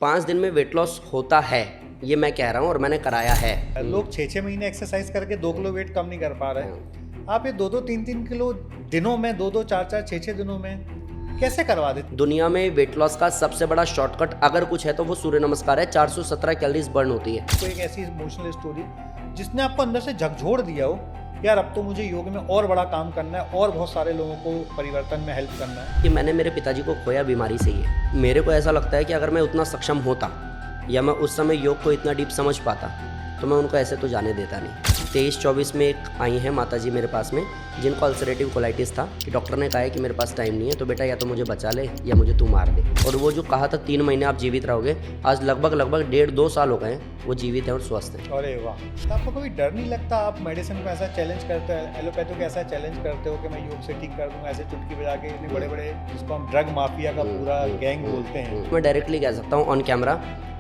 5 दिन में weight loss होता है, ये मैं कह रहा हूँ और मैंने कराया है। लोग 6-6 महीने एक्सरसाइज करके 2 किलो वेट कम नहीं कर पा रहे। आप ये 2-2 3-3 किलो दिनों में, 2-2 4-4 6-6 दिनों में कैसे करवा देते? दुनिया में वेट लॉस का सबसे बड़ा शॉर्टकट अगर कुछ है तो वो सूर्य नमस्कार है। 417 कैलोरीज बर्न होती है। कोई एक ऐसी इमोशनल स्टोरी जिसने आपको अंदर से झकझोर दिया हो, यार अब तो मुझे योग में और बड़ा काम करना है और बहुत सारे लोगों को परिवर्तन में हेल्प करना है। कि मैंने मेरे पिताजी को खोया बीमारी से ही है। मेरे को ऐसा लगता है कि अगर मैं उतना सक्षम होता या मैं उस समय योग को इतना डीप समझ पाता तो मैं उनको ऐसे तो जाने देता नहीं। 23-24 में एक आई हैं माताजी मेरे पास में जिनको अल्सरेटिव कोलाइटिस था कि डॉक्टर ने कहा है कि मेरे पास टाइम नहीं है, तो बेटा या तो मुझे बचा ले या मुझे तू मार दे। और वो जो कहा था 3 महीने आप जीवित रहोगे, आज लगभग 1.5-2 साल हो गए हैं वो जीवित है और स्वस्थ है। अरे वाह, तो आपको कभी डर नहीं लगता? आप मेडिसिन को ऐसा चैलेंज करते हो, एलोपैथी को ऐसा चैलेंज करते हो कि मैं योग से ठीक कर दूंगा, ऐसे चुटकी बजा के? इतने बड़े बड़े जिसको हम ड्रग माफिया का पूरा गैंग बोलते हैं। मैं डायरेक्टली कह सकता हूँ ऑन कैमरा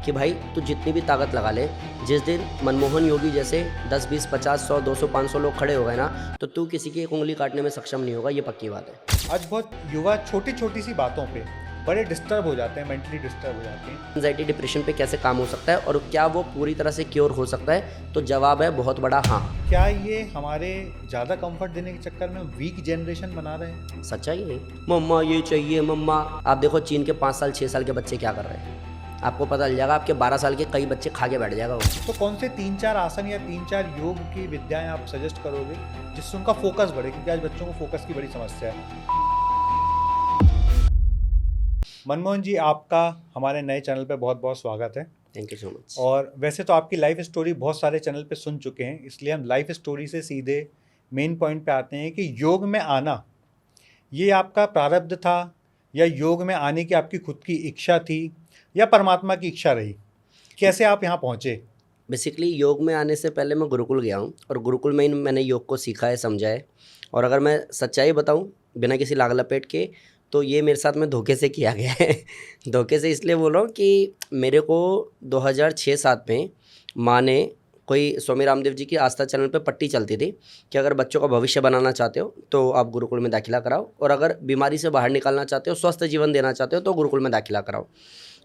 कि भाई तू जितनी भी ताकत लगा ले, जिस दिन मनमोहन योगी जैसे 10, 20, 50, 100, 200, 500 लोग खड़े हो गए ना, तो तू किसी की एक उंगली काटने में सक्षम नहीं होगा, ये पक्की बात है। आज बहुत युवा छोटी छोटी सी बातों पे बड़े डिस्टर्ब हो जाते हैं, मेंटली डिस्टर्ब हो जाते हैं। एंजाइटी डिप्रेशन पे कैसे काम हो सकता है और क्या वो पूरी तरह से क्योर हो सकता है? तो जवाब है बहुत बड़ा हाँ। क्या ये हमारे ज़्यादा कंफर्ट देने के चक्कर में वीक जनरेशन बना रहे हैं? सच्चाई है। मम्मा ये चाहिए मम्मा। आप देखो चीन के 5 साल 6 साल के बच्चे क्या कर रहे हैं, आपको पता चल जाएगा। आपके 12 साल के कई बच्चे खा के बैठ जाएगा वो। तो कौन से 3-4 आसन या 3-4 योग की विद्याएं आप सजेस्ट करोगे जिससे उनका फोकस बढ़े? क्योंकि आज बच्चों को फोकस की बड़ी समस्या है। मनमोहन जी, आपका हमारे नए चैनल पे बहुत बहुत स्वागत है। Thank you so much. और वैसे तो आपकी लाइफ स्टोरी बहुत सारे चैनल पे सुन चुके हैं, इसलिए हम लाइफ स्टोरी से सीधे मेन पॉइंट पे आते हैं कि योग में आना ये आपका प्रारब्ध था या योग में आने की आपकी खुद की इच्छा थी या परमात्मा की इच्छा रही? कैसे आप यहाँ पहुँचे? बेसिकली योग में आने से पहले मैं गुरुकुल गया हूँ और गुरुकुल में ही मैंने योग को सीखा है, समझा है। और अगर मैं सच्चाई बताऊँ बिना किसी लाग लपेट के, तो ये मेरे साथ में धोखे से किया गया है। धोखे से इसलिए बोल रहा हूँ कि मेरे को 2006-7 में माँ ने, कोई स्वामी रामदेव जी की आस्था चैनल पे पट्टी चलती थी कि अगर बच्चों का भविष्य बनाना चाहते हो तो आप गुरुकुल में दाखिला कराओ, और अगर बीमारी से बाहर निकालना चाहते हो, स्वस्थ जीवन देना चाहते हो तो गुरुकुल में दाखिला कराओ।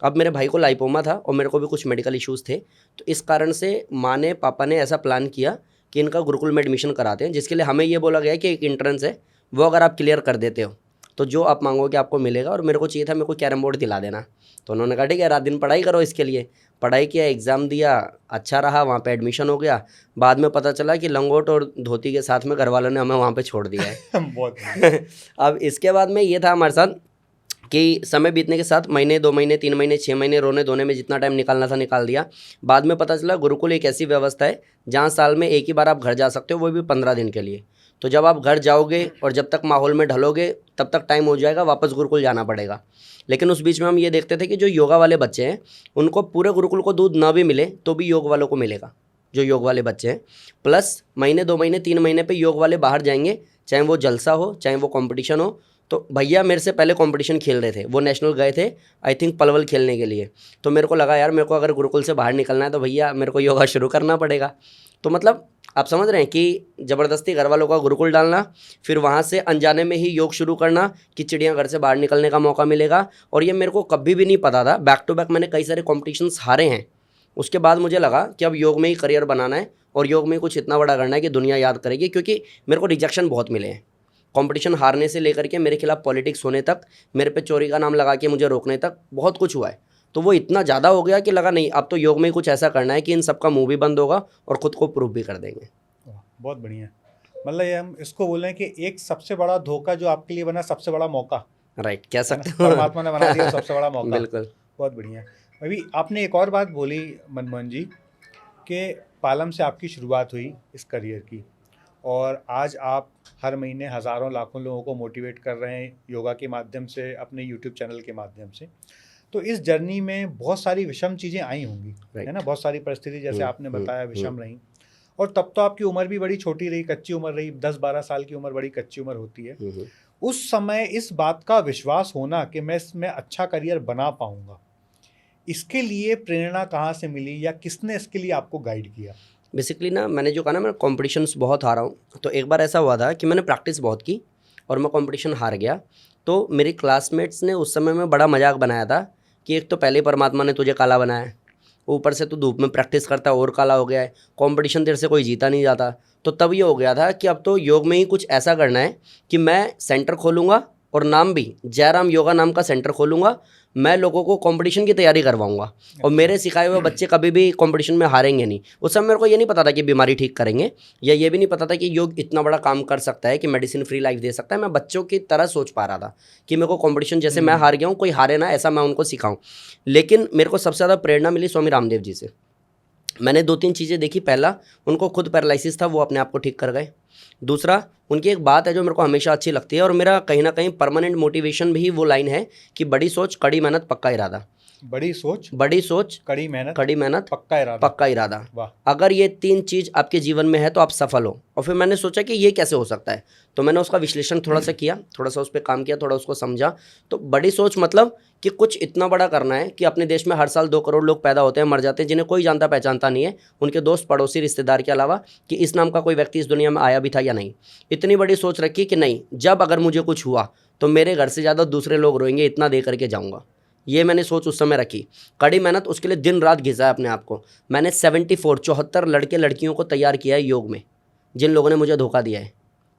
अब मेरे भाई को लाइपोमा था और मेरे को भी कुछ मेडिकल इश्यूज़ थे, तो इस कारण से माँ ने, पापा ने ऐसा प्लान किया कि इनका गुरुकुल में एडमिशन कराते हैं, जिसके लिए हमें ये बोला गया कि एक एंट्रेंस है, वो अगर आप क्लियर कर देते हो तो जो आप मांगोगे आपको मिलेगा। और मेरे को चाहिए था, मेरे को कैरम बोर्ड दिला देना। तो उन्होंने कहा ठीक है, रात दिन पढ़ाई करो इसके लिए। पढ़ाई किया, एग्ज़ाम दिया, अच्छा रहा, वहाँ पे एडमिशन हो गया। बाद में पता चला कि लंगोट और धोती के साथ में घर वालों ने हमें वहाँ पे छोड़ दिया है। बहुत अब इसके बाद में ये था हमारे साथ कि समय बीतने के साथ महीने, 2 महीने, 3 महीने, 6 महीने रोने धोने में जितना टाइम निकालना था निकाल दिया। बाद में पता चला गुरुकुल एक ऐसी व्यवस्था है जहाँ साल में एक ही बार आप घर जा सकते हो, वो भी 15 दिन के लिए। तो जब आप घर जाओगे और जब तक माहौल में ढलोगे तब तक टाइम हो जाएगा, वापस गुरुकुल जाना पड़ेगा। लेकिन उस बीच में हम ये देखते थे कि जो योगा वाले बच्चे हैं उनको पूरे गुरुकुल को दूध ना भी मिले तो भी योग वालों को मिलेगा, जो योग वाले बच्चे हैं। प्लस महीने, 2 महीने, 3 महीने पे योग वाले बाहर जाएंगे, चाहे वो जलसा हो, चाहे वो कंपटीशन हो। तो भैया मेरे से पहले कंपटीशन खेल रहे थे, वो नेशनल गए थे आई थिंक पलवल खेलने के लिए। तो मेरे को लगा यार मेरे को अगर गुरुकुल से बाहर निकलना है तो भैया मेरे को योगा शुरू करना पड़ेगा। तो मतलब आप समझ रहे हैं कि ज़बरदस्ती घर वालों का गुरुकुल डालना, फिर वहाँ से अनजाने में ही योग शुरू करना कि चिड़ियाघर से बाहर निकलने का मौका मिलेगा। और ये मेरे को कभी भी नहीं पता था। बैक टू बैक मैंने कई सारे कॉम्पिटिशन्स हारे हैं। उसके बाद मुझे लगा कि अब योग में ही करियर बनाना है और योग में कुछ इतना बड़ा करना है कि दुनिया याद करेगी, क्योंकि मेरे को रिजेक्शन बहुत मिले हैं। कंपटीशन हारने से लेकर के मेरे खिलाफ पॉलिटिक्स होने तक, मेरे पे चोरी का नाम लगा के मुझे रोकने तक बहुत कुछ हुआ है। तो वो इतना ज़्यादा हो गया कि लगा नहीं, अब तो योग में ही कुछ ऐसा करना है कि इन सब का मुंह भी बंद होगा और ख़ुद को प्रूव भी कर देंगे। बहुत बढ़िया। मतलब ये हम इसको बोल रहे हैं कि एक सबसे बड़ा धोखा जो आपके लिए बना, सबसे बड़ा मौका, राइट, कह सकते हो। परमात्मा ने बना दिया सबसे बड़ा मौका। बिल्कुल। बहुत बढ़िया। अभी आपने एक और बात बोली मनमोहन जी कि पालम से आपकी शुरुआत हुई इस करियर की, और आज आप हर महीने हज़ारों लाखों लोगों को मोटिवेट कर रहे हैं योगा के माध्यम से, अपने यूट्यूब चैनल के माध्यम से। तो इस जर्नी में बहुत सारी विषम चीज़ें आई होंगी, है ना? बहुत सारी परिस्थिति जैसे आपने बताया विषम रही, और तब तो आपकी उम्र भी बड़ी छोटी रही, कच्ची उम्र रही। 10-12 साल की उम्र बड़ी कच्ची उम्र होती है। उस समय इस बात का विश्वास होना कि मैं इसमें अच्छा करियर बना पाऊंगा, इसके लिए प्रेरणा कहाँ से मिली या किसने इसके लिए आपको गाइड किया? बेसिकली ना, मैंने जो कहा ना, मैं कॉम्पिटिशन्स बहुत हारा हूँ। तो एक बार ऐसा हुआ था कि मैंने प्रैक्टिस बहुत की और मैं कॉम्पिटिशन हार गया। तो मेरे क्लासमेट्स ने उस समय में बड़ा मजाक बनाया था कि एक तो पहले ही परमात्मा ने तुझे काला बनाया है, ऊपर से तू धूप में प्रैक्टिस करता है और काला हो गया है, कंपटीशन तेरे से कोई जीता नहीं जाता। तो तब ये हो गया था कि अब तो योग में ही कुछ ऐसा करना है कि मैं सेंटर खोलूँगा और नाम भी जयराम योगा नाम का सेंटर खोलूँगा। मैं लोगों को कंपटीशन की तैयारी करवाऊंगा और मेरे सिखाए हुए बच्चे कभी भी कंपटीशन में हारेंगे नहीं। उस समय मेरे को ये नहीं पता था कि बीमारी ठीक करेंगे, या ये भी नहीं पता था कि योग इतना बड़ा काम कर सकता है कि मेडिसिन फ्री लाइफ दे सकता है। मैं बच्चों की तरह सोच पा रहा था कि मेरे को कंपटीशन जैसे मैं हार गया हूँ, कोई हारे ना, ऐसा मैं उनको सिखाऊं। लेकिन मेरे को सबसे ज़्यादा प्रेरणा मिली स्वामी रामदेव जी से। मैंने 2-3 चीज़ें देखी। पहला, उनको खुद पैरालिसिस था, वो अपने आप को ठीक कर गए। दूसरा, उनकी एक बात है जो मेरे को हमेशा अच्छी लगती है और मेरा कहीं ना कहीं परमानेंट मोटिवेशन भी वो लाइन है कि बड़ी सोच, कड़ी मेहनत, पक्का इरादा। बड़ी सोच, कड़ी मेहनत, पक्का इरादा। वाह। अगर ये 3 चीज़ आपके जीवन में है तो आप सफल हो। और फिर मैंने सोचा कि ये कैसे हो सकता है, तो मैंने उसका विश्लेषण थोड़ा सा किया, थोड़ा सा उस पर काम किया, थोड़ा उसको समझा। तो बड़ी सोच मतलब कि कुछ इतना बड़ा करना है कि अपने देश में हर साल 2 करोड़ लोग पैदा होते हैं, मर जाते हैं, जिन्हें कोई जानता पहचानता नहीं है, उनके दोस्त, पड़ोसी, रिश्तेदार के अलावा, कि इस नाम का कोई व्यक्ति इस दुनिया में आया भी था या नहीं। इतनी बड़ी सोच रखी कि नहीं, जब अगर मुझे कुछ हुआ तो मेरे घर से ज़्यादा दूसरे लोग रोएंगे, इतना दे करके जाऊँगा। ये मैंने सोच उस समय रखी। कड़ी मेहनत, उसके लिए दिन रात घिसा है अपने आप को। मैंने 74 लड़के लड़कियों को तैयार किया है योग में, जिन लोगों ने मुझे धोखा दिया है,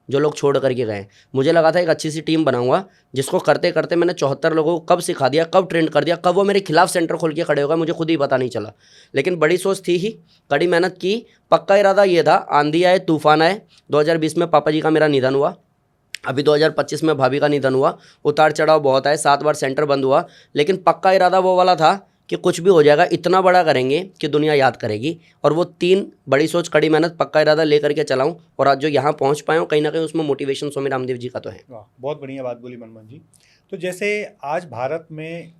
जो लोग छोड़ करके गए। मुझे लगा था एक अच्छी सी टीम बनाऊंगा, जिसको करते करते मैंने 74 लोगों को कब सिखा दिया, कब ट्रेंड कर दिया, कब वो मेरे खिलाफ सेंटर खोल के खड़े हो गए, मुझे खुद ही पता नहीं चला। लेकिन बड़ी सोच थी ही, कड़ी मेहनत की, पक्का इरादा ये था, आंधी आए तूफान आए। 2020 में पापा जी का मेरा निधन हुआ, अभी 2025 में भाभी का निधन हुआ। उतार चढ़ाव बहुत आए, 7 बार सेंटर बंद हुआ, लेकिन पक्का इरादा वो वाला था कि कुछ भी हो जाएगा, इतना बड़ा करेंगे कि दुनिया याद करेगी। और वो 3, बड़ी सोच, कड़ी मेहनत, पक्का इरादा लेकर के चलाऊं, और आज जो यहाँ पहुँच पाए हूँ, कहीं ना कहीं उसमें मोटिवेशन स्वामी रामदेव जी का तो है। वाह, बहुत बढ़िया बात बोली मनमोहन जी। तो जैसे आज भारत में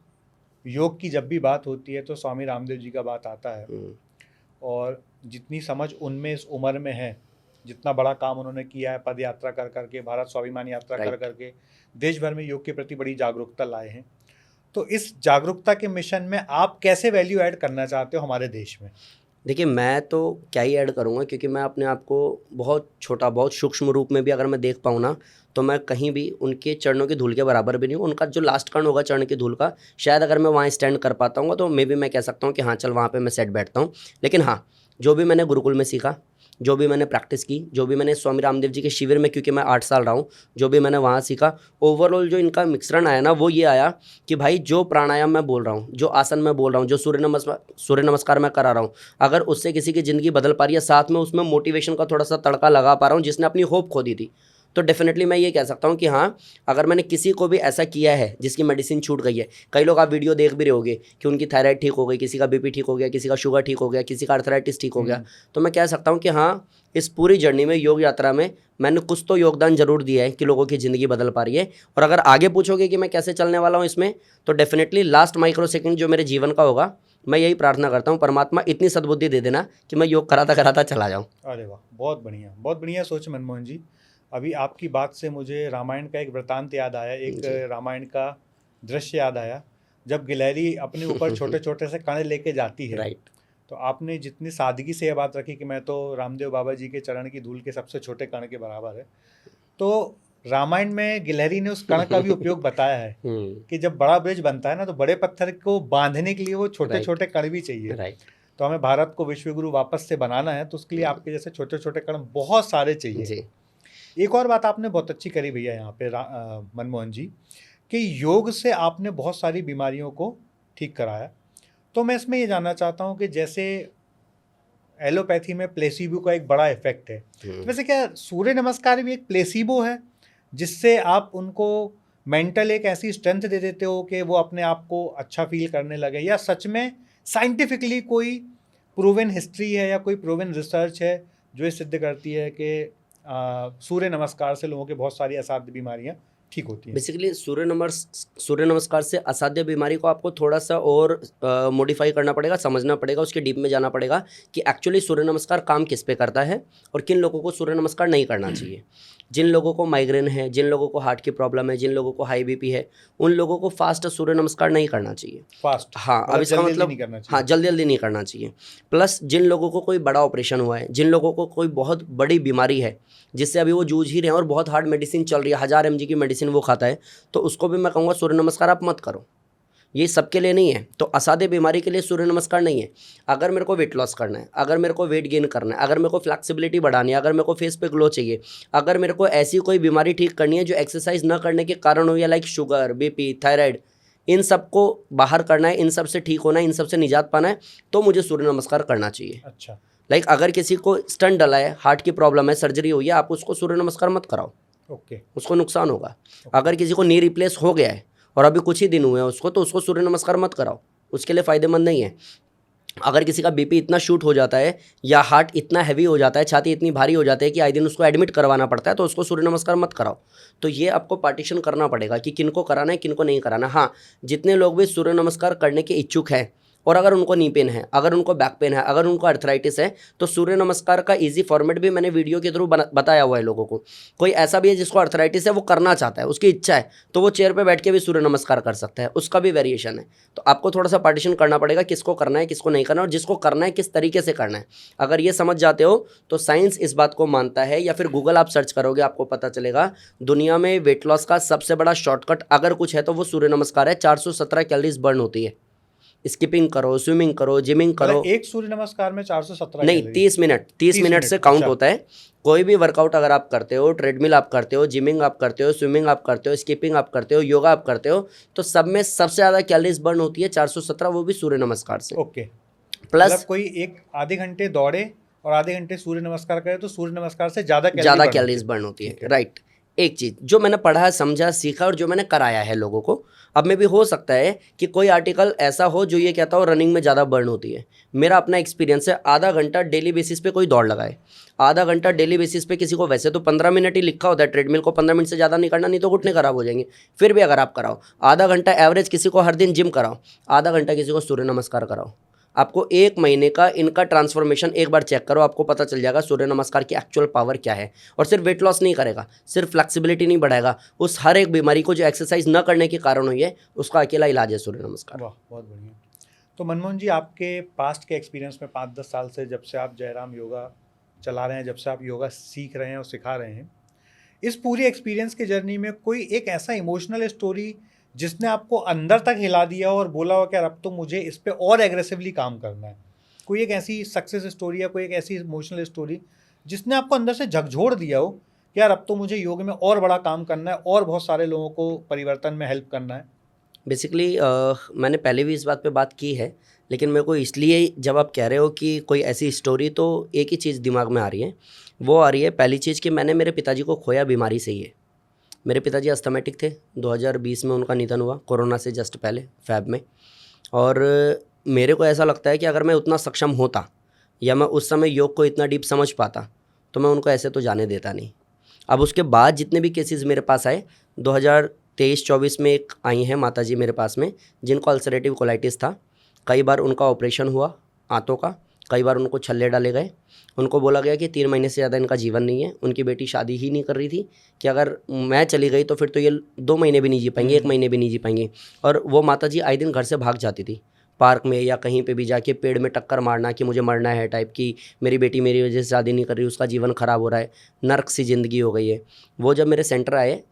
योग की जब भी बात होती है तो स्वामी रामदेव जी का बात आता है, और जितनी समझ उनमें इस उम्र में है, जितना बड़ा काम उन्होंने किया है, पद यात्रा कर करके, भारत स्वाभिमान यात्रा कर करके देश भर में योग के प्रति बड़ी जागरूकता लाए हैं। तो इस जागरूकता के मिशन में आप कैसे वैल्यू ऐड करना चाहते हो हमारे देश में? देखिए, मैं तो क्या ही ऐड करूँगा, क्योंकि मैं अपने आप को बहुत छोटा, बहुत सूक्ष्म रूप में भी अगर मैं देख पाऊँ ना, तो मैं कहीं भी उनके चरणों की धूल के बराबर भी नहीं हूँ। उनका जो लास्ट कण होगा चरण की धूल का, शायद अगर मैं वहाँ स्टैंड कर पाता हूँ तो मे बी मैं कह सकता हूँ कि हाँ चल, वहाँ पे मैं सेट बैठता हूँ। लेकिन हाँ, जो भी मैंने गुरुकुल में सीखा, जो भी मैंने प्रैक्टिस की, जो भी मैंने स्वामी रामदेव जी के शिविर में, क्योंकि मैं 8 साल रहा हूँ, जो भी मैंने वहाँ सीखा, ओवरऑल जो इनका मिश्रण आया ना, वो ये आया कि भाई जो प्राणायाम मैं बोल रहा हूँ, जो आसन मैं बोल रहा हूँ, जो सूर्य नमस्कार मैं करा रहा हूँ, अगर उससे किसी की ज़िंदगी बदल पा रही है, साथ में उसमें मोटिवेशन का थोड़ा सा तड़का लगा पा रहा हूँ, जिसने अपनी होप खो दी थी, तो डेफिनेटली मैं ये कह सकता हूँ कि हाँ, अगर मैंने किसी को भी ऐसा किया है जिसकी मेडिसिन छूट गई है, कई लोग आप वीडियो देख भी रहे होगे कि उनकी थायराइड ठीक हो गई, किसी का बीपी ठीक हो गया, किसी का शुगर ठीक हो गया, किसी का आर्थराइटिस ठीक हो गया, तो मैं कह सकता हूँ कि हाँ, इस पूरी जर्नी में, योग यात्रा में, मैंने कुछ तो योगदान जरूर दिया है कि लोगों की ज़िंदगी बदल पा रही है। और अगर आगे पूछोगे कि मैं कैसे चलने वाला हूँ इसमें, तो डेफिनेटली लास्ट माइक्रो सेकेंड जो मेरे जीवन का होगा, मैं यही प्रार्थना करता हूँ, परमात्मा इतनी सद्बुद्धि दे देना कि मैं योग कराता कराता चला जाऊँ। अरे वाह, बहुत बढ़िया सोच मनमोहन जी। अभी आपकी बात से मुझे रामायण का एक वृतांत याद आया, एक रामायण का दृश्य याद आया, जब गिलहरी अपने ऊपर छोटे छोटे से कण लेके जाती है। राइट। तो आपने जितनी सादगी से यह बात रखी कि मैं तो रामदेव बाबा जी के चरण की धूल के सबसे छोटे कण के बराबर है, तो रामायण में गिलहरी ने उस कण का भी उपयोग बताया है कि जब बड़ा ब्रिज बनता है ना, तो बड़े पत्थर को बांधने के लिए वो छोटे छोटे कण भी चाहिए। राइट। तो हमें भारत को विश्वगुरु वापस से बनाना है, तो उसके लिए आपके जैसे छोटे छोटे कण बहुत सारे चाहिए जी। एक और बात आपने बहुत अच्छी करी भैया यहाँ पे मनमोहन जी, कि योग से आपने बहुत सारी बीमारियों को ठीक कराया। तो मैं इसमें ये जानना चाहता हूँ कि जैसे एलोपैथी में प्लेसिबो का एक बड़ा इफेक्ट है, तो वैसे क्या सूर्य नमस्कार भी एक प्लेसिबो है, जिससे आप उनको मेंटल एक ऐसी स्ट्रेंथ दे देते हो कि वो अपने आप को अच्छा फील करने लगे, या सच में साइंटिफिकली कोई प्रूवन हिस्ट्री है या कोई प्रूवन रिसर्च है जो ये सिद्ध करती है कि सूर्य नमस्कार से लोगों के बहुत सारी असाध्य बीमारियां ठीक होती हैं? बेसिकली सूर्य नमस्कार से असाध्य बीमारी को आपको थोड़ा सा और मॉडिफाई करना पड़ेगा, समझना पड़ेगा, उसके डीप में जाना पड़ेगा कि एक्चुअली सूर्य नमस्कार काम किस पे करता है और किन लोगों को सूर्य नमस्कार नहीं करना चाहिए। जिन लोगों को माइग्रेन है, जिन लोगों को हार्ट की प्रॉब्लम है, जिन लोगों को हाई बीपी है, उन लोगों को फास्ट सूर्य नमस्कार नहीं करना चाहिए। फास्ट? हाँ, अब इसका मतलब हाँ, जल्दी जल्दी नहीं करना चाहिए। प्लस जिन लोगों को कोई बड़ा ऑपरेशन हुआ है, जिन लोगों को कोई बहुत बड़ी बीमारी है जिससे अभी वो जूझ ही रहे हैं और बहुत हार्ड मेडिसिन चल रही है, 1000 mg की मेडिसिन वो खाता है, तो उसको भी मैं कहूँगा सूर्य नमस्कार आप मत करो। ये सबके लिए नहीं है। तो असाध्य बीमारी के लिए सूर्य नमस्कार नहीं है। अगर मेरे को वेट लॉस करना है, अगर मेरे को वेट गेन करना है, अगर मेरे को फ्लैक्सिबिलिटी बढ़ानी है, अगर मेरे को फेस पे ग्लो चाहिए, अगर मेरे को ऐसी कोई बीमारी ठीक करनी है जो एक्सरसाइज न करने के कारण हुई है, लाइक शुगर, बीपी, थायराइड, इन सब को बाहर करना है, इन सब से ठीक होना है, इन सब से निजात पाना है, तो मुझे सूर्य नमस्कार करना चाहिए। अच्छा, लाइक अगर किसी को स्टंट डला है, हार्ट की प्रॉब्लम है, सर्जरी हुई है, आप उसको सूर्य नमस्कार मत कराओ, ओके, उसको नुकसान होगा। अगर किसी को नी रिप्लेस हो गया है और अभी कुछ ही दिन हुए हैं उसको, तो उसको सूर्य नमस्कार मत कराओ, उसके लिए फ़ायदेमंद नहीं है। अगर किसी का बीपी इतना शूट हो जाता है या हार्ट इतना हैवी हो जाता है, छाती इतनी भारी हो जाती है कि आए दिन उसको एडमिट करवाना पड़ता है, तो उसको सूर्य नमस्कार मत कराओ। तो ये आपको पार्टीशन करना पड़ेगा कि किनको कराना है, किनको नहीं कराना। हाँ, जितने लोग भी सूर्य नमस्कार करने के इच्छुक हैं और अगर उनको नी पेन है, अगर उनको बैक पेन है, अगर उनको अर्थराइटिस है, तो सूर्य नमस्कार का इजी फॉर्मेट भी मैंने वीडियो के थ्रू बताया हुआ है लोगों को। कोई ऐसा भी है जिसको अर्थराइटिस है, वो करना चाहता है, उसकी इच्छा है, तो वो चेयर पे बैठ के भी सूर्य नमस्कार कर सकता है, उसका भी वेरिएशन है। तो आपको थोड़ा सा पार्टीशन करना पड़ेगा, किसको करना है, किसको नहीं करना, और जिसको करना है किस तरीके से करना है। अगर ये समझ जाते हो तो साइंस इस बात को मानता है, या फिर गूगल आप सर्च करोगे आपको पता चलेगा, दुनिया में वेट लॉस का सबसे बड़ा शॉर्टकट अगर कुछ है तो वो सूर्य नमस्कार है। 417 कैलोरीज बर्न होती है। स्किपिंग करो, स्विमिंग करो, जिमिंग करो, मतलब एक सूर्य नमस्कार में 417 नहीं, कैलोरी? 30 मिनट से काउंट अच्छा। होता है। कोई भी वर्कआउट अगर आप करते हो, ट्रेडमिल आप करते हो, जिमिंग आप करते हो, स्विमिंग आप करते हो, स्किपिंग आप करते हो, योगा आप करते हो, तो सब में सबसे ज़्यादा कैलोरीज बर्न होती है 417, वो भी सूर्य नमस्कार से। ओके, प्लस मतलब कोई एक आधे घंटे दौड़े और आधे घंटे सूर्य नमस्कार करे तो सूर्य नमस्कार से ज़्यादा कैलोरीज बर्न होती है, राइट। एक चीज़ जो मैंने पढ़ा, समझा, सीखा और जो मैंने कराया है लोगों को, अब में भी हो सकता है कि कोई आर्टिकल ऐसा हो जो ये कहता हो रनिंग में ज़्यादा बर्न होती है। मेरा अपना एक्सपीरियंस है, आधा घंटा डेली बेसिस पे कोई दौड़ लगाए, आधा घंटा डेली बेसिस पे किसी को, वैसे तो 15 मिनट ही लिखा होता है ट्रेडमिल को, 15 मिनट से ज़्यादा नहीं करना, नहीं तो घुटने खराब हो जाएंगे। फिर भी अगर आप कराओ आधा घंटा एवरेज, किसी को हर दिन जिम कराओ, आधा घंटा किसी को सूर्य नमस्कार कराओ, आपको 1 महीने का इनका ट्रांसफॉर्मेशन एक बार चेक करो, आपको पता चल जाएगा सूर्य नमस्कार की एक्चुअल पावर क्या है। और सिर्फ वेट लॉस नहीं करेगा, सिर्फ फ्लेक्सिबिलिटी नहीं बढ़ाएगा, उस हर एक बीमारी को जो एक्सरसाइज न करने के कारण हुई है उसका अकेला इलाज है सूर्य नमस्कार। वाह, बहुत बढ़िया। तो मनमोहन जी, आपके पास्ट के एक्सपीरियंस में 5-10 साल से जब से आप जयराम योगा चला रहे हैं, जब से आप योगा सीख रहे हैं और सिखा रहे हैं, इस पूरी एक्सपीरियंस की जर्नी में कोई एक ऐसा इमोशनल स्टोरी जिसने आपको अंदर तक हिला दिया और बोला हो कि यार अब तो मुझे इस पे और एग्रेसिवली काम करना है? कोई एक ऐसी सक्सेस स्टोरी या कोई एक ऐसी इमोशनल स्टोरी जिसने आपको अंदर से झकझोर दिया हो कि यार अब तो मुझे योग में और बड़ा काम करना है और बहुत सारे लोगों को परिवर्तन में हेल्प करना है? बेसिकली मैंने पहले भी इस बात पे बात की है, लेकिन मेरे को इसलिए जब आप कह रहे हो कि कोई ऐसी स्टोरी, तो एक ही चीज़ दिमाग में आ रही है। वो आ रही है पहली चीज़ कि मैंने मेरे पिताजी को खोया बीमारी से ही है। मेरे पिताजी अस्थमेटिक थे, 2020 में उनका निधन हुआ, कोरोना से जस्ट पहले फ़ैब में। और मेरे को ऐसा लगता है कि अगर मैं उतना सक्षम होता या मैं उस समय योग को इतना डीप समझ पाता तो मैं उनको ऐसे तो जाने देता नहीं। अब उसके बाद जितने भी केसेस मेरे पास आए, 2023-24 में एक आई हैं माताजी मेरे पास में जिनको अल्सरेटिव कोलाइटिस था। कई बार उनका ऑपरेशन हुआ आंतों का, कई बार उनको छल्ले डाले गए, उनको बोला गया कि 3 महीने से ज़्यादा इनका जीवन नहीं है। उनकी बेटी शादी ही नहीं कर रही थी कि अगर मैं चली गई तो फिर तो ये 2 महीने भी नहीं जी पाएंगे, 1 महीने भी नहीं जी पाएंगे। और वो माताजी आए दिन घर से भाग जाती थी, पार्क में या कहीं पे भी जाके पेड़ में टक्कर मारना कि मुझे मरना है टाइप की, मेरी बेटी मेरी वजह से शादी नहीं कर रही, उसका जीवन ख़राब हो रहा है, नर्क सी ज़िंदगी हो गई है। वो जब मेरे सेंटर आए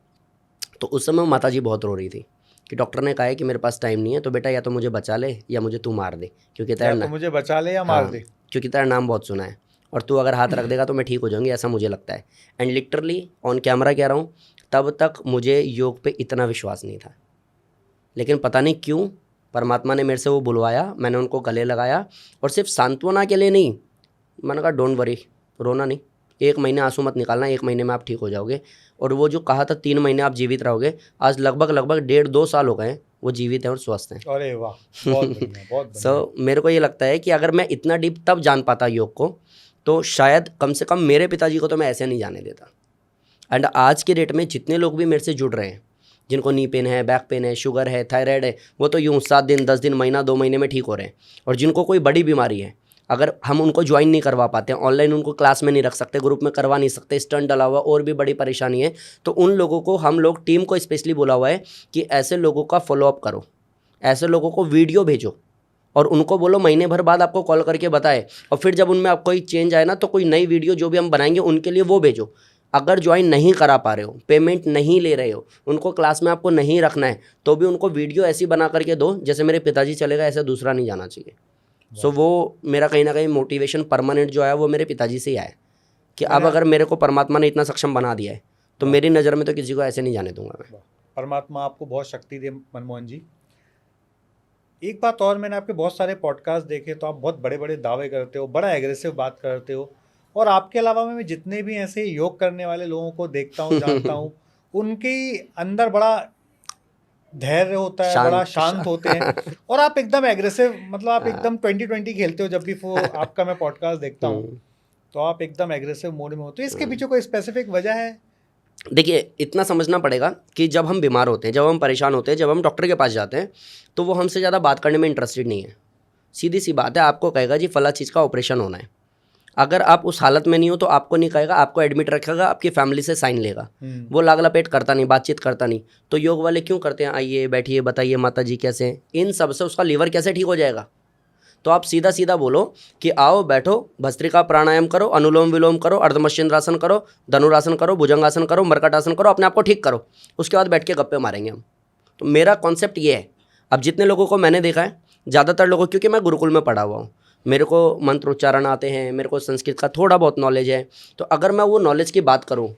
तो उस समय माताजी बहुत रो रही थी कि डॉक्टर ने कहा है कि मेरे पास टाइम नहीं है, तो बेटा या तो मुझे बचा ले या मुझे तू मार दे, क्योंकि तेरा तो मुझे बचा ले या मार दे, क्योंकि तेरा नाम बहुत सुना है और तू अगर हाथ रख देगा तो मैं ठीक हो जाऊंगी, ऐसा मुझे लगता है। एंड लिटरली ऑन कैमरा कह रहा हूँ, तब तक मुझे योग पे इतना विश्वास नहीं था, लेकिन पता नहीं क्यों परमात्मा ने मेरे से वो बुलवाया, मैंने उनको गले लगाया और सिर्फ सांत्वना के लिए नहीं, मैंने कहा डोंट वरी, रोना नहीं, 1 महीने आंसू मत निकालना, 1 महीने में आप ठीक हो जाओगे। और वो जो कहा था 3 महीने आप जीवित रहोगे, आज लगभग 1.5-2 साल हो गए हैं वो जीवित हैं और स्वस्थ हैं। अरे वाह, बहुत बढ़िया, बहुत बढ़िया। सो मेरे को ये लगता है कि अगर मैं इतना डीप तब जान पाता योग को, तो शायद कम से कम मेरे पिताजी को तो मैं ऐसे नहीं जाने देता। एंड आज के डेट में जितने लोग भी मेरे से जुड़ रहे हैं, जिनको नी पेन है, बैक पेन है, शुगर है, थायराइड है, वो तो यूँ 7 दिन, 10 दिन, महीना, 2 महीने में ठीक हो रहे हैं। और जिनको कोई बड़ी बीमारी है, अगर हम उनको ज्वाइन नहीं करवा पाते, ऑनलाइन उनको क्लास में नहीं रख सकते, ग्रुप में करवा नहीं सकते, स्टंट डला हुआ और भी बड़ी परेशानी है, तो उन लोगों को हम लोग टीम को स्पेशली बोला हुआ है कि ऐसे लोगों का फॉलोअप करो, ऐसे लोगों को वीडियो भेजो और उनको बोलो महीने भर बाद आपको कॉल करके बताए, और फिर जब उनमें आपको कोई चेंज आए ना तो कोई नई वीडियो जो भी हम बनाएंगे उनके लिए वो भेजो। अगर ज्वाइन नहीं करा पा रहे हो, पेमेंट नहीं ले रहे हो, उनको क्लास में आपको नहीं रखना है, तो भी उनको वीडियो ऐसी बना करके दो जैसे मेरे पिताजी चलेगा, ऐसा दूसरा नहीं जाना चाहिए। सो वो मेरा कहीं ना कहीं मोटिवेशन परमानेंट जो है वो मेरे पिताजी से ही आया कि अब अगर मेरे को परमात्मा ने इतना सक्षम बना दिया है तो मेरी नज़र में तो किसी को ऐसे नहीं जाने दूंगा मैं। परमात्मा आपको बहुत शक्ति दे मनमोहन जी। एक बात और, मैंने आपके बहुत सारे पॉडकास्ट देखे तो आप बहुत बड़े बड़े दावे करते हो, बड़ा एग्रेसिव बात करते हो, और आपके अलावा मैं जितने भी ऐसे योग करने वाले लोगों को देखता हूँ, जानता हूँ, उनके अंदर बड़ा धैर्य होता है, बड़ा शांत होते हैं, और आप एकदम एग्रेसिव, मतलब आप एकदम 2020 खेलते हो। जब भी वो आपका मैं पॉडकास्ट देखता हूँ तो आप एकदम एग्रेसिव मोड में होते हो। इसके पीछे कोई स्पेसिफिक वजह है? देखिए, इतना समझना पड़ेगा कि जब हम बीमार होते हैं, जब हम परेशान होते हैं, जब हम डॉक्टर के पास जाते हैं, तो वो हमसे ज़्यादा बात करने में इंटरेस्टेड नहीं है। सीधी सी बात है, आपको कहेगा जी फला चीज़ का ऑपरेशन होना है। अगर आप उस हालत में नहीं हो तो आपको नहीं कहेगा, आपको एडमिट रखेगा, आपकी फैमिली से साइन लेगा। वो लाग लपेट करता नहीं, बातचीत करता नहीं। तो योग वाले क्यों करते हैं, आइए बैठिए, बताइए माता जी कैसे हैं, इन सब से उसका लीवर कैसे ठीक हो जाएगा। तो आप सीधा सीधा बोलो कि आओ बैठो, भस्त्रिका प्राणायाम करो, अनुलोम विलोम करो, अर्धमश्चंद्रासन करो, धनुरासन करो, भुजंगासन करो, मरकटासन करो, अपने आप को ठीक करो, उसके बाद बैठ के गप्पे मारेंगे हम। तो मेरा कॉन्सेप्ट ये है। अब जितने लोगों को मैंने देखा है, ज़्यादातर लोगों, क्योंकि मैं गुरुकुल में पढ़ा हुआ हूँ, मेरे को मंत्र उच्चारण आते हैं, मेरे को संस्कृत का थोड़ा बहुत नॉलेज है, तो अगर मैं वो नॉलेज की बात करूँ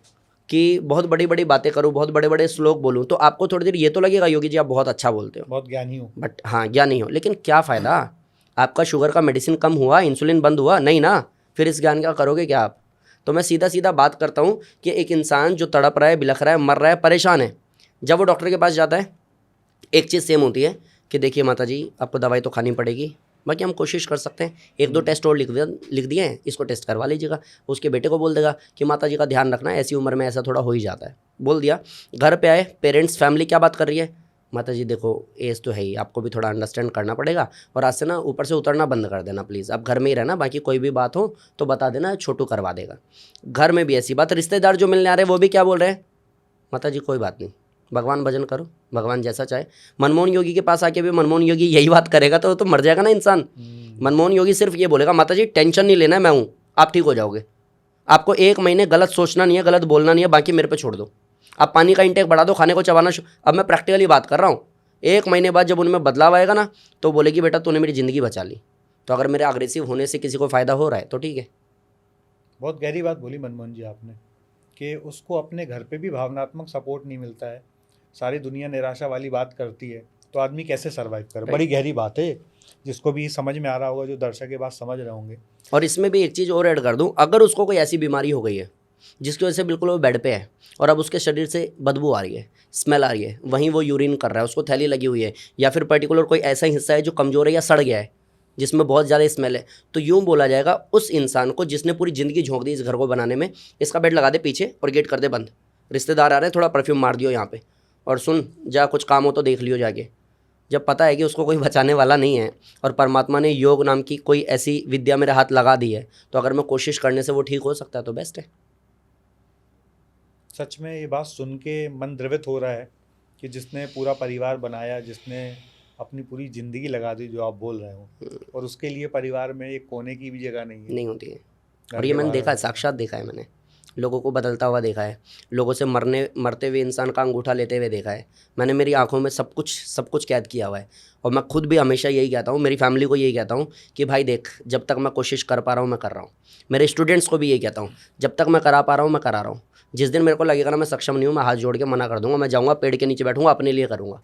कि बहुत बड़ी बड़ी बातें करूँ, बहुत बड़े बड़े श्लोक बोलूँ, तो आपको थोड़ी देर ये तो लगेगा योगी जी आप बहुत अच्छा बोलते हो, बहुत ज्ञानी हो, बट हाँ ज्ञानी हो, लेकिन क्या फ़ायदा, आपका शुगर का मेडिसिन कम हुआ, इंसुलिन बंद हुआ नहीं ना, फिर इस ज्ञान का करोगे क्या आप। तो मैं सीधा सीधा बात करता हूँ कि एक इंसान जो तड़प रहा है, बिलख रहा है, मर रहा है, परेशान है, जब वो डॉक्टर के पास जाता है एक चीज़ सेम होती है कि देखिए माता जी आपको दवाई तो खानी पड़ेगी, बाकी हम कोशिश कर सकते हैं, एक दो टेस्ट और लिख दिए हैं, इसको टेस्ट करवा लीजिएगा। उसके बेटे को बोल देगा कि माता जी का ध्यान रखना है, ऐसी उम्र में ऐसा थोड़ा हो ही जाता है, बोल दिया। घर पे आए, पेरेंट्स फैमिली क्या बात कर रही है, माता जी देखो एज तो है ही, आपको भी थोड़ा अंडरस्टैंड करना पड़ेगा, और आज से ना ऊपर से उतरना बंद कर देना प्लीज़, आप घर में ही रहना, बाकी कोई भी बात हो तो बता देना, छोटू करवा देगा। घर में भी ऐसी बात, रिश्तेदार जो मिलने आ रहे हैं वो भी क्या बोल रहे हैं, माता जी कोई बात नहीं, भगवान भजन करो, भगवान जैसा चाहे। मनमोहन योगी के पास आके भी मनमोहन योगी यही बात करेगा तो मर जाएगा ना इंसान। मनमोहन योगी सिर्फ ये बोलेगा माता जी टेंशन नहीं लेना है, मैं हूँ, आप ठीक हो जाओगे, आपको 1 महीने गलत सोचना नहीं है, गलत बोलना नहीं है, बाकी मेरे पे छोड़ दो, आप पानी का इंटेक बढ़ा दो, खाने को चबाना। अब मैं प्रैक्टिकली बात कर रहा हूँ, 1 महीने बाद जब उनमें बदलाव आएगा ना तो बोलेगी बेटा तूने मेरी ज़िंदगी बचा ली। तो अगर मेरे अग्रेसिव होने से किसी को फ़ायदा हो रहा है तो ठीक है। बहुत गहरी बात बोली मनमोहन जी आपने, कि उसको अपने घर पे भी भावनात्मक सपोर्ट नहीं मिलता है, सारी दुनिया निराशा वाली बात करती है, तो आदमी कैसे सर्वाइव करे। बड़ी गहरी बात है, जिसको भी समझ में आ रहा होगा, जो दर्शक ये बात समझ रहे होंगे। और इसमें भी एक चीज़ और ऐड कर दूँ, अगर उसको कोई ऐसी बीमारी हो गई है जिसकी वजह से बिल्कुल वो बेड पे है और अब उसके शरीर से बदबू आ रही है, स्मेल आ रही है, वहीं वो यूरिन कर रहा है, उसको थैली लगी हुई है, या फिर पर्टिकुलर कोई ऐसा हिस्सा है जो कमज़ोर है या सड़ गया है जिसमें बहुत ज़्यादा स्मेल है, तो यूँ बोला जाएगा उस इंसान को जिसने पूरी ज़िंदगी झोंक दी इस घर को बनाने में, इसका बेड लगा दे पीछे और गेट कर दे बंद, रिश्तेदार आ रहे हैं थोड़ा परफ्यूम मार दियो यहाँ पे, और सुन जा कुछ काम हो तो देख लियो जाके। जब पता है कि उसको कोई बचाने वाला नहीं है और परमात्मा ने योग नाम की कोई ऐसी विद्या मेरे हाथ लगा दी है, तो अगर मैं कोशिश करने से वो ठीक हो सकता है तो बेस्ट है। सच में ये बात सुन के मन द्रवित हो रहा है कि जिसने पूरा परिवार बनाया, जिसने अपनी पूरी ज़िंदगी लगा दी, जो आप बोल रहे हो, और उसके लिए परिवार में एक कोने की भी जगह नहीं है, नहीं होती है। और ये मैंने देखा है, साक्षात देखा है मैंने, लोगों को बदलता हुआ देखा है, लोगों से मरते हुए इंसान का अंगूठा लेते हुए देखा है मैंने, मेरी आंखों में सब कुछ कैद किया हुआ है। और मैं खुद भी हमेशा यही कहता हूँ, मेरी फैमिली को यही कहता हूँ कि भाई देख, जब तक मैं कोशिश कर पा रहा हूँ मैं कर रहा हूँ। मेरे स्टूडेंट्स को भी यही कहता हूँ, जब तक मैं करा पा रहा हूँ मैं करा रहा हूँ। जिस दिन मेरे को लगेगा ना मैं सक्षम नहीं हूँ, मैं हाथ जोड़ के मना कर दूंगा, मैं जाऊँगा पेड़ के नीचे बैठूँगा, अपने लिए करूँगा,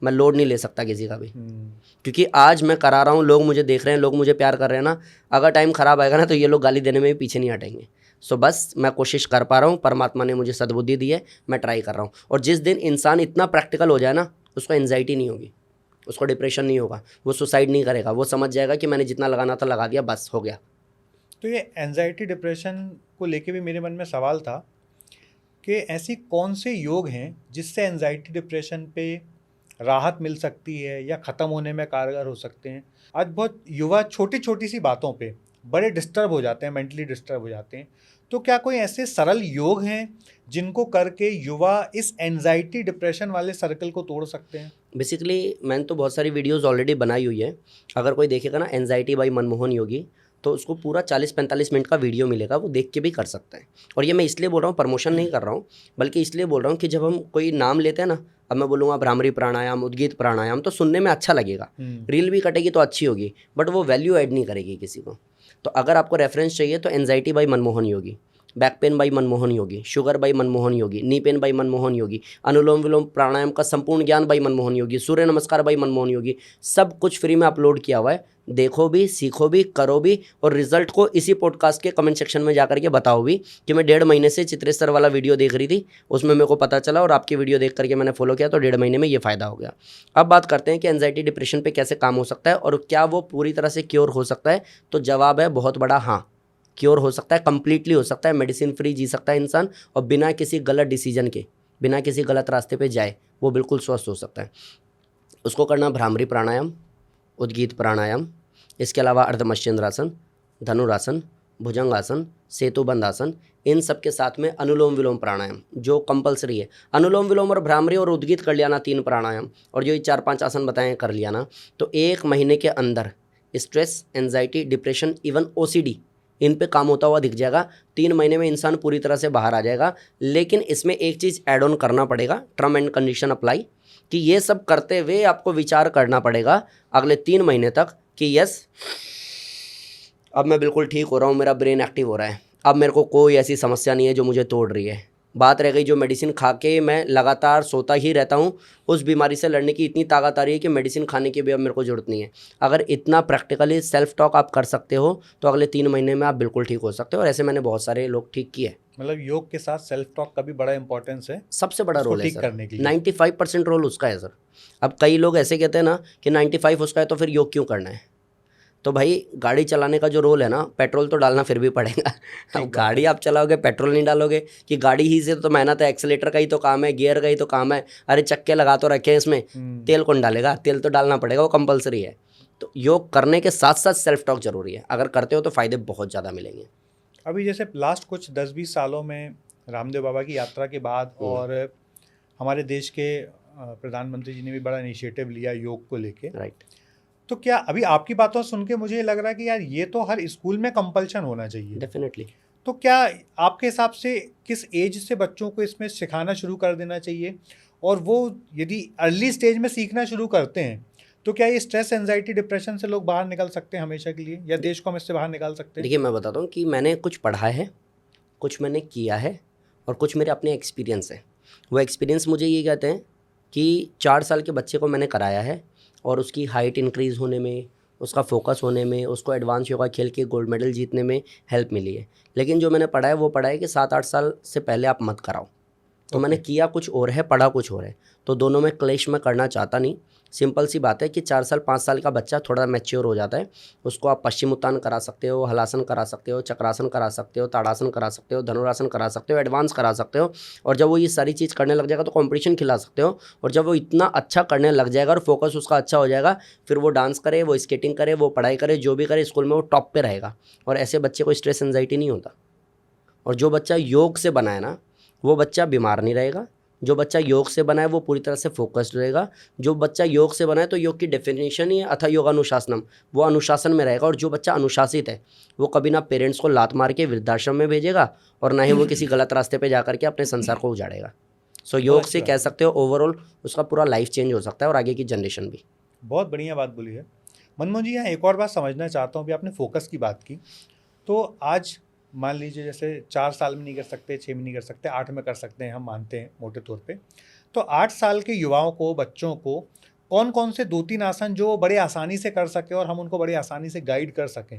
मैं लोड नहीं ले सकता किसी का भी। क्योंकि आज मैं करा रहा हूँ, लोग मुझे देख रहे हैं, लोग मुझे प्यार कर रहे हैं ना, अगर टाइम ख़राब आएगा ना तो ये लोग गाली देने में भी पीछे नहीं हटेंगे। सो बस मैं कोशिश कर पा रहा हूँ, परमात्मा ने मुझे सद्बुद्धि दी है, मैं ट्राई कर रहा हूँ। और जिस दिन इंसान इतना प्रैक्टिकल हो जाए ना, उसको एंजाइटी नहीं होगी, उसको डिप्रेशन नहीं होगा, वो सुसाइड नहीं करेगा, वो समझ जाएगा कि मैंने जितना लगाना था लगा दिया, बस हो गया। तो ये एंजाइटी डिप्रेशन को लेके भी मेरे मन में सवाल था कि ऐसी कौन से योग हैं जिससे एंजाइटी डिप्रेशन पे राहत मिल सकती है या ख़त्म होने में कारगर हो सकते हैं। आज बहुत युवा छोटी छोटी सी बातों पे बड़े डिस्टर्ब हो जाते हैं, मेंटली डिस्टर्ब हो जाते हैं, तो क्या कोई ऐसे सरल योग हैं जिनको करके युवा इस एंजाइटी डिप्रेशन वाले सर्कल को तोड़ सकते हैं? बेसिकली मैंने तो बहुत सारी वीडियोज़ ऑलरेडी बनाई हुई है, अगर कोई देखेगा ना एंजाइटी बाई मनमोहन योगी, तो उसको पूरा 40-45 मिनट का वीडियो मिलेगा, वो देख के भी कर सकता है। और ये मैं इसलिए बोल रहा हूँ, प्रमोशन नहीं कर रहा हूँ, बल्कि इसलिए बोल रहा हूँ कि जब हम कोई नाम लेते हैं ना, अब मैं बोलूँगा भ्रामरी प्राणायाम, उद्गीत प्राणायाम, तो सुनने में अच्छा लगेगा, रील भी कटेगी तो अच्छी होगी, बट वो वैल्यू ऐड नहीं करेगी किसी को। तो अगर आपको रेफरेंस चाहिए तो anxiety by Manmohan Yogi, back pain by Manmohan Yogi, sugar by Manmohan Yogi, knee pain by Manmohan Yogi, Anulom Vilom pranayama का संपूर्ण ज्ञान बाई मनमोहन योगी, सूर्य नमस्कार बाई मनमोहन योगी, सब कुछ फ्री में अपलोड किया हुआ है। देखो भी, सीखो भी, करो भी, और रिजल्ट को इसी पॉडकास्ट के कमेंट सेक्शन में जाकर के बताओ भी कि मैं 1.5 महीने से चित्रेश्वर वाला वीडियो देख रही थी, उसमें मेरे को पता चला और आपकी वीडियो देख करके मैंने फॉलो किया तो 1.5 महीने में ये फ़ायदा हो गया। अब बात करते हैं कि एंजाइटी डिप्रेशन पे कैसे काम हो सकता है और क्या वो पूरी तरह से क्योर हो सकता है। तो जवाब है बहुत बड़ा हाँ, क्योर हो सकता है, कंप्लीटली हो सकता है, मेडिसिन फ्री जी सकता है इंसान, और बिना किसी गलत डिसीजन के, बिना किसी गलत रास्ते पे जाए वो बिल्कुल स्वस्थ हो सकता है। उसको करना भ्रामरी प्राणायाम, उद्गीत प्राणायाम, इसके अलावा अर्धमश्चंद्रासन, धनुरासन, भुजंगासन, सेतुबंध आसन, इन सब के साथ में अनुलोम विलोम प्राणायाम जो कंपलसरी है। अनुलोम विलोम और भ्रामरी और उद्गीत कर लिया ना 3 प्राणायाम, और जो ये 4-5 आसन बताएं कर लिया ना, तो 1 महीने के अंदर stress, anxiety, depression, even OCD, इन पे काम होता हुआ दिख जाएगा। 3 महीने में इंसान पूरी तरह से बाहर आ जाएगा। लेकिन इसमें एक चीज़ ऐड ऑन करना पड़ेगा, टर्म एंड कंडीशन अप्लाई, कि ये सब करते हुए आपको विचार करना पड़ेगा अगले 3 महीने तक कि यस, अब मैं बिल्कुल ठीक हो रहा हूँ, मेरा ब्रेन एक्टिव हो रहा है, अब मेरे को कोई ऐसी समस्या नहीं है जो मुझे तोड़ रही है। बात रह गई जो मेडिसिन खा के मैं लगातार सोता ही रहता हूँ, उस बीमारी से लड़ने की इतनी ताकत आ रही है कि मेडिसिन खाने की भी अब मेरे को ज़रूरत नहीं है। अगर इतना प्रैक्टिकली सेल्फ टॉक आप कर सकते हो तो अगले 3 महीने में आप बिल्कुल ठीक हो सकते हो, और ऐसे मैंने बहुत सारे लोग ठीक किए। मतलब योग के साथ सेल्फ टॉक का भी बड़ा इंपॉर्टेंस है, सबसे बड़ा उसको रोल है ठीक सर, करने के लिए। 95% रोल उसका है सर। अब कई लोग ऐसे कहते हैं ना कि 95 उसका है तो फिर योग क्यों करना है। तो भाई गाड़ी चलाने का जो रोल है ना, पेट्रोल तो डालना फिर भी पड़ेगा। अब गाड़ी आप चलाओगे, पेट्रोल नहीं डालोगे कि गाड़ी ही से तो मेहनत है, एक्सीलेटर का ही तो काम है, गियर का ही तो काम है, अरे चक्के लगा तो रखे हैं इसमें, तेल कौन डालेगा, तेल तो डालना पड़ेगा, वो कंपलसरी है। तो योग करने के साथ साथ सेल्फ टॉक जरूरी है, अगर करते हो तो फ़ायदे बहुत ज़्यादा मिलेंगे। अभी जैसे लास्ट कुछ 10-20 सालों में रामदेव बाबा की यात्रा के बाद और हमारे देश के प्रधानमंत्री जी ने भी बड़ा इनिशिएटिव लिया योग को लेके, राइट। तो क्या अभी आपकी बातों सुन के मुझे लग रहा है कि यार ये तो हर स्कूल में कंपल्शन होना चाहिए। डेफिनेटली। तो क्या आपके हिसाब से किस एज से बच्चों को इसमें सिखाना शुरू कर देना चाहिए, और वो यदि अर्ली स्टेज में सीखना शुरू करते हैं तो क्या ये स्ट्रेस, एंजाइटी, डिप्रेशन से लोग बाहर निकल सकते हैं हमेशा के लिए, या देश को हम इससे बाहर निकाल सकते हैं? देखिए मैं बताता हूँ कि मैंने कुछ पढ़ा है, कुछ मैंने किया है, और कुछ मेरे अपने एक्सपीरियंस है। वो एक्सपीरियंस मुझे ये कहते हैं कि 4 साल के बच्चे को मैंने कराया है और उसकी हाइट इंक्रीज़ होने में, उसका फोकस होने में, उसको एडवांस योगा खेल के गोल्ड मेडल जीतने में हेल्प मिली है। लेकिन जो मैंने पढ़ा है वो पढ़ा है कि 7-8 साल से पहले आप मत कराओ। तो मैंने किया कुछ और है, पढ़ा कुछ और है, तो दोनों में क्लेश मैं करना चाहता नहीं। सिंपल सी बात है कि 4 साल 5 साल का बच्चा थोड़ा मैच्योर हो जाता है, उसको आप पश्चिम उत्तान करा सकते हो, हलासन करा सकते हो, चक्रासन करा सकते हो, ताड़ासन करा सकते हो, धनुरासन करा सकते हो, एडवांस करा सकते हो। और जब वो ये सारी चीज़ करने लग जाएगा तो कंपटीशन खिला सकते हो। और जब वो इतना अच्छा करने लग जाएगा और फोकस उसका अच्छा हो जाएगा, फिर वो डांस करे, वो स्केटिंग करे, वो पढ़ाई करे, जो भी करे, स्कूल में वो टॉप पे रहेगा। और ऐसे बच्चे को स्ट्रेस एंजाइटी नहीं होता। और जो बच्चा योग से बना है ना, वो बच्चा बीमार नहीं रहेगा। जो बच्चा योग से बना है वो पूरी तरह से फोकस्ड रहेगा। जो बच्चा योग से बना है, तो योग की डेफिनेशन ही है अथा योग अनुशासनम, वो अनुशासन में रहेगा। और जो बच्चा अनुशासित है वो कभी ना पेरेंट्स को लात मार के वृद्धाश्रम में भेजेगा और ना ही वो किसी गलत रास्ते पे जा करके अपने संसार को उजाड़ेगा। सो योग से कह सकते हो ओवरऑल उसका पूरा लाइफ चेंज हो सकता है और आगे की जनरेशन भी। बहुत बढ़िया बात बोली है मनमोहन जी। यहाँ एक और बात समझना चाहता हूँ, अभी आपने फोकस की बात की, तो आज मान लीजिए जैसे 4 साल में नहीं कर सकते, 6 में नहीं कर सकते, 8 में कर सकते हैं, हम मानते हैं मोटे तौर पे। तो 8 साल के युवाओं को, बच्चों को कौन कौन से 2-3 आसन जो बड़े आसानी से कर सके और हम उनको बड़े आसानी से गाइड कर सकें,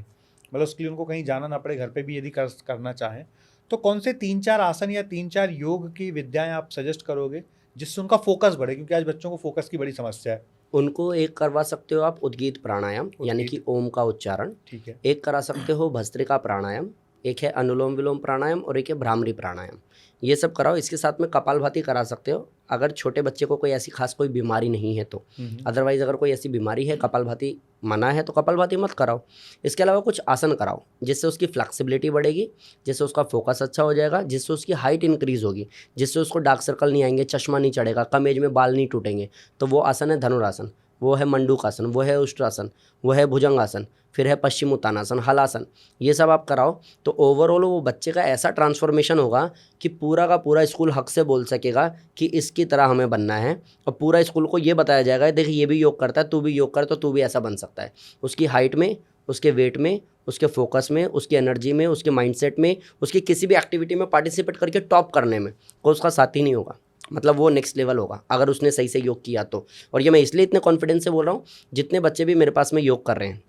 मतलब उसके लिए उनको कहीं जाना ना पड़े, घर पे भी यदि करना चाहें, तो कौन से 3-4 आसन या 3-4 योग की विद्याएं आप सजेस्ट करोगे जिससे उनका फोकस बढ़े, क्योंकि आज बच्चों को फोकस की बड़ी समस्या है। उनको एक करवा सकते हो आप उद्गीत प्राणायाम, यानी कि ओम का उच्चारण। ठीक है। एक करा सकते हो भस्त्रिका प्राणायाम, एक है अनुलोम विलोम प्राणायाम और एक है भ्रामरी प्राणायाम। ये सब कराओ। इसके साथ में कपालभाति करा सकते हो अगर छोटे बच्चे को कोई ऐसी खास कोई बीमारी नहीं है तो। अदरवाइज़ अगर कोई ऐसी बीमारी है, कपालभाति मना है, तो कपालभाति मत कराओ। इसके अलावा कुछ आसन कराओ जिससे उसकी फ्लेक्सिबिलिटी बढ़ेगी, जिससे उसका फोकस अच्छा हो जाएगा, जिससे उसकी हाइट इंक्रीज़ होगी, जिससे उसको डार्क सर्कल नहीं आएंगे, चश्मा नहीं चढ़ेगा, कम एज में बाल नहीं टूटेंगे। तो वो आसन है धनुरासन। वो है मंडूकासन, वो है उष्ट्रासन, वो है भुजंगासन, फिर है पश्चिम उत्तानासन, हलासन, ये सब आप कराओ तो ओवरऑल वो बच्चे का ऐसा ट्रांसफॉर्मेशन होगा कि पूरा का पूरा स्कूल हक से बोल सकेगा कि इसकी तरह हमें बनना है। और पूरा स्कूल को ये बताया जाएगा, देखिए ये भी योग करता है, तू भी योग कर तो तू भी ऐसा बन सकता है। उसकी हाइट में, उसके वेट में, उसके फोकस में, उसकी एनर्जी में, उसके माइंडसेट में, उसकी किसी भी एक्टिविटी में पार्टिसिपेट करके टॉप करने में कोई उसका साथी नहीं होगा। मतलब वो नेक्स्ट लेवल होगा अगर उसने सही से योग किया तो। और ये मैं इसलिए इतने कॉन्फिडेंस से बोल रहा हूँ, जितने बच्चे भी मेरे पास में योग कर रहे हैं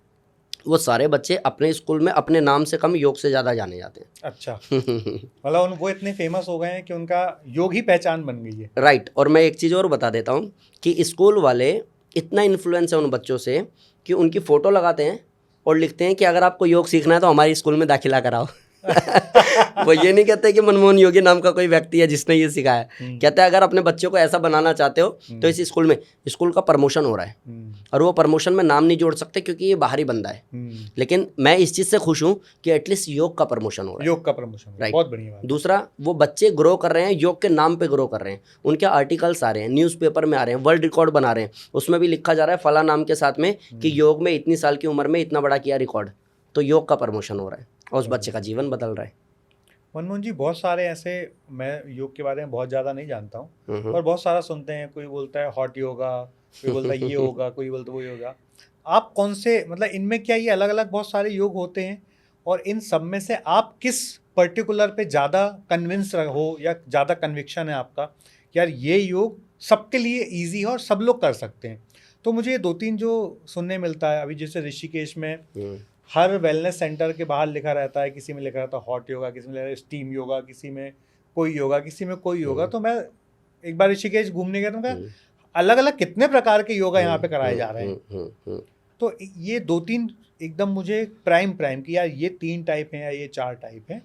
वो सारे बच्चे अपने स्कूल में अपने नाम से कम योग से ज़्यादा जाने जाते हैं। अच्छा, मतलब वो इतने फेमस हो गए हैं कि उनका योग ही पहचान बन गई है। राइट। और मैं एक चीज़ और बता देता हूँ कि स्कूल वाले इतना इन्फ्लुएंस है उन बच्चों से कि उनकी फ़ोटो लगाते हैं और लिखते हैं कि अगर आपको योग सीखना है तो हमारे स्कूल में दाखिला कराओ। वो ये नहीं कहते कि मनमोहन योगी नाम का कोई व्यक्ति है जिसने ये सिखाया। कहते हैं अगर अपने बच्चों को ऐसा बनाना चाहते हो तो इस स्कूल का प्रमोशन हो रहा है और वो प्रमोशन में नाम नहीं जोड़ सकते क्योंकि ये बाहरी बंदा है। लेकिन मैं इस चीज़ से खुश हूँ कि एटलीस्ट योग का प्रमोशन हो रहा है। योग का प्रमोशन, राइट, बहुत बढ़िया बात। दूसरा, वो बच्चे ग्रो कर रहे हैं, योग के नाम पे ग्रो कर रहे हैं, उनके आर्टिकल्स आ रहे हैं, न्यूज़पेपर में आ रहे हैं, वर्ल्ड रिकॉर्ड बना रहे हैं, उसमें भी लिखा जा रहा है फला नाम के साथ में कि योग में इतनी साल की उम्र में इतना बड़ा किया रिकॉर्ड। तो योग का प्रमोशन हो रहा है और उस बच्चे का जीवन बदल रहा है। मनमोहन जी, बहुत सारे ऐसे, मैं योग के बारे में बहुत ज़्यादा नहीं जानता हूँ पर बहुत सारा सुनते हैं। कोई बोलता है हॉट योगा, कोई बोलता है ये होगा, कोई बोलता है वो योगा। आप कौन से, मतलब इनमें क्या ये अलग अलग बहुत सारे योग होते हैं और इन सब में से आप किस पर्टिकुलर पे ज़्यादा कन्विंस हो या ज़्यादा कन्विक्शन है आपका कि यार ये योग सबके लिए ईजी है और सब लोग कर सकते हैं? तो मुझे ये 2-3 जो सुनने मिलता है अभी, जैसे ऋषिकेश में हर वेलनेस सेंटर के बाहर लिखा रहता है, किसी में लिखा रहता है हॉट योगा, किसी में लिखा रहता है स्टीम योगा, किसी में कोई योगा, किसी में कोई योगा। तो मैं एक बार ऋषिकेश घूमने गया तो अलग अलग कितने प्रकार के योगा यहाँ पे कराए जा रहे हैं। तो ये 2-3 एकदम मुझे प्राइम कि यार ये 3 टाइप हैं या ये 4 टाइप हैं,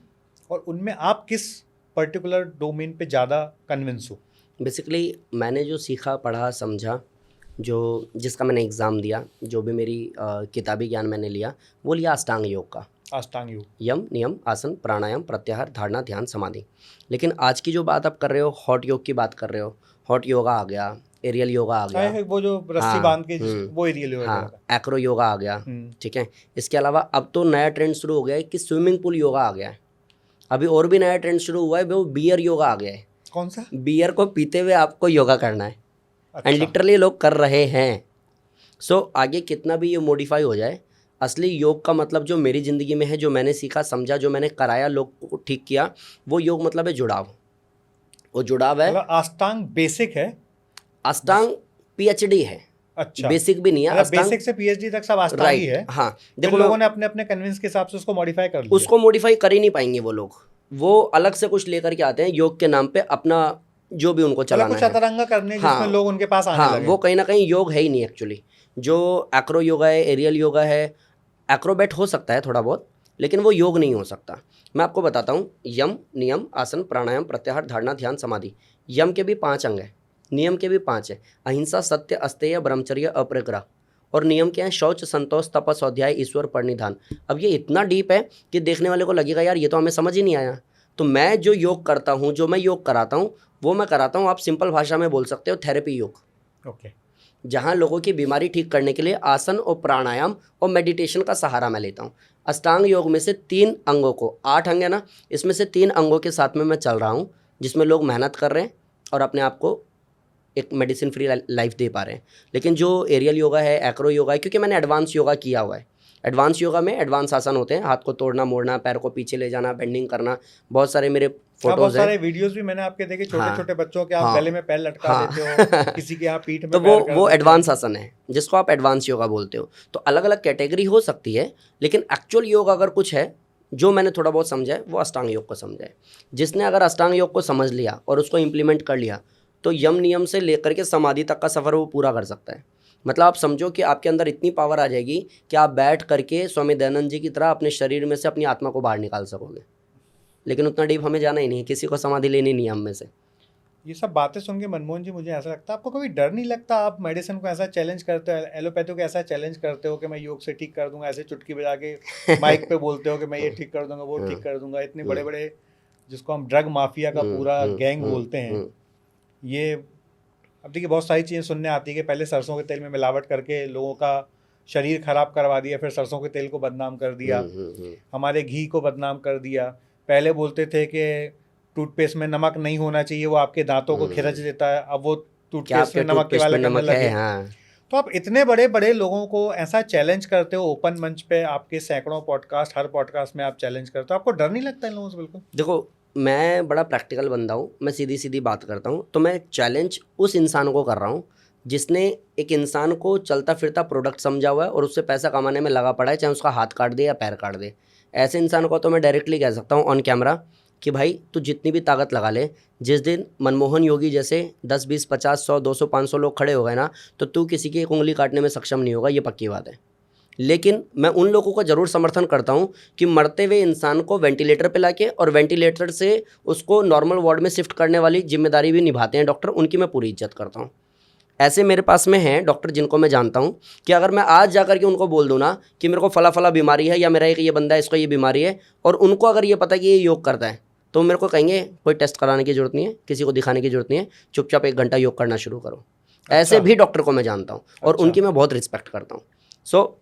और उनमें आप किस पर्टिकुलर डोमेन पे ज़्यादा कन्विंस हो? बेसिकली मैंने जो सीखा, पढ़ा, समझा, जो जिसका मैंने एग्ज़ाम दिया, जो भी मेरी किताबी ज्ञान मैंने लिया, वो लिया अष्टांग योग का। अष्टांग योग, यम, नियम, आसन, प्राणायाम, प्रत्याहार, धारणा, ध्यान, समाधि। लेकिन आज की जो बात आप कर रहे हो, हॉट योग की बात कर रहे हो, हॉट योगा आ गया, एरियल योगा आ गया, वो जो रस्सी बांध के वो एरियल योगा, हाँ, एक्रो योगा आ गया, ठीक है। इसके अलावा अब तो नया ट्रेंड शुरू हो गया है कि स्विमिंग पूल योगा आ गया है। अभी और भी नया ट्रेंड शुरू हुआ है, वो बियर योगा आ गया है। कौन सा? बियर को पीते हुए आपको योगा करना है। अच्छा। एंड लिटरली लोग कर रहे हैं। सो आगे कितना भी ये मॉडिफाई हो जाए, असली योग का मतलब जो मेरी ज़िंदगी में है, जो मैंने सीखा, समझा, जो मैंने कराया, लोग को ठीक किया, वो योग मतलब है जुड़ाव। वो जुड़ाव है। अष्टांग बेसिक है, अष्टांग पीएचडी है। अच्छा, बेसिक भी नहीं है, मतलब बेसिक से पीएचडी तक सब अष्टांग ही है। हाँ, देखो लोगों ने अपने अपने कन्विंस के हिसाब से उसको मॉडिफाई कर लिया। उसको मॉडिफाई कर ही नहीं पाएंगे वो लोग। वो अलग से कुछ लेकर के आते हैं योग के नाम पे, अपना जो भी उनको चलाना है, कुछ अतरंगा करने जिसमें लोग उनके पास आने लगे। वो कहीं ना कहीं योग है ही नहीं एक्चुअली। जो एक्रो योगा है, एरियल योगा है, एक्रोबैट हो सकता है थोड़ा बहुत, लेकिन वो योग नहीं हो सकता। मैं आपको बताता हूँ, यम, नियम, आसन, प्राणायाम, प्रत्याहार, धारणा, ध्यान, समाधि। यम के भी 5 अंग हैं, नियम के भी 5 है। अहिंसा, सत्य, अस्तेय, ब्रह्मचर्य, अपरिग्रह। और नियम क्या है? शौच, संतोष, तप, स्वाध्याय, ईश्वर, परिनिधान। अब ये इतना डीप है कि देखने वाले को लगेगा यार ये तो हमें समझ ही नहीं आया। तो मैं जो योग करता हूँ, जो मैं योग कराता हूँ, वो मैं कराता हूँ, आप सिंपल भाषा में बोल सकते हो, थेरेपी योग। ओके। जहाँ लोगों की बीमारी ठीक करने के लिए आसन और प्राणायाम और मेडिटेशन का सहारा मैं लेता हूँ। अष्टांग योग में से 3 अंगों को, 8 अंग है ना, इसमें से 3 अंगों के साथ में मैं चल रहा हूँ, जिसमें लोग मेहनत कर रहे हैं और अपने आप को एक मेडिसिन फ्री लाइफ दे पा रहे हैं। लेकिन जो एरियल योगा है, एक्रो योगा है, क्योंकि मैंने एडवांस योगा किया हुआ है। एडवांस योगा में एडवांस आसन होते हैं, हाथ को तोड़ना, मोड़ना, पैर को पीछे ले जाना, बेंडिंग करना, बहुत सारे मेरे फोटोज बहुत सारे वीडियोस भी मैंने आपके देखे, छोटे छोटे बच्चों के आप गले में पैर लटका देते हो, किसी के आप पीठ में तो वो एडवांस आसन है, जिसको आप एडवांस योगा बोलते हो। तो अलग अलग कैटेगरी हो सकती है, लेकिन एक्चुअल योग अगर कुछ है जो मैंने थोड़ा बहुत समझा है, वो अष्टांग योग को समझा है। जिसने अगर अष्टांग योग को समझ लिया और उसको इम्प्लीमेंट कर लिया, तो यम नियम से लेकर के समाधि तक का सफ़र वो पूरा कर सकता है। मतलब आप समझो कि आपके अंदर इतनी पावर आ जाएगी कि आप बैठ करके स्वामी दयानंद जी की तरह अपने शरीर में से अपनी आत्मा को बाहर निकाल सकोगे। लेकिन उतना डीप हमें जाना ही नहीं है, किसी को समाधि लेनी नहीं हम में से। ये सब बातें सुन के मनमोहन जी मुझे ऐसा लगता है, आपको कभी डर नहीं लगता? आप मेडिसिन को ऐसा चैलेंज करते हो, एलोपैथी को ऐसा चैलेंज करते हो कि मैं योग से ठीक कर दूंगा, ऐसे चुटकी बजा के माइक पे बोलते हो कि मैं ये ठीक कर दूंगा, वो ठीक कर दूंगा। इतने बड़े बड़े जिसको हम ड्रग माफिया का पूरा गैंग बोलते हैं, ये अब देखिए बहुत सारी चीज़ें सुनने आती है कि पहले सरसों के तेल में मिलावट करके लोगों का शरीर खराब करवा दिया, फिर सरसों के तेल को बदनाम कर दिया, हमारे घी को बदनाम कर दिया। पहले बोलते थे कि टूथपेस्ट में नमक नहीं होना चाहिए, वो आपके दांतों को खिरच देता है, अब वो क्या टूथपेस्ट आपके में नमक के टूथपेस्ट में वाले करने नमक है? लगे। हाँ। तो आप इतने बड़े बड़े लोगों को ऐसा चैलेंज करते हो ओपन मंच पे, आपके सैकड़ों पॉडकास्ट, हर पॉडकास्ट में आप चैलेंज करते हो, आपको डर नहीं लगता इन लोगों से बिल्कुल? देखो, मैं बड़ा प्रैक्टिकल बंदा हूँ, मैं सीधी सीधी बात करता हूँ। तो मैं चैलेंज उस इंसान को कर रहा हूँ जिसने एक इंसान को चलता फिरता प्रोडक्ट समझा हुआ है और उससे पैसा कमाने में लगा पड़ा है, चाहे उसका हाथ काट दे या पैर काट दे। ऐसे इंसान को तो मैं डायरेक्टली कह सकता हूँ ऑन कैमरा कि भाई तू जितनी भी ताकत लगा ले, जिस दिन मनमोहन योगी जैसे 10, 20, 50, 100, 200, 500 लोग खड़े हो गए ना, तो तू किसी की एक उंगली काटने में सक्षम नहीं होगा, ये पक्की बात है। लेकिन मैं उन लोगों का ज़रूर समर्थन करता हूँ कि मरते हुए इंसान को वेंटिलेटर पे लाके और वेंटिलेटर से उसको नॉर्मल वार्ड में शिफ्ट करने वाली जिम्मेदारी भी निभाते हैं डॉक्टर, उनकी मैं पूरी इज्जत करता हूँ। ऐसे मेरे पास में हैं डॉक्टर जिनको मैं जानता हूँ कि अगर मैं आज जा कर के उनको बोल दूँ ना कि मेरे को फला फला बीमारी है या मेरा एक ये बंदा है इसको ये बीमारी है, और उनको अगर ये पता कि ये योग करता है, तो मेरे को कहेंगे कोई टेस्ट कराने की ज़रूरत नहीं है, किसी को दिखाने की ज़रूरत नहीं है, चुपचाप 1 घंटा योग करना शुरू करो। ऐसे भी डॉक्टर को मैं जानता हूँ और उनकी मैं बहुत रिस्पेक्ट करता हूँ। सो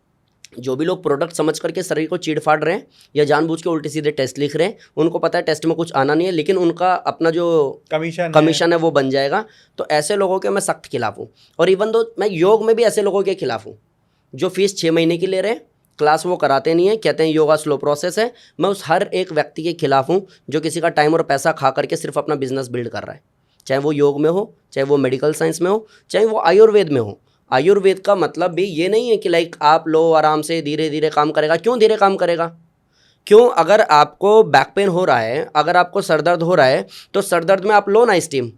जो भी लोग प्रोडक्ट समझ करके शरीर को चीड़ फाड़ रहे हैं या जानबूझ के उल्टे सीधे टेस्ट लिख रहे हैं, उनको पता है टेस्ट में कुछ आना नहीं है, लेकिन उनका अपना जो कमीशन है वो बन जाएगा, तो ऐसे लोगों के मैं सख्त खिलाफ हूँ। और इवन दो मैं योग में भी ऐसे लोगों के खिलाफ हूँ जो फीस 6 महीने की ले रहे हैं, क्लास वो कराते नहीं है, कहते हैं योगा स्लो प्रोसेस है। मैं उस हर एक व्यक्ति के खिलाफ हूँ जो किसी का टाइम और पैसा खा करके सिर्फ अपना बिजनेस बिल्ड कर रहा है, चाहे वो योग में हो, चाहे वो मेडिकल साइंस में हो, चाहे वो आयुर्वेद में हो। आयुर्वेद का मतलब भी ये नहीं है कि लाइक आप लो आराम से धीरे धीरे काम करेगा। क्यों धीरे काम करेगा? क्यों? अगर आपको बैक पेन हो रहा है, अगर आपको सर दर्द हो रहा है, तो सर दर्द में आप लो ना स्टीम,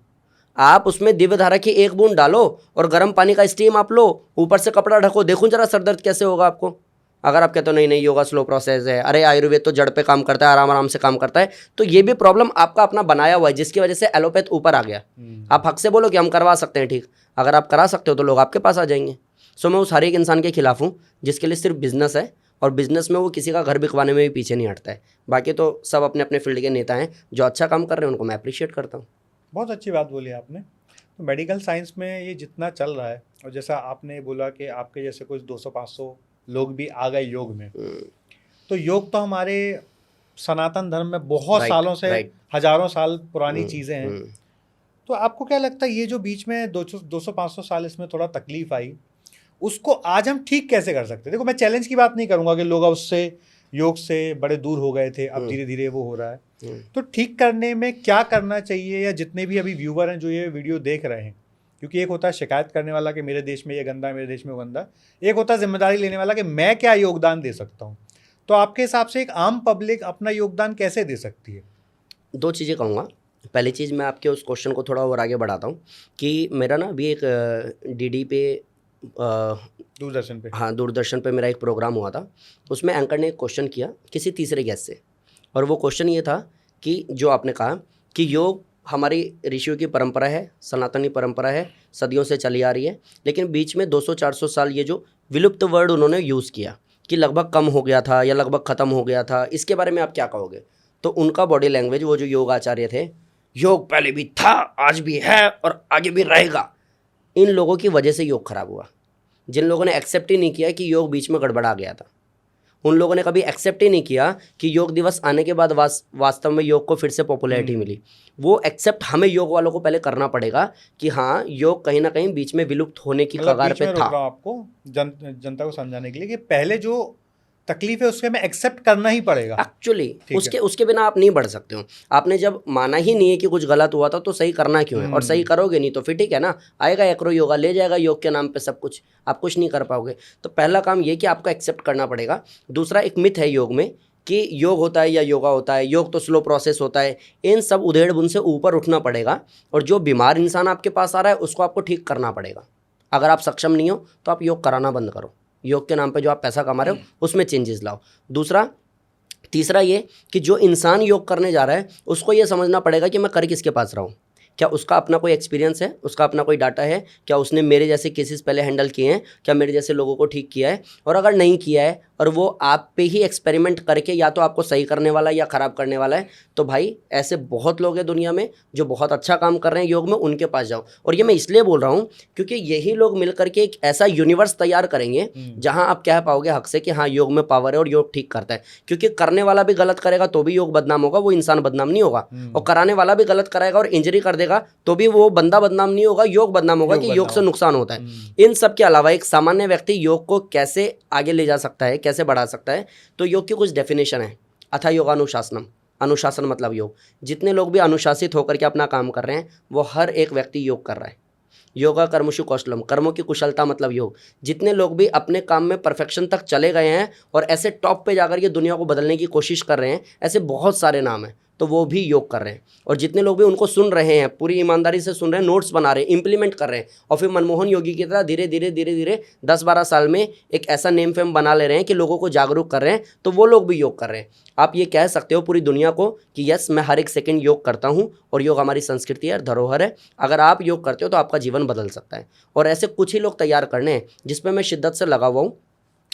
आप उसमें दिव्य धारा की 1 बूंद डालो और गर्म पानी का स्टीम आप लो, ऊपर से कपड़ा ढको, देखो जरा सर दर्द कैसे होगा आपको। अगर आप कहते हो नहीं नहीं योगा स्लो प्रोसेस है, अरे आयुर्वेद तो जड़ पे काम करता है, आराम आराम से काम करता है, तो ये भी प्रॉब्लम आपका अपना बनाया हुआ है जिसकी वजह से एलोपैथ ऊपर आ गया। आप हक से बोलो कि हम करवा सकते हैं ठीक, अगर आप करा सकते हो तो लोग आपके पास आ जाएंगे। सो मैं उस हर एक इंसान के खिलाफ हूँ जिसके लिए सिर्फ बिजनेस है, और बिजनेस में वो किसी का घर बिकवाने में भी पीछे नहीं हटता है। बाकी तो सब अपने अपने फील्ड के नेता हैं, जो अच्छा काम कर रहे हैं उनको मैं अप्रिशिएट करता हूँ। बहुत अच्छी बात बोली आपने। तो मेडिकल साइंस में ये जितना चल रहा है, और जैसा आपने बोला कि आपके जैसे कुछ 200-500 लोग भी आ गए योग में, तो योग तो हमारे सनातन धर्म में बहुत सालों से, हजारों साल पुरानी चीज़ें हैं। तो आपको क्या लगता है ये जो बीच में 200-500 साल इसमें थोड़ा तकलीफ आई, उसको आज हम ठीक कैसे कर सकते हैं? देखो मैं चैलेंज की बात नहीं करूंगा कि लोग उससे योग से बड़े दूर हो गए थे, अब धीरे धीरे वो हो रहा है, तो ठीक करने में क्या करना चाहिए? या जितने भी अभी व्यूवर हैं जो ये वीडियो देख रहे हैं, क्योंकि एक होता है शिकायत करने वाला कि मेरे देश में ये गंदा है, मेरे देश में वो गंदा, एक होता है जिम्मेदारी लेने वाला कि मैं क्या योगदान दे सकता हूँ। तो आपके हिसाब से एक आम पब्लिक अपना योगदान कैसे दे सकती है? 2 चीज़ें कहूँगा। पहली चीज़, मैं आपके उस क्वेश्चन को थोड़ा और आगे बढ़ाता हूँ कि मेरा ना अभी एक डीडी पे दूरदर्शन पे, हाँ दूरदर्शन पे मेरा एक प्रोग्राम हुआ था। उसमें एंकर ने एक क्वेश्चन किया किसी तीसरे गेस्ट से, और वो क्वेश्चन ये था कि जो आपने कहा कि योग हमारी ऋषियों की परंपरा है, सनातनी परंपरा है, सदियों से चली आ रही है, लेकिन बीच में 200-400 साल ये जो विलुप्त वर्ड उन्होंने यूज़ किया कि लगभग कम हो गया था या लगभग ख़त्म हो गया था, इसके बारे में आप क्या कहोगे? तो उनका बॉडी लैंग्वेज, वो जो योग आचार्य थे, योग पहले भी था, आज भी है और आगे भी रहेगा। इन लोगों की वजह से योग खराब हुआ। जिन लोगों ने एक्सेप्ट ही नहीं किया कि योग बीच में गड़बड़ा गया था, उन लोगों ने कभी एक्सेप्ट ही नहीं किया कि योग दिवस आने के बाद वास्तव में योग को फिर से पॉपुलैरिटी मिली। वो एक्सेप्ट हमें योग वालों को पहले करना पड़ेगा कि हाँ योग कहीं ना कहीं बीच में विलुप्त होने की कगार पे था। आपको जनता को समझाने के लिए कि पहले जो तकलीफ है उसके हमें एक्सेप्ट करना ही पड़ेगा एक्चुअली। उसके बिना आप नहीं बढ़ सकते हो। आपने जब माना ही नहीं है कि कुछ गलत हुआ था तो सही करना क्यों है? और सही करोगे नहीं तो फिर ठीक है ना, आएगा एक्रो योगा ले जाएगा योग के नाम पे सब कुछ, आप कुछ नहीं कर पाओगे। तो पहला काम ये कि आपको एक्सेप्ट करना पड़ेगा। दूसरा, एक मिथ है योग में कि योग होता है या योगा होता है, योग तो स्लो प्रोसेस होता है। इन सब उधेड़ बुन से ऊपर उठना पड़ेगा, और जो बीमार इंसान आपके पास आ रहा है उसको आपको ठीक करना पड़ेगा। अगर आप सक्षम नहीं हो तो आप योग कराना बंद करो। योग के नाम पे जो आप पैसा कमा रहे हो उसमें चेंजेस लाओ। तीसरा ये कि जो इंसान योग करने जा रहा है उसको ये समझना पड़ेगा कि मैं कर किसके पास रहा हूँ। क्या उसका अपना कोई एक्सपीरियंस है, उसका अपना कोई डाटा है, क्या उसने मेरे जैसे केसेस पहले हैंडल किए हैं, क्या मेरे जैसे लोगों को ठीक किया है? और अगर नहीं किया है और वो आप पे ही एक्सपेरिमेंट करके या तो आपको सही करने वाला है या ख़राब करने वाला है, तो भाई ऐसे बहुत लोग हैं दुनिया में जो बहुत अच्छा काम कर रहे हैं योग में, उनके पास जाओ। और ये मैं इसलिए बोल रहा हूँ क्योंकि यही लोग मिल करके एक ऐसा यूनिवर्स तैयार करेंगे जहाँ आप कह पाओगे हक से कि हाँ योग में पावर है और योग ठीक करता है। क्योंकि करने वाला भी गलत करेगा तो भी योग बदनाम होगा, वो इंसान बदनाम नहीं होगा। और कराने वाला भी गलत कराएगा और इंजरी कर देगा तो भी वो बंदा बदनाम नहीं होगा, योग बदनाम होगा कि योग से नुकसान होता है। इन सब के अलावा एक सामान्य व्यक्ति योग को कैसे आगे ले जा सकता है, कैसे बढ़ा सकता है, तो योग की कुछ डेफिनेशन है। अथा योगानुशासनम, अनुशासन मतलब योग। जितने लोग भी अनुशासित होकर के अपना काम कर रहे हैं वो हर एक व्यक्ति योग कर रहा है। योगा कर्मशु कौशलम, कर्मों की कुशलता मतलब योग। जितने लोग भी अपने काम में परफेक्शन तक चले गए हैं और ऐसे टॉप पे जाकर के दुनिया को बदलने की कोशिश कर रहे हैं, ऐसे बहुत सारे नाम हैं, तो वो भी योग कर रहे हैं। और जितने लोग भी उनको सुन रहे हैं, पूरी ईमानदारी से सुन रहे हैं, नोट्स बना रहे हैं, इंप्लीमेंट कर रहे हैं, और फिर मनमोहन योगी की तरह धीरे धीरे धीरे धीरे 10-12 साल में एक ऐसा नेम फेम बना ले रहे हैं कि लोगों को जागरूक कर रहे हैं, तो वो लोग भी योग कर रहे हैं। आप ये कह सकते हो पूरी दुनिया को कि यस मैं हर एक सेकंड योग करता हूँ और योग हमारी संस्कृति है, धरोहर है। अगर आप योग करते हो तो आपका जीवन बदल सकता है। और ऐसे कुछ ही लोग तैयार करने हैं जिसपे मैं शिद्दत से लगा हुआ हूँ।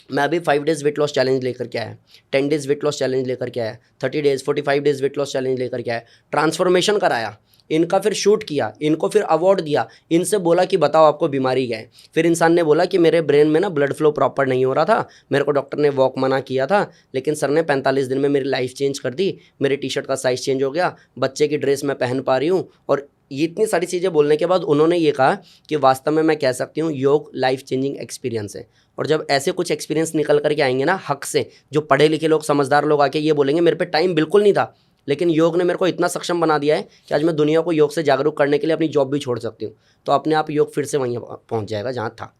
मैं अभी 5 डेज़ वेट लॉस चैलेंज लेकर के आया, 10 डेज़ वेट लॉस चैलेंज लेकर के आया, 30 days 45 days weight loss challenge लेकर के आया, ट्रांसफॉर्मेशन कराया, इनका फिर शूट किया, इनको फिर अवार्ड दिया, इनसे बोला कि बताओ आपको बीमारी क्या है। फिर इंसान ने बोला कि मेरे ब्रेन में ना ब्लड फ्लो प्रॉपर नहीं हो रहा था, मेरे को डॉक्टर ने वॉक मना किया था, लेकिन सर ने 45 दिन में मेरी लाइफ चेंज कर दी, मेरी टी शर्ट का साइज़ चेंज हो गया, बच्चे की ड्रेस मैं पहन पा रही हूँ। और ये इतनी सारी चीज़ें बोलने के बाद उन्होंने ये कहा कि वास्तव में मैं कह सकती हूँ योग लाइफ चेंजिंग एक्सपीरियंस है। और जब ऐसे कुछ एक्सपीरियंस निकल करके आएंगे ना हक से, जो पढ़े लिखे लोग समझदार लोग आके ये बोलेंगे मेरे पे टाइम बिल्कुल नहीं था, लेकिन योग ने मेरे को इतना सक्षम बना दिया है कि आज मैं दुनिया को योग से जागरूक करने के लिए अपनी जॉब भी छोड़ सकती हूँ, तो अपने आप योग फिर से वहीं पहुँच जाएगा जहाँ था।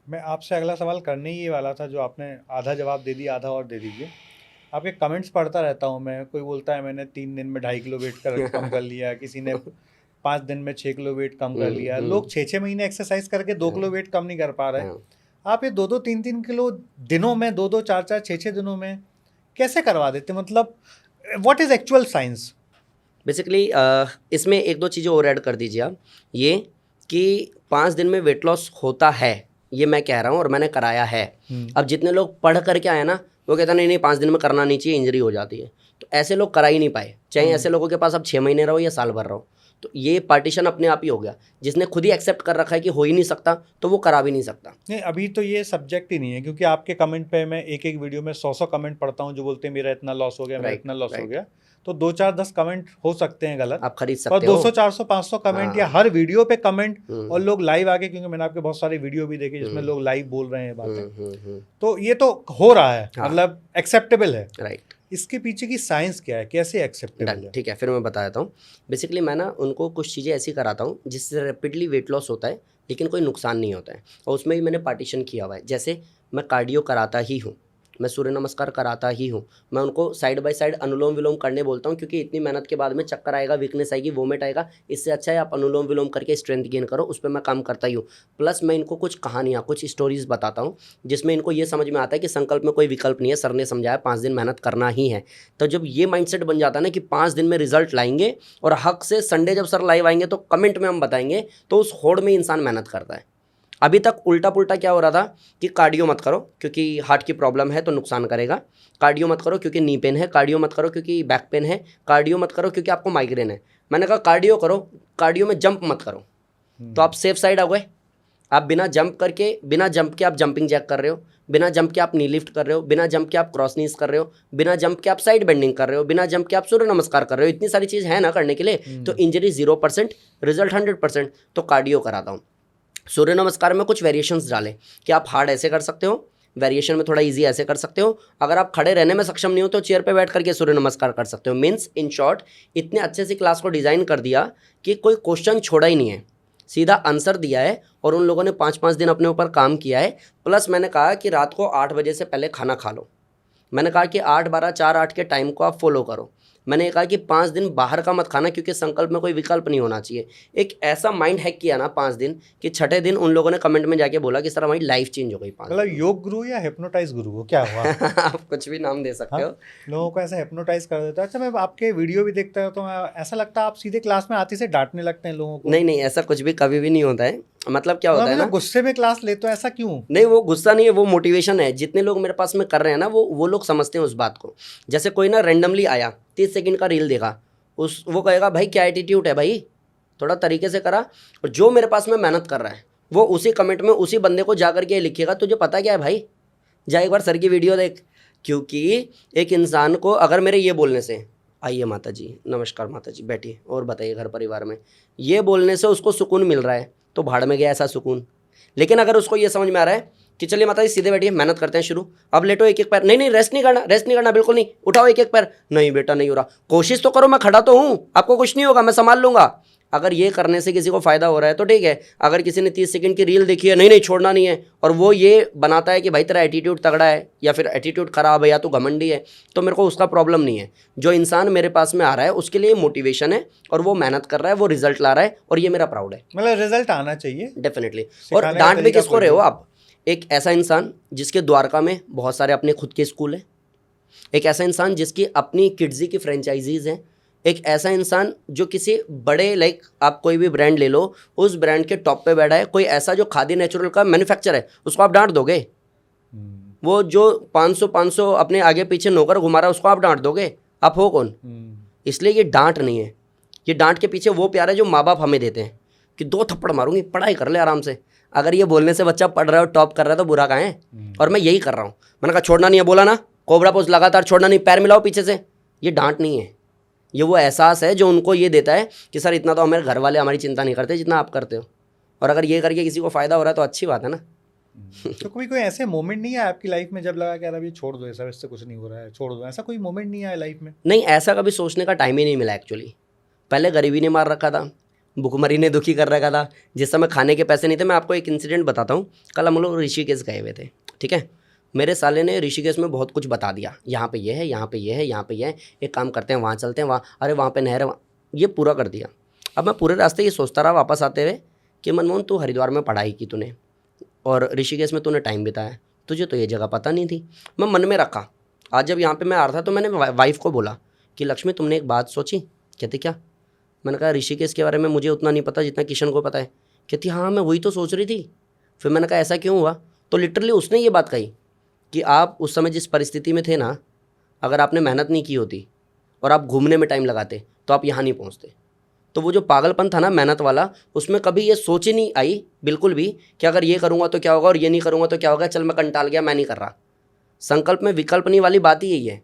मैं आपसे अगला सवाल करने ही ये वाला था, जो आपने आधा जवाब दे दिया, आधा और दे दीजिए। आपके कमेंट्स पढ़ता रहता हूँ मैं, कोई बोलता है मैंने 3 दिन में 2.5 किलो वेट कम कर लिया, किसी ने 5 दिन में 6 किलो वेट कम कर लिया। लोग 6-6 महीने एक्सरसाइज करके 2 किलो वेट कम नहीं कर पा रहे। आप ये 2-2, 3-3 किलो दिनों में, 2-2, 4-4, 6-6 दिनों में कैसे करवा देते? मतलब what is actual science? Basically इसमें 1-2 चीज़ें और ऐड कर दीजिए आप, ये कि 5 दिन में वेट लॉस होता है, ये मैं कह रहा हूँ और मैंने कराया है। अब जितने लोग पढ़ करके आए ना, वो कहते हैं नहीं 5 दिन में करना नहीं चाहिए, इंजरी हो जाती है, तो ऐसे लोग करा ही नहीं पाए। चाहे ऐसे लोगों के पास अब 6 महीने रहो या साल भर रहो, तो ये पार्टीशन अपने आप ही हो गया। जिसने खुद ही एक्सेप्ट कर रखा है कि हो ही नहीं सकता, तो वो करा भी नहीं सकता। नहीं, अभी तो ये सब्जेक्ट ही नहीं है, क्योंकि आपके कमेंट पे मैं एक वीडियो में 100 कमेंट पढ़ता हूँ जो बोलते हैं मेरा इतना लॉस हो गया, मेरा इतना लॉस हो गया। तो 2-4-10 कमेंट हो सकते हैं गलत, आप खरीद सकते हो, हो। 200-400-500 कमेंट या हर वीडियो पे कमेंट, और लोग लाइव आके, क्योंकि मैंने आपके बहुत सारे वीडियो भी देखे जिसमें लोग लाइव बोल रहे हैं बातें, तो ये तो हो रहा है, मतलब एक्सेप्टेबल है। राइट, इसके पीछे की साइंस क्या है, कैसे एक्सेप्टेबल है? ठीक है, फिर मैं बता देता हूँ। बेसिकली मैं ना उनको कुछ चीज़ें ऐसी कराता हूँ जिससे रैपिडली वेट लॉस होता है लेकिन कोई नुकसान नहीं होता है, और उसमें भी मैंने पार्टीशन किया हुआ है। जैसे मैं कार्डियो कराता ही हूँ, मैं सूर्य नमस्कार कराता ही हूँ, मैं उनको साइड बाय साइड अनुलोम विलोम करने बोलता हूँ, क्योंकि इतनी मेहनत के बाद में चक्कर आएगा, वीकनेस आएगी, वोमिट आएगा, इससे अच्छा है आप अनुलोम विलोम करके स्ट्रेंथ गेन करो। उस पर मैं काम करता ही हूँ। प्लस मैं इनको कुछ कहानियाँ, कुछ स्टोरीज बताता हूँ जिसमें इनको ये समझ में आता है कि संकल्प में कोई विकल्प नहीं है, सर ने समझाया 5 दिन मेहनत करना ही है। तो जब ये माइंडसेट बन जाता है ना कि 5 दिन में रिजल्ट लाएंगे, और हक से संडे जब सर लाइव आएंगे तो कमेंट में हम बताएंगे, तो उस होड़ में इंसान मेहनत करता है। अभी तक उल्टा पुल्टा क्या हो रहा था कि कार्डियो मत करो क्योंकि हार्ट की प्रॉब्लम है तो नुकसान करेगा, कार्डियो मत करो क्योंकि नी पेन है, कार्डियो मत करो क्योंकि बैक पेन है, कार्डियो मत करो क्योंकि आपको माइग्रेन है। मैंने कहा कार्डियो करो, कार्डियो में जंप मत करो, तो आप सेफ साइड आ गए। आप बिना जंप के आप जंपिंग जैक कर रहे हो, बिना जंप के आप नी लिफ्ट कर रहे हो, बिना जंप के आप क्रॉस नीज कर रहे हो, बिना जंप के आप साइड बेंडिंग कर रहे हो, बिना जंप के आप सूर्य नमस्कार कर रहे हो। इतनी सारी चीज़ है ना करने के लिए, तो इंजरी 0%, रिजल्ट 100%। तो कार्डियो कराता हूँ। सूर्य नमस्कार में कुछ वेरिएशंस डालें कि आप हार्ड ऐसे कर सकते हो, वेरिएशन में थोड़ा इजी ऐसे कर सकते हो। अगर आप खड़े रहने में सक्षम नहीं हो तो चेयर पे बैठ करके सूर्य नमस्कार कर सकते हो। मीन्स इन शॉर्ट इतने अच्छे से क्लास को डिज़ाइन कर दिया कि कोई क्वेश्चन छोड़ा ही नहीं है, सीधा आंसर दिया है, और उन लोगों ने 5-5 दिन अपने ऊपर काम किया है। प्लस मैंने कहा कि रात को 8 बजे से पहले खाना खा लो। मैंने कहा कि 8-12, 4-8 के टाइम को आप फॉलो करो। मैंने ये कहा कि 5 दिन बाहर का मत खाना, क्योंकि संकल्प में कोई विकल्प नहीं होना चाहिए। एक ऐसा माइंड हैक किया ना 5 दिन, कि छठे दिन उन लोगों ने कमेंट में जाके बोला कि सर हमारी लाइफ चेंज हो गई 5 मतलब योग गुरु या हिप्नोटाइज गुरु हो, क्या हुआ? आप कुछ भी नाम दे सकते हो। लोगों को ऐसे हिप्नोटाइज कर देता है। अच्छा, मैं आपके वीडियो भी देखता हूँ तो ऐसा लगता है आप सीधे क्लास में आते से डांटने लगते हैं लोगों को। नहीं नहीं, ऐसा कुछ भी कभी भी नहीं होता है। मतलब क्या होता है ना, गुस्से में क्लास लेते हो, ऐसा क्यों? नहीं वो गुस्सा नहीं है, वो मोटिवेशन है। जितने लोग मेरे पास में कर रहे हैं ना, वो लोग समझते हैं उस बात को। जैसे कोई ना रैंडमली आया, 30 सेकंड का रील देखा, वो कहेगा भाई क्या एटीट्यूड है भाई, थोड़ा तरीके से करा। और जो मेरे पास में मेहनत कर रहा है, वो उसी कमेंट में उसी बंदे को जा करके लिखेगा, तुझे पता क्या है भाई, जा एक बार सर की वीडियो देख। क्योंकि एक इंसान को अगर मेरे ये बोलने से, आइए माता जी, नमस्कार माता जी, बैठिए और बताइए घर परिवार में, ये बोलने से उसको सुकून मिल रहा है, तो भाड़ में गया ऐसा सुकून। लेकिन अगर उसको ये समझ में आ रहा है कि चलिए माता जी सीधे बैठिए, मेहनत करते हैं शुरू, अब लेटो एक एक पैर, नहीं नहीं रेस्ट नहीं करना बिल्कुल नहीं, उठाओ एक एक पैर, नहीं बेटा नहीं हो रहा, कोशिश तो करो, मैं खड़ा तो हूँ, आपको कुछ नहीं होगा, मैं संभाल लूंगा। अगर ये करने से किसी को फायदा हो रहा है तो ठीक है। अगर किसी ने 30 सेकंड की रील देखी है, नहीं नहीं छोड़ना नहीं है, और वो ये बनाता है कि भाई तेरा एटीट्यूड तगड़ा है या फिर एटीट्यूड खराब है या तो घमंडी है, तो मेरे को उसका प्रॉब्लम नहीं है। जो इंसान मेरे पास में आ रहा है उसके लिए मोटिवेशन है, और वो मेहनत कर रहा है, वो रिजल्ट ला रहा है, और ये मेरा प्राउड है। मतलब रिजल्ट आना चाहिए डेफिनेटली। और डांट भी किसको रहे हो आप? एक ऐसा इंसान जिसके द्वारका में बहुत सारे अपने खुद के स्कूल हैं, एक ऐसा इंसान जिसकी अपनी किड्जी की फ्रेंचाइजीज हैं, एक ऐसा इंसान जो किसी बड़े लाइक आप कोई भी ब्रांड ले लो, उस ब्रांड के टॉप पे बैठा है, कोई ऐसा जो खादी नेचुरल का मैन्युफैक्चर है, उसको आप डांट दोगे? वो जो 500 अपने आगे पीछे नौकर घुमा रहा है, उसको आप डांट दोगे? आप हो कौन? इसलिए ये डांट नहीं है, ये डांट के पीछे वो प्यार है जो माँ बाप हमें देते हैं कि 2 थप्पड़ मारूंगी, पढ़ाई कर ले आराम से। अगर ये बोलने से बच्चा पढ़ रहा है और टॉप कर रहा है तो बुरा कहाँ है? और मैं यही कर रहा हूँ। मैंने कहा छोड़ना नहीं है, बोला ना, कोबरा पोज लगातार छोड़ना नहीं, पैर मिलाओ पीछे से। ये डांट नहीं है, ये वो एहसास है जो उनको ये देता है कि सर इतना तो हमारे घर वाले हमारी चिंता नहीं करते जितना आप करते हो, और अगर ये करके किसी को फ़ायदा हो रहा है तो अच्छी बात है ना। तो कोई ऐसे मोमेंट नहीं है आपकी लाइफ में जब लगा कि यार अभी छोड़ दो, ऐसा इससे कुछ नहीं हो रहा है, छोड़ दो, ऐसा कोई मोमेंट नहीं आया लाइफ में? नहीं, ऐसा कभी सोचने का टाइम ही नहीं मिला एक्चुअली। पहले गरीबी ने मार रखा था, भुखमरी ने दुखी कर रखा था, जिस समय खाने के पैसे नहीं थे। मैं आपको एक इंसिडेंट बताता हूँ। कल हम लोग ऋषिकेश गए हुए थे, ठीक है। मेरे साले ने ऋषिकेश में बहुत कुछ बता दिया, यहाँ पे ये है, यहाँ पे ये है, यहाँ पे ये है, एक काम करते हैं वहाँ चलते हैं, वहाँ अरे वहाँ पे नहर है, ये पूरा कर दिया। अब मैं पूरे रास्ते ये सोचता रहा वापस आते हुए कि मनमोहन तू हरिद्वार में पढ़ाई की तूने, और ऋषिकेश में तूने टाइम बिताया, तुझे तो ये जगह पता नहीं थी। मैं मन में रखा। आज जब यहाँ पे मैं आ रहा था तो मैंने वाइफ को बोला कि लक्ष्मी तुमने एक बात सोची? कहती क्या? मैंने कहा ऋषिकेश के बारे में मुझे उतना नहीं पता जितना किशन को पता है। कहती हाँ मैं वही तो सोच रही थी। फिर मैंने कहा ऐसा क्यों हुआ? तो लिटरली उसने ये बात कही कि आप उस समय जिस परिस्थिति में थे ना, अगर आपने मेहनत नहीं की होती और आप घूमने में टाइम लगाते तो आप यहाँ नहीं पहुँचते। तो वो जो पागलपन था ना मेहनत वाला, उसमें कभी ये सोच ही नहीं आई बिल्कुल भी कि अगर ये करूँगा तो क्या होगा और ये नहीं करूँगा तो क्या होगा, चल मैं कंटाल गया, मैं नहीं कर रहा। संकल्प में विकल्प नहीं वाली बात ही यही है।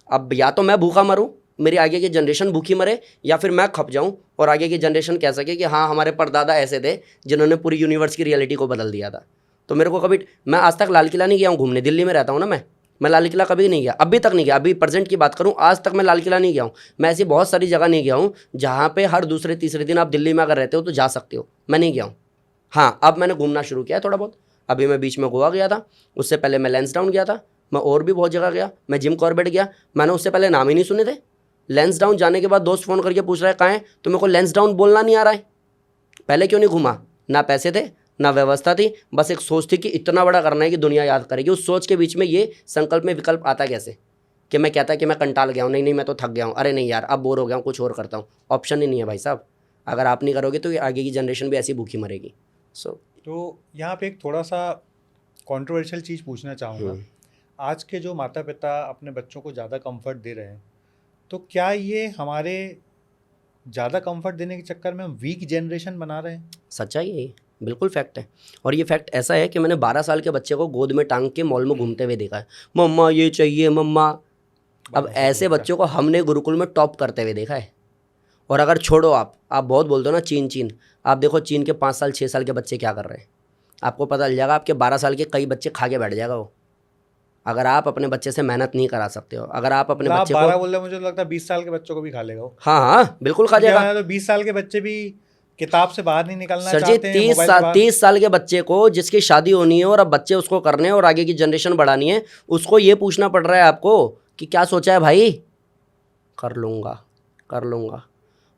अब या तो मैं भूखा मरूँ, मेरी आगे की जनरेशन भूखी मरे, या फिर मैं खप जाऊँ और आगे की जनरेशन कह सके कि हाँ हमारे परदादा ऐसे थे जिन्होंने पूरी यूनिवर्स की रियलिटी को बदल दिया था। तो मेरे को कभी, मैं आज तक लाल किला नहीं गया हूँ घूमने, दिल्ली में रहता हूँ ना मैं लाल किला कभी नहीं गया, अभी तक नहीं गया। अभी प्रेजेंट की बात करूँ, आज तक मैं लाल किला नहीं गया हूँ। मैं ऐसी बहुत सारी जगह नहीं गया हूँ जहाँ पे हर दूसरे तीसरे दिन आप दिल्ली में अगर रहते हो तो जा सकते हो, मैं नहीं गया हूँ। हाँ अब मैंने घूमना शुरू किया है थोड़ा बहुत। अभी मैं बीच में गोवा गया था, उससे पहले मैं लैंसडाउन गया था, मैं और भी बहुत जगह गया, मैं जिम कॉर्बेट गया। मैंने उससे पहले नाम ही नहीं सुने थे। लैंसडाउन जाने के बाद दोस्त फ़ोन करके पूछ रहा है कहाँ है, तो मेरे को लैंसडाउन बोलना नहीं आ रहा है। पहले क्यों नहीं घूमा? ना पैसे थे ना व्यवस्था थी, बस एक सोच थी कि इतना बड़ा करना है कि दुनिया याद करेगी। उस सोच के बीच में ये संकल्प में विकल्प आता कैसे कि मैं कहता कि मैं कंटाल गया हूँ, नहीं मैं तो थक गया हूँ, अरे नहीं यार अब बोर हो गया हूँ, कुछ और करता हूँ। ऑप्शन ही नहीं है भाई साहब। अगर आप नहीं करोगे तो आगे की जनरेशन भी ऐसी भूखी मरेगी। तो यहाँ पे एक थोड़ा सा कॉन्ट्रोवर्शियल चीज़ पूछना चाहूँगा। आज के जो माता पिता अपने बच्चों को ज़्यादा कंफर्ट दे रहे हैं, तो क्या ये हमारे ज़्यादा कंफर्ट देने के चक्कर में हम वीक जनरेशन बना रहे हैं? सच्चाई है, बिल्कुल फैक्ट है। और ये फैक्ट ऐसा है कि मैंने 12 साल के बच्चे को गोद में टांग के मॉल में घूमते हुए देखा है, मम्मा ये चाहिए मम्मा। अब ऐसे बच्चों को हमने गुरुकुल में टॉप करते हुए देखा है। और अगर छोड़ो आप बहुत बोलते हो ना चीन, आप देखो चीन के 5 साल 6 साल के बच्चे क्या कर रहे हैं, आपको पता चल जाएगा। आपके 12 साल के कई बच्चे खा के बैठ जाएगा वो। अगर आप अपने बच्चे से मेहनत नहीं करा सकते हो, अगर आप अपने बच्चे को 12 बोल रहे, मुझे लगता है 20 साल के बच्चों को भी खा लेगा वो। हाँ बिल्कुल खा जाएगा। तो 20 साल के बच्चे भी किताब से बाहर नहीं निकलना सर जी, चाहते हैं। 30 साल के बच्चे को जिसकी शादी होनी है और अब बच्चे उसको करने हैं और आगे की जनरेशन बढ़ानी है, उसको ये पूछना पड़ रहा है आपको कि क्या सोचा है भाई, कर लूँगा कर लूँगा,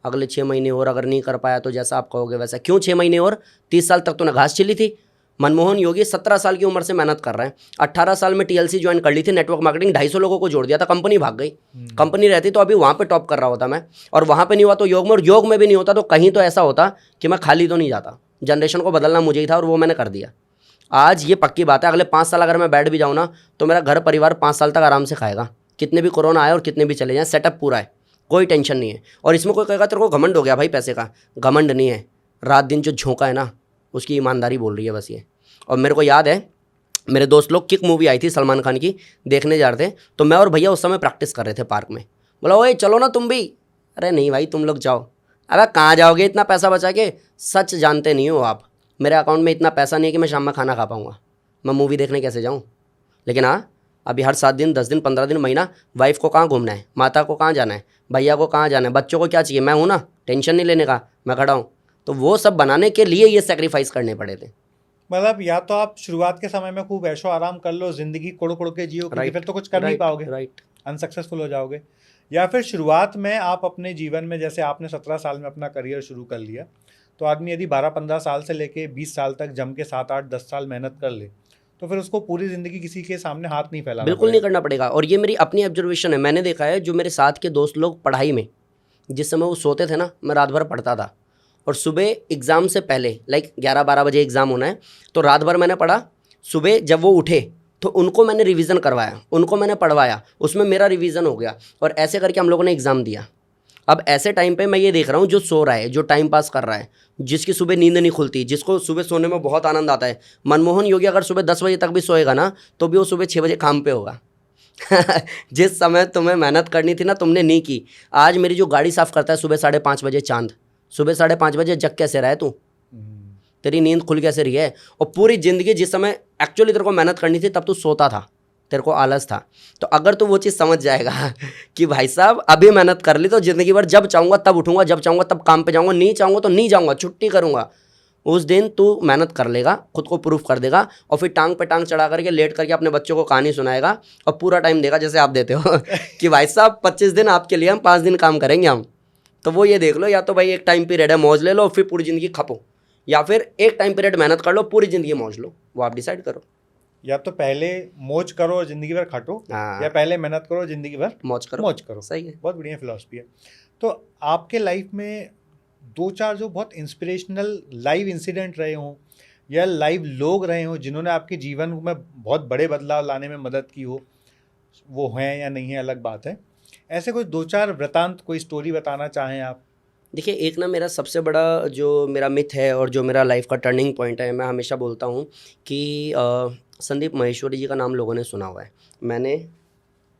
अगले 6 महीने और अगर नहीं कर पाया तो जैसा आप कहोगे वैसा। क्यों 6 महीने और? 30 साल तक तूने घास छिली थी। मनमोहन योगी 17 साल की उम्र से मेहनत कर रहे हैं। 18 साल में TLC ज्वाइन कर ली थी, नेटवर्क मार्केटिंग, 250 लोगों को जोड़ दिया था, कंपनी भाग गई। कंपनी रहती तो अभी वहाँ पे टॉप कर रहा होता मैं, और वहाँ पे नहीं हुआ तो योग में, और योग में भी नहीं होता तो कहीं तो ऐसा होता कि मैं खाली तो नहीं जाता। जनरेशन को बदलना मुझे ही था और वो मैंने कर दिया। आज ये पक्की बात है, अगले 5 साल अगर मैं बैठ भी जाऊँ ना तो मेरा घर परिवार 5 साल तक आराम से खाएगा, कितने भी कोरोना आए और कितने भी चले जाएं, सेटअप पूरा है, कोई टेंशन नहीं है। और इसमें कोई कहेगा तेरे को घमंड हो गया भाई पैसे का, घमंड नहीं है, रात दिन जो झोंका है ना उसकी ईमानदारी बोल रही है बस ये। और मेरे को याद है मेरे दोस्त लोग, किक मूवी आई थी सलमान खान की, देखने जा रहे थे, तो मैं और भैया उस समय प्रैक्टिस कर रहे थे पार्क में। बोला ओए चलो ना तुम भी। अरे नहीं भाई तुम लोग जाओ। अबे कहाँ जाओगे इतना पैसा बचा के? सच जानते नहीं हो आप, मेरे अकाउंट में इतना पैसा नहीं है कि मैं शाम में खाना खा पाऊँगा, मैं मूवी देखने कैसे जाऊँ। लेकिन हाँ, अभी हर 7 दिन 10 दिन 15 दिन महीना वाइफ को कहाँ घूमना है, माता को कहाँ जाना है, भैया को कहाँ जाना है, बच्चों को क्या चाहिए, मैं हूँ ना, टेंशन नहीं लेने का, मैं खड़ा हूँ। तो वो सब बनाने के लिए ये सेक्रीफाइस करने पड़े थे। मतलब या तो आप शुरुआत के समय में खूब ऐशो आराम कर लो, जिंदगी कोड़ कोड़ के जियो, क्योंकि फिर तो कुछ कर नहीं पाओगे, राइट, अनसक्सेसफुल हो जाओगे। या फिर शुरुआत में आप अपने जीवन में, जैसे आपने 17 साल में अपना करियर शुरू कर लिया, तो आदमी यदि 12-15 साल से लेके 20 साल तक जम के 7-8-10 साल मेहनत कर ले, तो फिर उसको पूरी ज़िंदगी किसी के सामने हाथ नहीं फैलाना बिल्कुल नहीं करना पड़ेगा। और ये मेरी अपनी ऑब्जर्वेशन है, मैंने देखा है जो मेरे साथ के दोस्त लोग पढ़ाई में जिस समय वो सोते थे ना, मैं रात भर पढ़ता था, और सुबह एग्ज़ाम से पहले लाइक 11-12 बजे एग्ज़ाम होना है तो रात भर मैंने पढ़ा, सुबह जब वो उठे तो उनको मैंने रिवीजन करवाया, उनको मैंने पढ़वाया, उसमें मेरा रिवीजन हो गया, और ऐसे करके हम लोगों ने एग्ज़ाम दिया। अब ऐसे टाइम पे मैं ये देख रहा हूँ जो सो रहा है, जो टाइम पास कर रहा है, जिसकी सुबह नींद नहीं खुलती, जिसको सुबह सोने में बहुत आनंद आता है। मनमोहन योगी अगर सुबह 10 बजे तक भी सोएगा ना तो भी वो सुबह 6 बजे काम पे होगा। जिस समय तुम्हें मेहनत करनी थी ना तुमने नहीं की। आज मेरी जो गाड़ी साफ़ करता है सुबह 5:30 बजे चांद, सुबह 5:30 बजे जग कैसे रहा है तू? तेरी नींद खुल कैसे रही है? और पूरी ज़िंदगी जिस समय एक्चुअली तेरे को मेहनत करनी थी तब तू सोता था, तेरे को आलस था। तो अगर तू वो चीज़ समझ जाएगा कि भाई साहब अभी मेहनत कर ली तो ज़िंदगी भर जब चाहूँगा तब उठूँगा, जब चाहूँगा तब काम पे जाऊँगा, नहीं चाहूँगा तो नहीं जाऊँगा, छुट्टी करूँगा, उस दिन तू मेहनत कर लेगा, खुद को प्रूफ कर देगा, और फिर टांग पे टांग चढ़ा करके लेट करके अपने बच्चों को कहानी सुनाएगा और पूरा टाइम देगा जैसे आप देते हो कि भाई साहब 25 दिन आपके लिए, हम 5 दिन काम करेंगे हम। तो वो ये देख लो, या तो भाई एक टाइम पीरियड है मौज ले लो फिर पूरी ज़िंदगी खपो, या फिर एक टाइम पीरियड मेहनत कर लो पूरी ज़िंदगी मौज लो, वो आप डिसाइड करो। या तो पहले मौज करो और जिंदगी भर खटो, हाँ, या पहले मेहनत करो जिंदगी भर मौज करो। मौज करो। सही है। बहुत बढ़िया फिलॉसफी है। तो आपके लाइफ में 2-4 जो बहुत इंस्पिरेशनल लाइव इंसिडेंट रहे हों या लाइव लोग रहे हों जिन्होंने आपके जीवन में बहुत बड़े बदलाव लाने में मदद की हो, वो हैं या नहीं है अलग बात है, ऐसे कोई 2-4 वृतांत, कोई स्टोरी बताना चाहें आप? देखिए, एक ना मेरा सबसे बड़ा जो मेरा मिथ है और जो मेरा लाइफ का टर्निंग पॉइंट है, मैं हमेशा बोलता हूँ कि संदीप माहेश्वरी जी का नाम लोगों ने सुना हुआ है। मैंने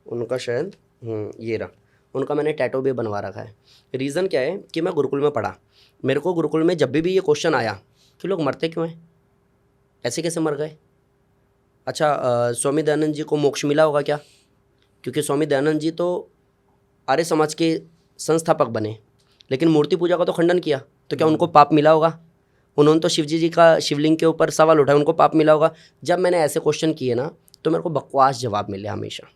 उनका शायद ये रहा, उनका मैंने टैटू भी बनवा रखा है। रीज़न क्या है कि मैं गुरुकुल में पढ़ा, मेरे को गुरुकुल में जब भी ये क्वेश्चन आया कि लोग मरते क्यों हैं, ऐसे कैसे मर गए। अच्छा, स्वामी दयानंद जी को मोक्ष मिला होगा क्या? क्योंकि स्वामी दयानंद जी तो आर्य समाज के संस्थापक बने, लेकिन मूर्ति पूजा का तो खंडन किया, तो क्या उनको पाप मिला होगा? उन्होंने तो शिवजी जी का शिवलिंग के ऊपर सवाल उठाया, उनको पाप मिला होगा? जब मैंने ऐसे क्वेश्चन किए ना तो मेरे को बकवास जवाब मिले हमेशा।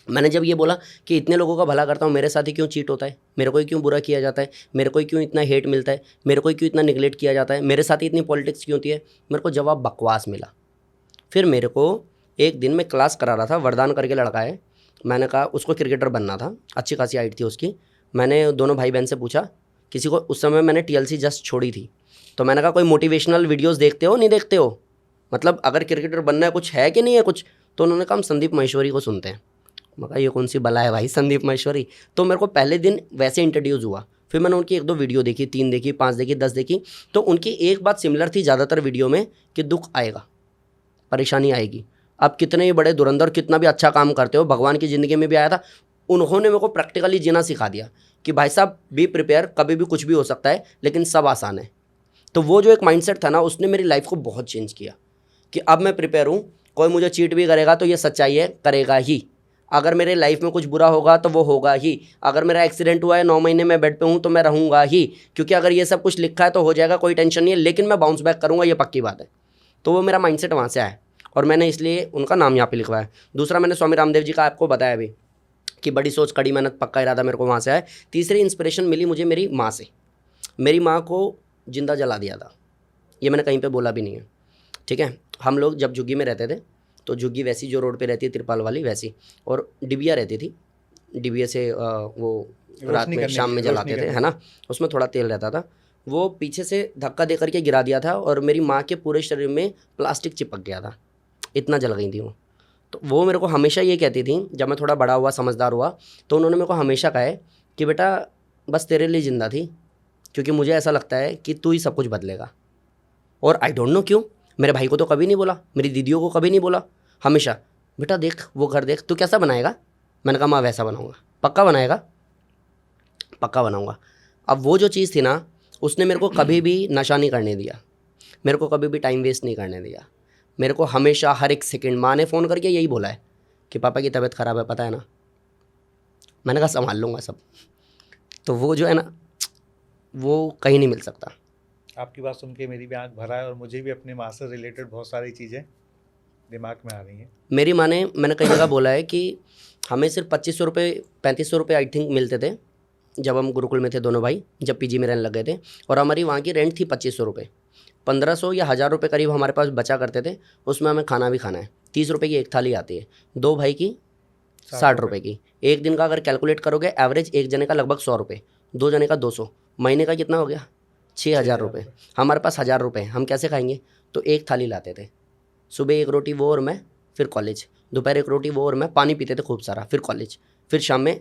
मैंने जब ये बोला कि इतने लोगों का भला करता हूँ, मेरे साथ ही क्यों चीट होता है, मेरे को ही क्यों बुरा किया जाता है, मेरे को ही क्यों इतना हेट मिलता है, मेरे को ही क्यों इतना निगलेक्ट किया जाता है, मेरे साथ ही इतनी पॉलिटिक्स क्यों होती है, मेरे को जवाब बकवास मिला। फिर मेरे को एक दिन मैं क्लास करा रहा था, वरदान करके लड़का है, मैंने कहा उसको क्रिकेटर बनना था, अच्छी खासी हाइट थी उसकी। मैंने दोनों भाई बहन से पूछा, किसी को, उस समय मैंने TLC जस्ट छोड़ी थी, तो मैंने कहा कोई मोटिवेशनल वीडियोस देखते हो नहीं देखते हो, मतलब अगर क्रिकेटर बनना है कुछ है कि नहीं है कुछ? तो उन्होंने कहा हम संदीप माहेश्वरी को सुनते हैं। मैं कहा ये कौन सी बला है भाई संदीप माहेश्वरी। तो मेरे को पहले दिन वैसे इंट्रोड्यूस हुआ, फिर मैंने उनकी 1-2 वीडियो देखी, 3 देखी, 5 देखी, 10 देखी, तो उनकी एक बात सिमिलर थी ज़्यादातर वीडियो में कि दुख आएगा, परेशानी आएगी। आप कितने ही बड़े धुरंधर, कितना भी अच्छा काम करते हो, भगवान की ज़िंदगी में भी आया था। उन्होंने मेरे को प्रैक्टिकली जीना सिखा दिया कि भाई साहब बी प्रिपेयर, कभी भी कुछ भी हो सकता है, लेकिन सब आसान है। तो वो जो एक माइंडसेट था ना, उसने मेरी लाइफ को बहुत चेंज किया कि अब मैं प्रिपेयर हूँ, कोई मुझे चीट भी करेगा तो ये सच्चाई है, करेगा ही। अगर मेरे लाइफ में कुछ बुरा होगा तो वो होगा ही। अगर मेरा एक्सीडेंट हुआ है, 9 महीने मैं बेड पे हूँ, तो मैं रहूँगा ही, क्योंकि अगर ये सब कुछ लिखा है तो हो जाएगा, कोई टेंशन नहीं है, लेकिन मैं बाउंस बैक करूँगा, ये पक्की बात है। तो वो मेरा माइंडसेट वहाँ से आया और मैंने इसलिए उनका नाम यहाँ पे लिखवाया। दूसरा, मैंने स्वामी रामदेव जी का आपको बताया भी कि बड़ी सोच कड़ी मेहनत पक्का इरादा मेरे को वहाँ से आए। तीसरी इंस्पिरेशन मिली मुझे मेरी माँ से। मेरी माँ को जिंदा जला दिया था, ये मैंने कहीं पे बोला भी नहीं है, ठीक है। हम लोग जब झुग्गी में रहते थे तो झुग्गी वैसी जो रोड पे रहती है तिरपाल वाली वैसी, और डिबिया रहती थी, डिबिया से वो रात में शाम में जलाते थे, है ना, उसमें थोड़ा तेल रहता था। वो पीछे से धक्का दे करके गिरा दिया था और मेरी माँ के पूरे शरीर में प्लास्टिक चिपक गया था, इतना जल गई थी वो। तो वो मेरे को हमेशा ये कहती थी, जब मैं थोड़ा बड़ा हुआ समझदार हुआ तो उन्होंने मेरे को हमेशा कहा है कि बेटा बस तेरे लिए ज़िंदा थी, क्योंकि मुझे ऐसा लगता है कि तू ही सब कुछ बदलेगा। और आई डोंट नो क्यों, मेरे भाई को तो कभी नहीं बोला, मेरी दीदियों को कभी नहीं बोला, हमेशा बेटा देख वो घर देख, तू कैसा बनाएगा। मैंने कहा माँ वैसा बनाऊँगा, पक्का बनाएगा, पक्का बनाऊँगा। अब वो जो चीज़ थी ना, उसने मेरे को कभी भी नशा नहीं करने दिया, मेरे को कभी भी टाइम वेस्ट नहीं करने दिया। मेरे को हमेशा हर एक सेकंड माँ ने फ़ोन करके यही बोला है कि पापा की तबीयत ख़राब है, पता है ना। मैंने कहा संभाल लूँगा सब। तो वो जो है ना, वो कहीं नहीं मिल सकता। आपकी बात सुन के मेरी भी आंख भरा है और मुझे भी अपनी माँ से रिलेटेड बहुत सारी चीज़ें दिमाग में आ रही हैं। मेरी माँ ने, मैंने कई जगह बोला है कि हमें सिर्फ 2500 रुपये 3500 रुपये आई थिंक मिलते थे जब हम गुरुकुल में थे दोनों भाई, जब पीजी में रहने लग गए थे। और हमारी वहाँ की रेंट थी 2500 रुपये, 1500 या 1000 रुपये करीब हमारे पास बचा करते थे। उसमें हमें खाना भी खाना है, 30 रुपये की एक थाली आती है, 2 भाई की 60 रुपये की। एक दिन का अगर कैलकुलेट करोगे एवरेज एक जने का लगभग 100 रुपये, 2 जने का 200, महीने का कितना हो गया 6000 रुपये। हमारे पास 1000 रुपये, हम कैसे खाएंगे। तो एक थाली लाते थे, सुबह एक रोटी वो और मैं, फिर कॉलेज, दोपहर एक रोटी वो और मैं, पानी पीते थे खूब सारा, फिर कॉलेज, फिर शाम में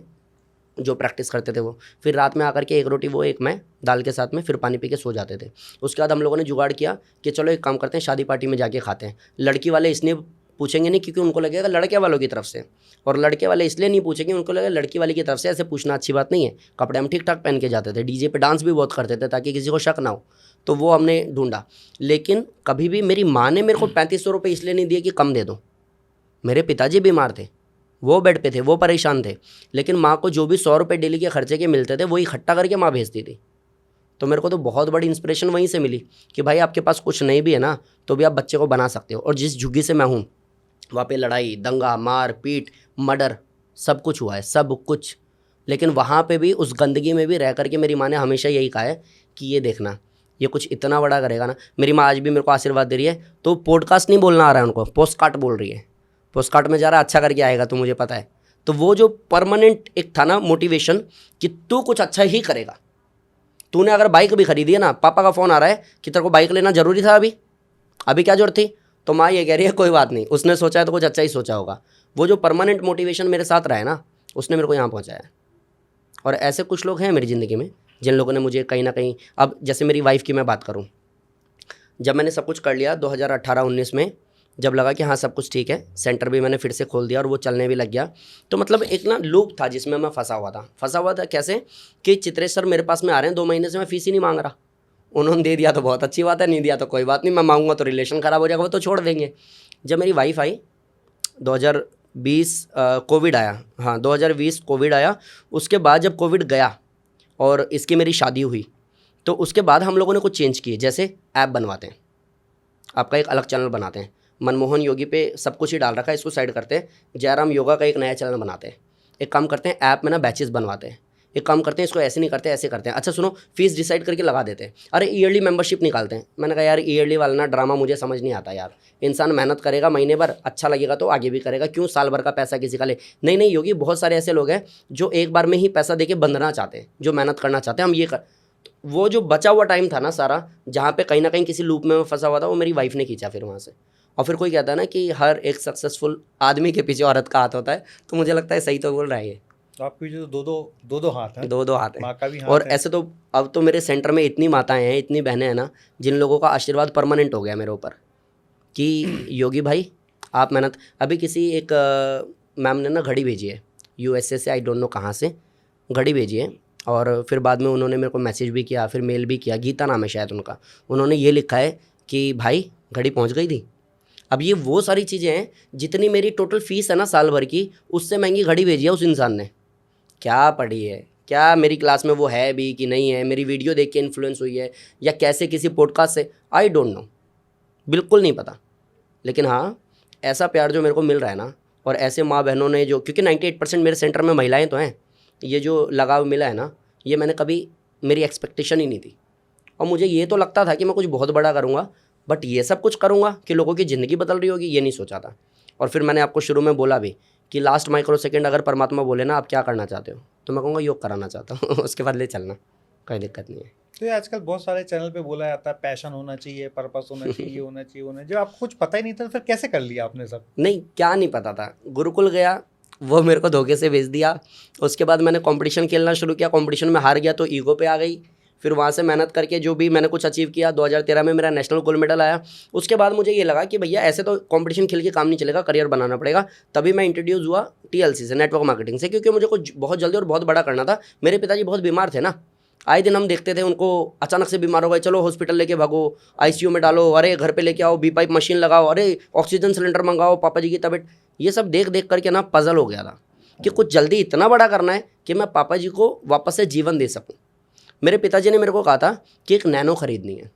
जो प्रैक्टिस करते थे वो, फिर रात में आकर के एक रोटी वो एक मैं दाल के साथ में, फिर पानी पी के सो जाते थे। उसके बाद हम लोगों ने जुगाड़ किया कि चलो एक काम करते हैं, शादी पार्टी में जाके खाते हैं। लड़की वाले इसलिए पूछेंगे नहीं क्योंकि उनको लगेगा लड़के वालों की तरफ से, और लड़के वाले इसलिए नहीं पूछेंगे उनको लगेगा लड़की वाली की तरफ से। ऐसे पूछना अच्छी बात नहीं है। कपड़े हम ठीक ठाक पहन के जाते थे, डीजे पे डांस भी बहुत करते थे ताकि किसी को शक ना हो, तो वो हमने ढूंढा। लेकिन कभी भी मेरी माँ ने मेरे को 3500 रुपये इसलिए नहीं दिए कि कम दे दो। मेरे पिताजी बीमार थे, वो बेड पे थे, वो परेशान थे, लेकिन माँ को जो भी 100 रुपये डेली के खर्चे के मिलते थे वो इकट्ठा करके माँ भेजती थी। तो मेरे को तो बहुत बड़ी इंस्पिरेशन वहीं से मिली कि भाई आपके पास कुछ नहीं भी है ना, तो भी आप बच्चे को बना सकते हो। और जिस झुग्गी से मैं हूँ वहाँ पे लड़ाई दंगा मार पीट मर्डर सब कुछ हुआ है, सब कुछ। लेकिन वहाँ पे भी उस गंदगी में भी रह करके मेरी माँ ने हमेशा यही कहा है कि ये देखना, ये कुछ इतना बड़ा करेगा ना। मेरी माँ आज भी मेरे को आशीर्वाद दे रही है। तो पॉडकास्ट नहीं बोलना आ रहा है उनको, पोस्टकार्ड बोल रही है, पोस्टकार्ड में जा रहा अच्छा करके आएगा तो मुझे पता है। तो वो जो परमानेंट एक था ना मोटिवेशन कि तू कुछ अच्छा ही करेगा। तूने अगर बाइक भी खरीदी है ना, पापा का फ़ोन आ रहा है कि तेरे को बाइक लेना ज़रूरी था, अभी क्या जरूरत थी, तो माँ ये कह रही है कोई बात नहीं, उसने सोचा है तो कुछ अच्छा ही सोचा होगा। वो जो परमानेंट मोटिवेशन मेरे साथ रहा है ना, उसने मेरे को यहाँ पहुँचाया है। और ऐसे कुछ लोग हैं मेरी ज़िंदगी में जिन लोगों ने मुझे कहीं ना कहीं, अब जैसे मेरी वाइफ़ की मैं बात करूँ, जब मैंने सब कुछ कर लिया 2018-19 में, जब लगा कि हाँ सब कुछ ठीक है, सेंटर भी मैंने फिर से खोल दिया और वो चलने भी लग गया, तो मतलब एक ना लूप था जिसमें मैं फंसा हुआ था। कैसे कि चित्रेश सर मेरे पास में आ रहे हैं, 2 महीने से मैं फीस ही नहीं मांग रहा, उन्होंने दे दिया तो बहुत अच्छी बात है, नहीं दिया तो कोई बात नहीं, मैं मांगूंगा तो रिलेशन ख़राब हो जाएगा, वो तो छोड़ देंगे। जब मेरी वाइफ आई 2020 कोविड आया, हाँ 2020 कोविड आया, उसके बाद जब कोविड गया और इसकी मेरी शादी हुई, तो उसके बाद हम लोगों ने कुछ चेंज किए। जैसे ऐप बनवाते हैं, आपका एक अलग चैनल बनाते हैं, मनमोहन योगी पे सब कुछ ही डाल रखा है, इसको साइड करते हैं, जयराम योगा का एक नया चैनल बनाते हैं। एक काम करते हैं, ऐप में ना बैचेस बनवाते हैं। एक काम करते हैं, इसको ऐसे नहीं करते ऐसे करते हैं। अच्छा सुनो, फीस डिसाइड करके लगा देते हैं। अरे ईयरली मेंबरशिप निकालते हैं। मैंने कहा यार ईयरली वाला ना ड्रामा मुझे समझ नहीं आता यार। इंसान मेहनत करेगा महीने भर, अच्छा लगेगा तो आगे भी करेगा, क्यों साल भर का पैसा किसी का ले। नहीं योगी, बहुत सारे ऐसे लोग हैं जो एक बार में ही पैसा दे के बंधना चाहते हैं, जो मेहनत करना चाहते हैं। हम ये कर, वो जो बचा हुआ टाइम था ना सारा, जहाँ पे कहीं ना कहीं किसी लूप में मैं फंसा हुआ था, वो मेरी वाइफ ने खींचा फिर वहाँ से। और फिर कोई कहता है ना कि हर एक सक्सेसफुल आदमी के पीछे औरत का हाथ होता है, तो मुझे लगता है सही तो बोल रहा है ये। तो आपके जो दो हाथ हैं, दो हाथ हैं, माँ का भी हाथ और है। ऐसे तो अब तो मेरे सेंटर में इतनी माताएं हैं, इतनी बहनें हैं ना, जिन लोगों का आशीर्वाद परमानेंट हो गया मेरे ऊपर कि योगी भाई आप मेहनत। अभी किसी एक मैम ने ना घड़ी भेजी है USA से, आई डोंट नो कहाँ से घड़ी भेजी है, और फिर बाद में उन्होंने मेरे को मैसेज भी किया, फिर मेल भी किया, गीता नाम है शायद उनका। उन्होंने ये लिखा है कि भाई घड़ी पहुँच गई थी। अब ये वो सारी चीज़ें हैं, जितनी मेरी टोटल फीस है ना साल भर की, उससे महंगी घड़ी भेजी है उस इंसान ने। क्या पढ़ी है, क्या मेरी क्लास में वो है भी कि नहीं है, मेरी वीडियो देख के इन्फ्लुएंस हुई है, या कैसे किसी पॉडकास्ट से, आई डोंट नो, बिल्कुल नहीं पता। लेकिन हाँ, ऐसा प्यार जो मेरे को मिल रहा है ना, और ऐसे माँ बहनों ने जो, क्योंकि 98% मेरे सेंटर में महिलाएं तो हैं, ये जो लगाव मिला है ना, ये मैंने कभी, मेरी एक्सपेक्टेशन ही नहीं थी। और मुझे ये तो लगता था कि मैं कुछ बहुत बड़ा करूँगा, बट ये सब कुछ करूँगा कि लोगों की ज़िंदगी बदल रही होगी, ये नहीं सोचा था। और फिर मैंने आपको शुरू में बोला भी कि लास्ट माइक्रो सेकेंड अगर परमात्मा बोले ना आप क्या करना चाहते हो, तो मैं कहूँगा योग कराना चाहता हूँ उसके बाद ले चलना, कोई दिक्कत नहीं है। तो ये आजकल बहुत सारे चैनल पे बोला जाता है पैशन होना चाहिए, पर्पस होना चाहिए, होना चाहिए, होना चाहिए। आपको कुछ पता ही नहीं था तो फिर कैसे कर लिया आपने सब? नहीं, क्या नहीं पता था, गुरुकुल गया, वो मेरे को धोखे से भेज दिया। उसके बाद मैंने कंपटीशन खेलना शुरू किया, कंपटीशन में हार गया तो ईगो पे आ गई। फिर वहाँ से मेहनत करके जो भी मैंने कुछ अचीव किया, 2013 में मेरा नेशनल गोल्ड मेडल आया। उसके बाद मुझे ये लगा कि भैया ऐसे तो कंपटीशन खेल के काम नहीं चलेगा, करियर बनाना पड़ेगा। तभी मैं इंट्रोड्यूस हुआ TLC से, नेटवर्क मार्केटिंग से, क्योंकि मुझे कुछ बहुत जल्दी और बहुत बड़ा करना था। मेरे पिताजी बहुत बीमार थे ना, आए दिन हम देखते थे उनको, अचानक से बीमार हो गए, चलो हॉस्पिटल लेके भागो, ICU में डालो, अरे घर पे लेके आओ, बी पाइप मशीन लगाओ, अरे ऑक्सीजन सिलेंडर मंगाओ, पापा जी की तबीयत, ये सब देख देख करके ना पजल हो गया था कि कुछ जल्दी इतना बड़ा करना है कि मैं पापा जी को वापस से जीवन दे सकूं। मेरे पिताजी ने मेरे को कहा था कि एक नैनो खरीदनी है।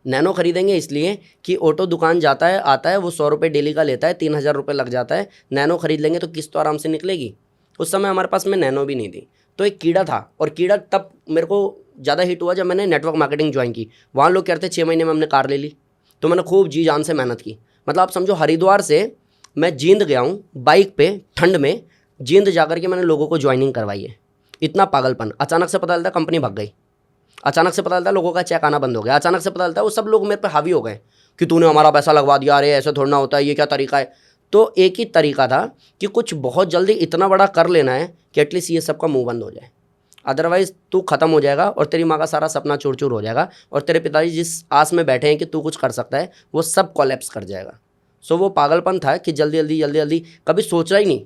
नैनो खरीदेंगे इसलिए कि ऑटो दुकान जाता है आता है, वो 100 रुपये डेली का लेता है, 3000 रुपये लग जाता है। नैनो खरीद लेंगे तो किस्त तो आराम से निकलेगी। उस समय हमारे पास में नैनो भी नहीं थी, तो एक कीड़ा था, और कीड़ा तब मेरे को ज़्यादा हिट हुआ जब मैंने नेटवर्क मार्केटिंग ज्वाइन की। वहाँ लोग कहते 6 महीने में हमने कार ले ली, तो मैंने खूब जी जान से मेहनत की। मतलब आप समझो हरिद्वार से मैं जींद गया हूँ बाइक पे, ठंड में जींद जा कर के मैंने लोगों को ज्वाइनिंग करवाई है। इतना पागलपन। अचानक से पता चलता कंपनी भाग गई, अचानक से पता चलता लोगों का चेक आना बंद हो गया, अचानक से पता चलता वो सब लोग मेरे पे हावी हो गए कि तूने हमारा पैसा लगवा दिया, अरे ऐसे थोड़ा ना होता है, ये क्या तरीका है। तो एक ही तरीका था कि कुछ बहुत जल्दी इतना बड़ा कर लेना है कि एटलीस्ट ये सब का मुंह बंद हो जाए, अदरवाइज तू खत्म हो जाएगा और तेरी माँ का सारा सपना चूर चूर हो जाएगा, और तेरे पिताजी जिस आस में बैठे हैं कि तू कुछ कर सकता है वो सब कोलैप्स कर जाएगा। सो वो पागलपन था कि जल्दी जल्दी जल्दी जल्दी, कभी सोचा ही नहीं।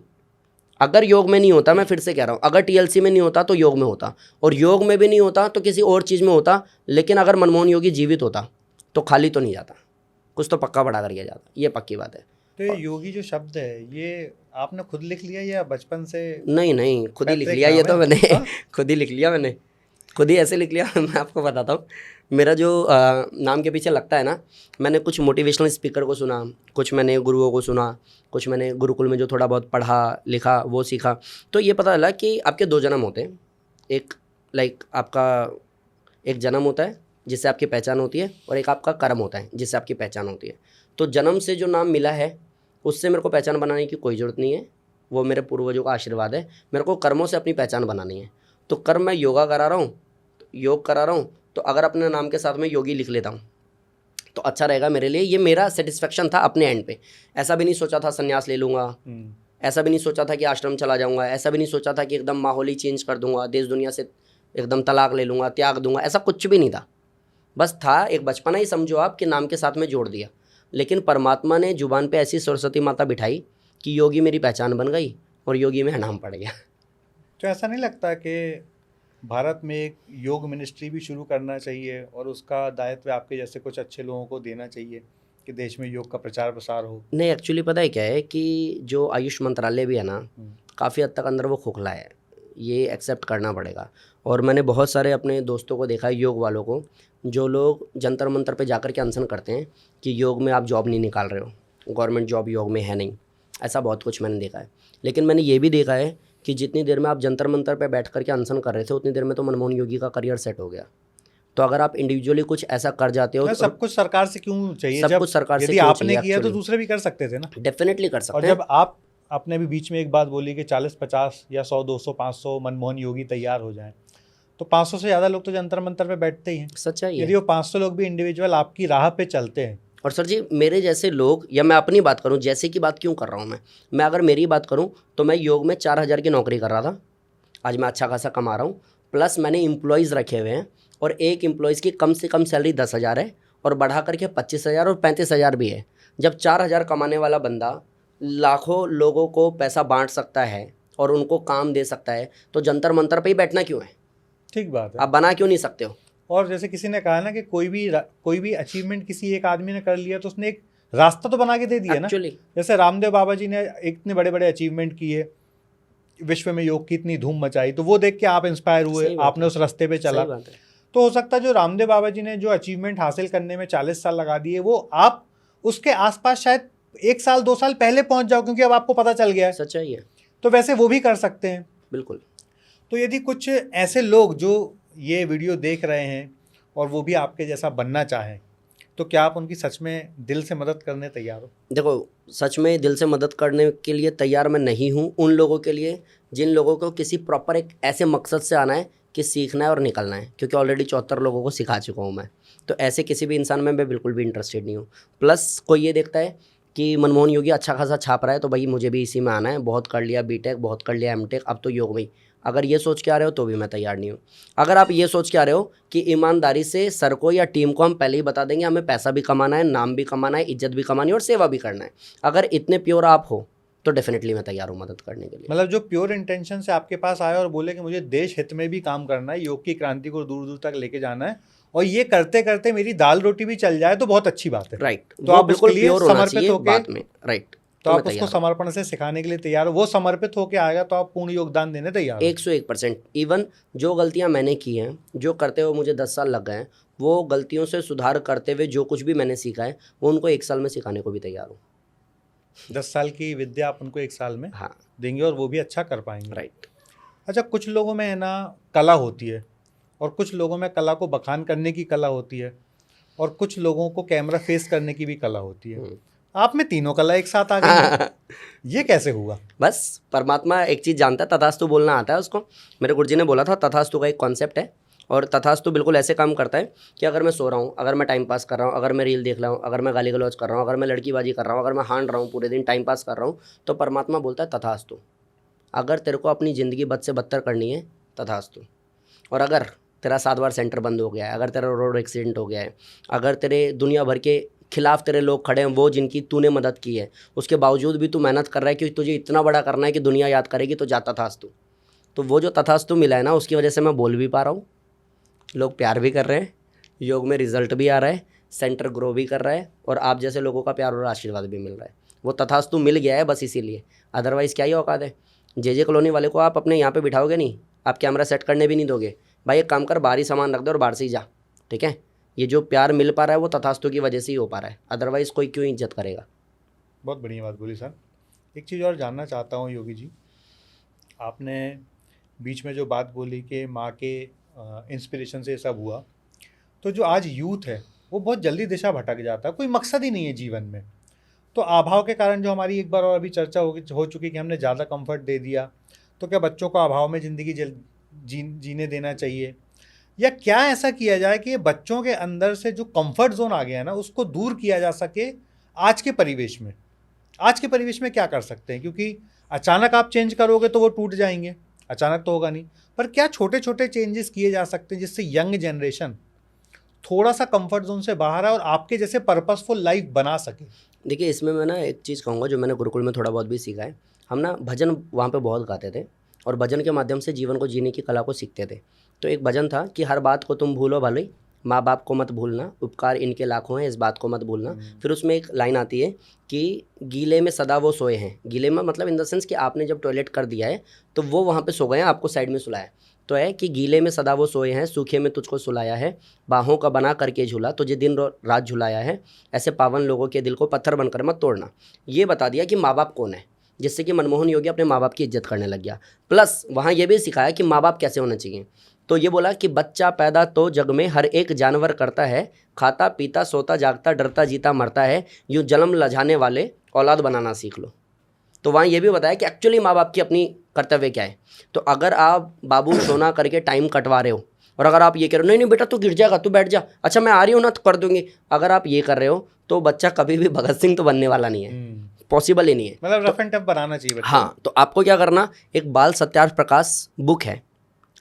अगर योग में नहीं होता, मैं फिर से कह रहा हूँ, अगर TLC में नहीं होता तो योग में होता, और योग में भी नहीं होता तो किसी और चीज़ में होता। लेकिन अगर मनमोहन योगी जीवित होता तो खाली तो नहीं जाता, कुछ तो पक्का बड़ा करके जाता, ये पक्की बात है। तो ये योगी जो शब्द है ये आपने खुद लिख लिया या बचपन से? नहीं, खुद ही लिख पैतृक लिया ये नाम तो है? मैंने हाँ? खुद ही लिख लिया, मैंने खुद ही ऐसे लिख लिया। मैं आपको बताता हूँ, मेरा जो नाम के पीछे लगता है ना, मैंने कुछ मोटिवेशनल स्पीकर को सुना, कुछ मैंने गुरुओं को सुना, कुछ मैंने गुरुकुल में जो थोड़ा बहुत पढ़ा लिखा वो सीखा। तो ये पता चला कि आपके 2 जन्म होते हैं। एक आपका एक जन्म होता है जिससे आपकी पहचान होती है, और एक आपका कर्म होता है जिससे आपकी पहचान होती है। तो जन्म से जो नाम मिला है उससे मेरे को पहचान बनाने की कोई ज़रूरत नहीं है, वो मेरे पूर्वजों का आशीर्वाद है। मेरे को कर्मों से अपनी पहचान बनानी है। तो कर्म मैं योगा करा रहा हूँ, योग करा रहा हूँ, तो अगर अपने नाम के साथ में योगी लिख लेता हूँ तो अच्छा रहेगा मेरे लिए। ये मेरा सेटिस्फेक्शन था अपने एंड पे। ऐसा भी नहीं सोचा था संन्यास ले लूँगा, ऐसा भी नहीं सोचा था कि आश्रम चला जाऊँगा, ऐसा भी नहीं सोचा था कि एकदम माहौल ही चेंज कर दूँगा, देश दुनिया से एकदम तलाक ले लूँगा, त्याग दूँगा, ऐसा कुछ भी नहीं था। बस था एक बचपना ही समझो आप कि नाम के साथ में जोड़ दिया। लेकिन परमात्मा ने जुबान पे ऐसी सरस्वती माता बिठाई कि योगी मेरी पहचान बन गई और योगी में नाम पड़ गया। तो ऐसा नहीं लगता कि भारत में एक योग मिनिस्ट्री भी शुरू करना चाहिए और उसका दायित्व आपके जैसे कुछ अच्छे लोगों को देना चाहिए कि देश में योग का प्रचार प्रसार हो? नहीं, एक्चुअली पता है क्या है कि जो आयुष मंत्रालय भी है ना, काफ़ी हद तक अंदर वो खोखला है, ये एक्सेप्ट करना पड़ेगा। और मैंने बहुत सारे अपने दोस्तों को देखा है, योग वालों को, जो लोग जंतर मंतर पे जाकर के अनशन करते हैं कि योग में आप जॉब नहीं निकाल रहे हो, गवर्नमेंट जॉब योग में है नहीं, ऐसा बहुत कुछ मैंने देखा है। लेकिन मैंने ये भी देखा है कि जितनी देर में आप जंतर मंतर पे बैठ करके अनशन कर रहे थे उतनी देर में तो मनमोहन योगी का करियर सेट हो गया। तो अगर आप इंडिविजुअली कुछ ऐसा कर जाते हो तो सब कुछ सरकार से क्यों चाहिए? सब जब कुछ सरकार से यदि क्यों आपने चाहिए किया तो actually? दूसरे भी कर सकते थे ना। डेफिनेटली कर सकते और हैं। जब आपने भी बीच में एक बात बोली कि 40-50 या 100-200 500 मनमोहन योगी तैयार हो जाएं, तो 500 से ज़्यादा लोग तो जंतर मंतर पे बैठते ही हैं। सच्चाई है। यदि वो 500 लोग भी इंडिविजुअल आपकी राह पे चलते हैं। और सर जी, मेरे जैसे लोग, या मैं अपनी बात करूं, जैसे की बात क्यों कर रहा हूं मैं अगर मेरी बात करूं तो मैं योग में 4000 की नौकरी कर रहा था, आज मैं अच्छा खासा कमा रहा हूं, प्लस मैंने एम्प्लॉयज़ रखे हुए हैं, और एक एम्प्लॉयज़ की कम से कम सैलरी 10,000 है, और बढ़ा करके 25,000 और 35,000 भी है। जब 4,000 कमाने वाला बंदा लाखों लोगों को पैसा बांट सकता है और उनको काम दे सकता है, तो जंतर मंतर पे ही बैठना क्यों है? ठीक बात है। आप बना क्यों नहीं सकते हो? और जैसे किसी ने कहा ना कि कोई भी अचीवमेंट किसी एक आदमी ने कर लिया तो उसने एक रास्ता तो बना के दे दिया ना। एक्चुअली जैसे रामदेव बाबा जी ने इतने बड़े बड़े अचीवमेंट किए, विश्व में योग की इतनी धूम मचाई, तो वो देख के आप इंस्पायर हुए, सही बात आपने है। उस रास्ते पे चला। सही बात है। तो हो सकता है जो रामदेव बाबा जी ने जो अचीवमेंट हासिल करने में 40 साल लगा दिए, वो आप उसके आसपास शायद 1 साल 2 साल पहले पहुंच जाओ, क्योंकि अब आपको पता चल गया है। सच्चाई है, तो वैसे वो भी कर सकते हैं। बिल्कुल। तो यदि कुछ ऐसे लोग जो ये वीडियो देख रहे हैं और वो भी आपके जैसा बनना चाहें, तो क्या आप उनकी सच में दिल से मदद करने तैयार हो? देखो, सच में दिल से मदद करने के लिए तैयार मैं नहीं हूँ उन लोगों के लिए जिन लोगों को किसी प्रॉपर एक ऐसे मकसद से आना है कि सीखना है और निकलना है, क्योंकि ऑलरेडी 74 लोगों को सिखा चुका हूँ मैं। तो ऐसे किसी भी इंसान में मैं बिल्कुल भी इंटरेस्टेड नहीं हूँ। प्लस कोई ये देखता है कि मनमोहन योगी अच्छा खासा छाप रहा है तो भाई मुझे भी इसी में आना है, बहुत कर लिया बीटेक, बहुत कर लिया एमटेक, अब तो योग में। अगर ये सोच के आ रहे हो तो भी मैं तैयार नहीं हूँ। अगर आप ये सोच के आ रहे हो कि ईमानदारी से सर को या टीम को हम पहले ही बता देंगे हमें पैसा भी कमाना है, नाम भी कमाना है, इज्जत भी कमानी है और सेवा भी करना है, अगर इतने प्योर आप हो तो डेफिनेटली मैं तैयार हूँ मदद करने के लिए। मतलब जो प्योर इंटेंशन से आपके पास आए और बोले कि मुझे देश हित में भी काम करना है, योग की क्रांति को दूर दूर तक लेके जाना है, और ये करते करते मेरी दाल रोटी भी चल जाए, तो बहुत अच्छी बात है। राइट, तो वो आप बिल्कुल उसके लिए प्योर होना समर्पित चाहिए होके, बात में। राइट, तो आप उसको समर्पण से सिखाने के लिए तैयार हो, वो समर्पित होके आएगा तो आप पूर्ण योगदान देने तैयार हो। 101%। इवन जो गलतियां मैंने की हैं, जो करते हुए मुझे 10 साल लग गए हैं, वो गलतियों से सुधार करते हुए जो कुछ भी मैंने सीखा है वो उनको 1 साल में सिखाने को भी तैयार हूँ। 10 साल की विद्या आप उनको 1 साल में हाँ, देंगे और वो भी अच्छा कर पाएंगे। राइट। अच्छा, कुछ लोगों में है ना कला होती है, और कुछ लोगों में कला को बखान करने की कला होती है, और कुछ लोगों को कैमरा फेस करने की भी कला होती है। आप में तीनों कला एक साथ आ गई है। ये कैसे हुआ? बस परमात्मा एक चीज़ जानता है, तथास्तु बोलना आता है उसको। मेरे गुरुजी ने बोला था तथास्तु का एक कॉन्सेप्ट है, और तथास्तु बिल्कुल ऐसे काम करता है कि अगर मैं सो रहा हूँ, अगर मैं टाइम पास कर रहा हूँ, अगर मैं रील देख रहा हूँ, अगर मैं गाली गलौज कर रहा हूँ, अगर मैं लड़कीबाजी कर रहा हूँ, अगर मैं हांड रहा हूँ पूरे दिन टाइम पास कर रहा हूँ, तो परमात्मा बोलता है तथास्तु। अगर तेरे को अपनी ज़िंदगी बद से बदतर करनी है तथास्तु। और अगर तेरा 7 बार सेंटर बंद हो गया है, अगर तेरा रोड एक्सीडेंट हो गया है, अगर तेरे दुनिया भर के खिलाफ तेरे लोग खड़े हैं, वो जिनकी तूने मदद की है, उसके बावजूद भी तू मेहनत कर रहा है क्योंकि तुझे इतना बड़ा करना है कि दुनिया याद करेगी, तो जा तथास्तु। तो वो जो तथास्तु मिला है ना, उसकी वजह से मैं बोल भी पा रहा हूँ, लोग प्यार भी कर रहे हैं, योग में रिजल्ट भी आ रहा है, सेंटर ग्रो भी कर रहा है, और आप जैसे लोगों का प्यार और आशीर्वाद भी मिल रहा है। वो तथास्तु मिल गया है बस इसीलिए, अदरवाइज़ क्या ही औकात है। जे कॉलोनी वाले को आप अपने यहाँ पे बिठाओगे नहीं, आप कैमरा सेट करने भी नहीं दोगे, भाई एक काम कर बाहर ही सामान रख दो और बाहर से ही जा, ठीक है। ये जो प्यार मिल पा रहा है वो तथास्तु की वजह से ही हो पा रहा है, अदरवाइज़ कोई क्यों इज्जत करेगा। बहुत बढ़िया बात बोली सर। एक चीज़ और जानना चाहता हूँ योगी जी, आपने बीच में जो बात बोली कि माँ के इंस्पिरेशन से ये सब हुआ, तो जो आज यूथ है वो बहुत जल्दी दिशा भटक जाता है, कोई मकसद ही नहीं है जीवन में। तो अभाव के कारण जो हमारी एक बार और अभी चर्चा हो चुकी कि हमने ज़्यादा कंफर्ट दे दिया, तो क्या बच्चों को अभाव में ज़िंदगी जीने देना चाहिए, या क्या ऐसा किया जाए कि बच्चों के अंदर से जो कंफर्ट जोन आ गया है ना उसको दूर किया जा सके आज के परिवेश में? आज के परिवेश में क्या कर सकते हैं, क्योंकि अचानक आप चेंज करोगे तो वो टूट जाएंगे, अचानक तो होगा नहीं, पर क्या छोटे छोटे चेंजेस किए जा सकते हैं जिससे यंग जनरेशन थोड़ा सा कंफर्ट जोन से बाहर आए और आपके जैसे पर्पसफुल लाइफ बना सके? देखिए, इसमें मैं ना एक चीज़ कहूँगा जो मैंने गुरुकुल में थोड़ा बहुत भी सीखा है। हम ना भजन वहाँ पे बहुत गाते थे, और भजन के माध्यम से जीवन को जीने की कला को सीखते थे। तो एक भजन था कि हर बात को तुम भूलो भले, माँ बाप को मत भूलना, उपकार इनके लाखों हैं, इस बात को मत भूलना। फिर उसमें एक लाइन आती है कि गीले में सदा वो सोए हैं। गीले में मतलब इन द सेंस कि आपने जब टॉयलेट कर दिया है तो वो वहाँ पे सो गए हैं, आपको साइड में सुलाया। तो है कि गीले में सदा वो सोए हैं, सूखे में तुझको सुलाया है, बाहों का बना करके झूला, तुझे दिन रात झुलाया है, ऐसे पावन लोगों के दिल को पत्थर बनकर मत तोड़ना। ये बता दिया कि माँ बाप कौन है, जिससे कि मनमोहन योगी अपने माँ बाप की इज्जत करने लग गया। प्लस वहाँ ये भी सिखाया कि माँ बाप कैसे होने चाहिए। तो ये बोला कि बच्चा पैदा तो जग में हर एक जानवर करता है, खाता पीता सोता जागता डरता जीता मरता है, यूँ जन्म लजाने वाले औलाद बनाना सीख लो। तो वहाँ ये भी बताया कि एक्चुअली माँ बाप की अपनी कर्तव्य क्या है। तो अगर आप बाबू सोना करके टाइम कटवा रहे हो, और अगर आप ये कह रहे हो नहीं नहीं बेटा तू गिर जाएगा तू बैठ जा, अच्छा मैं आ रही हूँ ना तो कर दूंगी, अगर आप ये कर रहे हो तो बच्चा कभी भी भगत सिंह तो बनने वाला नहीं है, पॉसिबल ही नहीं है। मतलब रफ एंड टफ बनाना चाहिए बच्चों। हाँ, तो आपको क्या करना, एक बाल सत्यार्थ प्रकाश बुक है,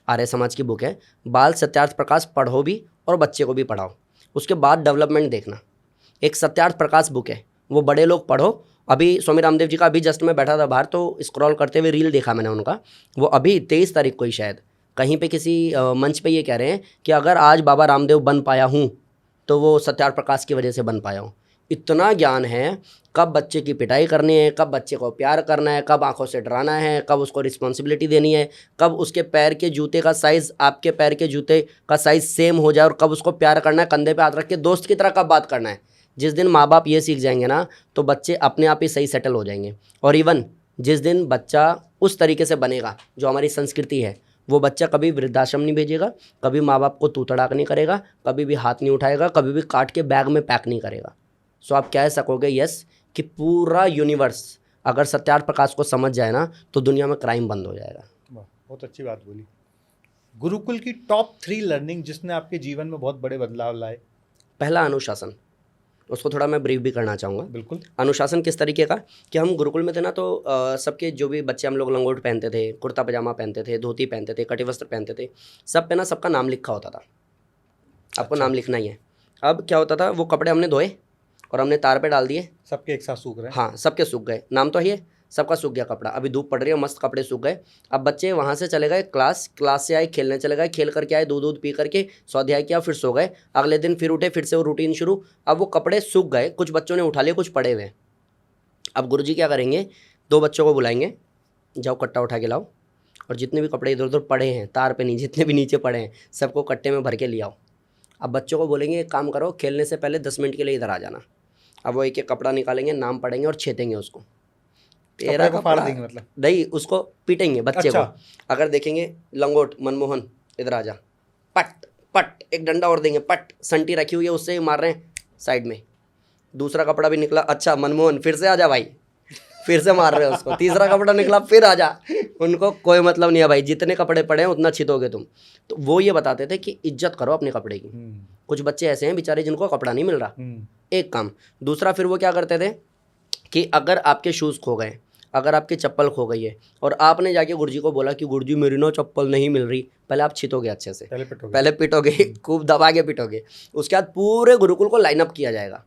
आर्य समाज की बुक है, बाल सत्यार्थ प्रकाश पढ़ो भी और बच्चे को भी पढ़ाओ। उसके बाद डेवलपमेंट देखना, एक सत्यार्थ प्रकाश बुक है, वो बड़े लोग पढ़ो। अभी स्वामी रामदेव जी का अभी जस्ट मैं बैठा था बाहर, तो स्क्रॉल करते हुए रील देखा मैंने उनका, वो अभी 23 तारीख को ही शायद कहीं पे किसी मंच पे ये कह रहे हैं कि अगर आज बाबा रामदेव बन पाया हूँ तो वो सत्यार्थ प्रकाश की वजह से बन पाया हूँ। इतना ज्ञान है, कब बच्चे की पिटाई करनी है, कब बच्चे को प्यार करना है, कब आंखों से डराना है, कब उसको रिस्पॉन्सिबिलिटी देनी है, कब उसके पैर के जूते का साइज़ आपके पैर के जूते का साइज़ सेम हो जाए, और कब उसको प्यार करना है, कंधे पे हाथ रख के दोस्त की तरह कब बात करना है। जिस दिन माँ बाप ये सीख जाएंगे ना तो बच्चे अपने आप ही सही सेटल हो जाएंगे। और इवन जिस दिन बच्चा उस तरीके से बनेगा जो हमारी संस्कृति है, वो बच्चा कभी वृद्धाश्रम नहीं भेजेगा, कभी माँ बाप को तू तड़ाक नहीं करेगा, कभी भी हाथ नहीं उठाएगा, कभी भी काट के बैग में पैक नहीं करेगा। सो आप कह सकोगे यस कि पूरा यूनिवर्स अगर सत्यार्थ प्रकाश को समझ जाए ना तो दुनिया में क्राइम बंद हो जाएगा। वाह, बहुत अच्छी बात बोली। गुरुकुल की टॉप 3 लर्निंग जिसने आपके जीवन में बहुत बड़े बदलाव लाए। पहला अनुशासन, उसको थोड़ा मैं ब्रीफ भी करना चाहूँगा। बिल्कुल। अनुशासन किस तरीके का कि हम गुरुकुल में थे ना तो सबके जो भी बच्चे हम लोग लंगोट पहनते थे, कुर्ता पजामा पहनते थे, धोती पहनते थे, कटी वस्त्र पहनते थे, सब पे ना सबका नाम लिखा होता था। आपको नाम लिखना ही है। अब क्या होता था, वो कपड़े हमने धोए और हमने तार पे डाल दिए, सबके एक साथ सूख रहे हैं। हाँ सबके सूख गए, नाम तो है, सबका सूख गया कपड़ा। अभी धूप पड़ रही है, मस्त कपड़े सूख गए। अब बच्चे वहाँ से चले गए क्लास से आए, खेलने चले गए, खेल करके आए, दूध पी करके स्वाध्याय किया, फिर सो गए। अगले दिन फिर उठे, फिर से वो रूटीन शुरू। अब वो कपड़े सूख गए, कुछ बच्चों ने उठा लिए, कुछ पड़े हुए। अब गुरुजी क्या करेंगे, 2 बच्चों को बुलाएंगे, जाओ कट्टा उठा के लाओ और जितने भी कपड़े इधर उधर पड़े हैं तार पे नहीं, जितने भी नीचे पड़े हैं सबको कट्टे में भर के ले आओ। अब बच्चों को बोलेंगे एक काम करो, खेलने से पहले 10 मिनट के लिए इधर आ जाना। अब वो एक एक कपड़ा निकालेंगे, नाम पढ़ेंगे और छेदेंगे उसको। तेरा कपड़े को फाड़ कपड़ा देंगे मतलब? नहीं, उसको पीटेंगे बच्चे अच्छा। को। अगर देखेंगे लंगोट मनमोहन इधर आ जा, पट पट, एक डंडा और देंगे, पट, संटी रखी हुई है उससे ही मार रहे हैं साइड में। दूसरा कपड़ा भी निकला, अच्छा मनमोहन फिर से आ जा भाई, फिर से मार रहे हो उसको। तीसरा कपड़ा निकला, फिर आ जा। उनको कोई मतलब नहीं है भाई, जितने कपड़े पड़े हैं उतना छिदोगे तुम। तो वो ये बताते थे कि इज्जत करो अपने कपड़े की। कुछ बच्चे ऐसे हैं बेचारे जिनको कपड़ा नहीं मिल रहा, एक काम। दूसरा फिर वो क्या करते थे कि अगर आपके शूज़ खो गए, अगर आपकी चप्पल खो गई है और आपने जाके गुरुजी को बोला कि गुरुजी मेरी ना चप्पल नहीं मिल रही, पहले आप छितोगे अच्छे से, पहले पिटोगे, खूब दबा के पिटोगे। उसके बाद पूरे गुरुकुल को लाइनअप किया जाएगा।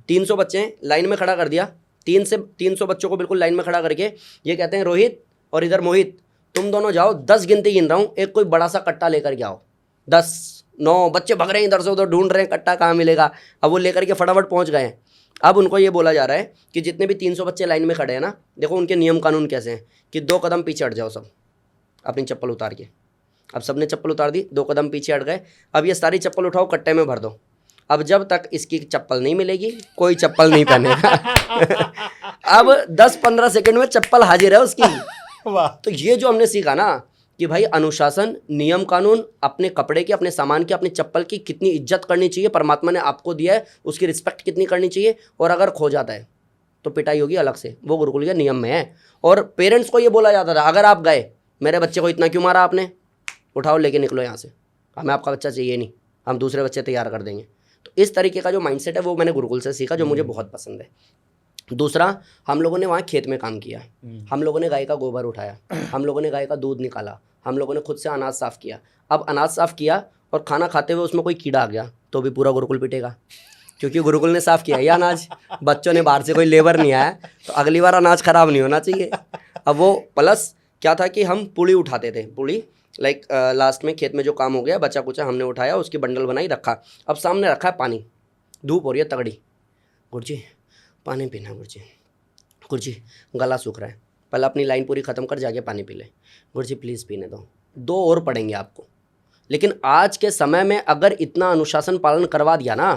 300 बच्चे हैं, लाइन में खड़ा कर दिया, 300 बच्चों को बिल्कुल लाइन में खड़ा करके ये कहते हैं रोहित और इधर मोहित, तुम दोनों जाओ, 10 गिनती गिन रहा हूँ, एक कोई बड़ा सा कट्टा लेकर के आओ। 10 9 बच्चे भग रहे हैं इधर से उधर, ढूंढ रहे हैं कट्टा कहाँ मिलेगा। अब वो लेकर के फटाफट पहुँच गए हैं। अब उनको ये बोला जा रहा है कि जितने भी 300 बच्चे लाइन में खड़े हैं ना, देखो उनके नियम कानून कैसे हैं कि 2 कदम पीछे हट जाओ सब, अपनी चप्पल उतार के। अब सबने चप्पल उतार दी, 2 कदम पीछे हट गए। अब ये सारी चप्पल उठाओ, कट्टे में भर दो। अब जब तक इसकी चप्पल नहीं मिलेगी कोई चप्पल नहीं पहनेगा। अब 10-15 सेकंड में चप्पल हाजिर है उसकी। वाह। तो ये जो हमने सीखा ना कि भाई अनुशासन, नियम कानून, अपने कपड़े की, अपने सामान की, अपनी चप्पल की कितनी इज्जत करनी चाहिए, परमात्मा ने आपको दिया है उसकी रिस्पेक्ट कितनी करनी चाहिए, और अगर खो जाता है तो पिटाई होगी अलग से, वो गुरुकुल के नियम में है। और पेरेंट्स को ये बोला जाता था, अगर आप गए, मेरे बच्चे को इतना क्यों मारा आपने, उठाओ लेके निकलो यहाँ से, हमें आपका बच्चा चाहिए नहीं, हम दूसरे बच्चे तैयार कर देंगे। तो इस तरीके का जो माइंडसेट है वो मैंने गुरुकुल से सीखा, जो मुझे बहुत पसंद है। दूसरा, हम लोगों ने वहाँ खेत में काम किया, हम लोगों ने गाय का गोबर उठाया, हम लोगों ने गाय का दूध निकाला, हम लोगों ने खुद से अनाज साफ़ किया। अब अनाज साफ़ किया और खाना खाते हुए उसमें कोई कीड़ा आ गया तो भी पूरा गुरुकुल पिटेगा, क्योंकि गुरुकुल ने साफ़ किया ये अनाज, बच्चों ने बाहर से कोई लेबर नहीं आया, तो अगली बार अनाज ख़राब नहीं होना चाहिए। अब वो प्लस क्या था कि हम पुड़ी उठाते थे, पुड़ी लाइक लास्ट में खेत में जो काम हो गया बचा कुचा हमने उठाया, उसकी बंडल बनाई, रखा। अब सामने रखा है पानी, धूप हो रही है तगड़ी, गुरुजी पानी पीना, गुरुजी गला सूख रहा है, पहले अपनी लाइन पूरी ख़त्म कर जाके पानी पी ले, गुरुजी प्लीज़ पीने दो, 2 और पड़ेंगे आपको। लेकिन आज के समय में अगर इतना अनुशासन पालन करवा दिया ना,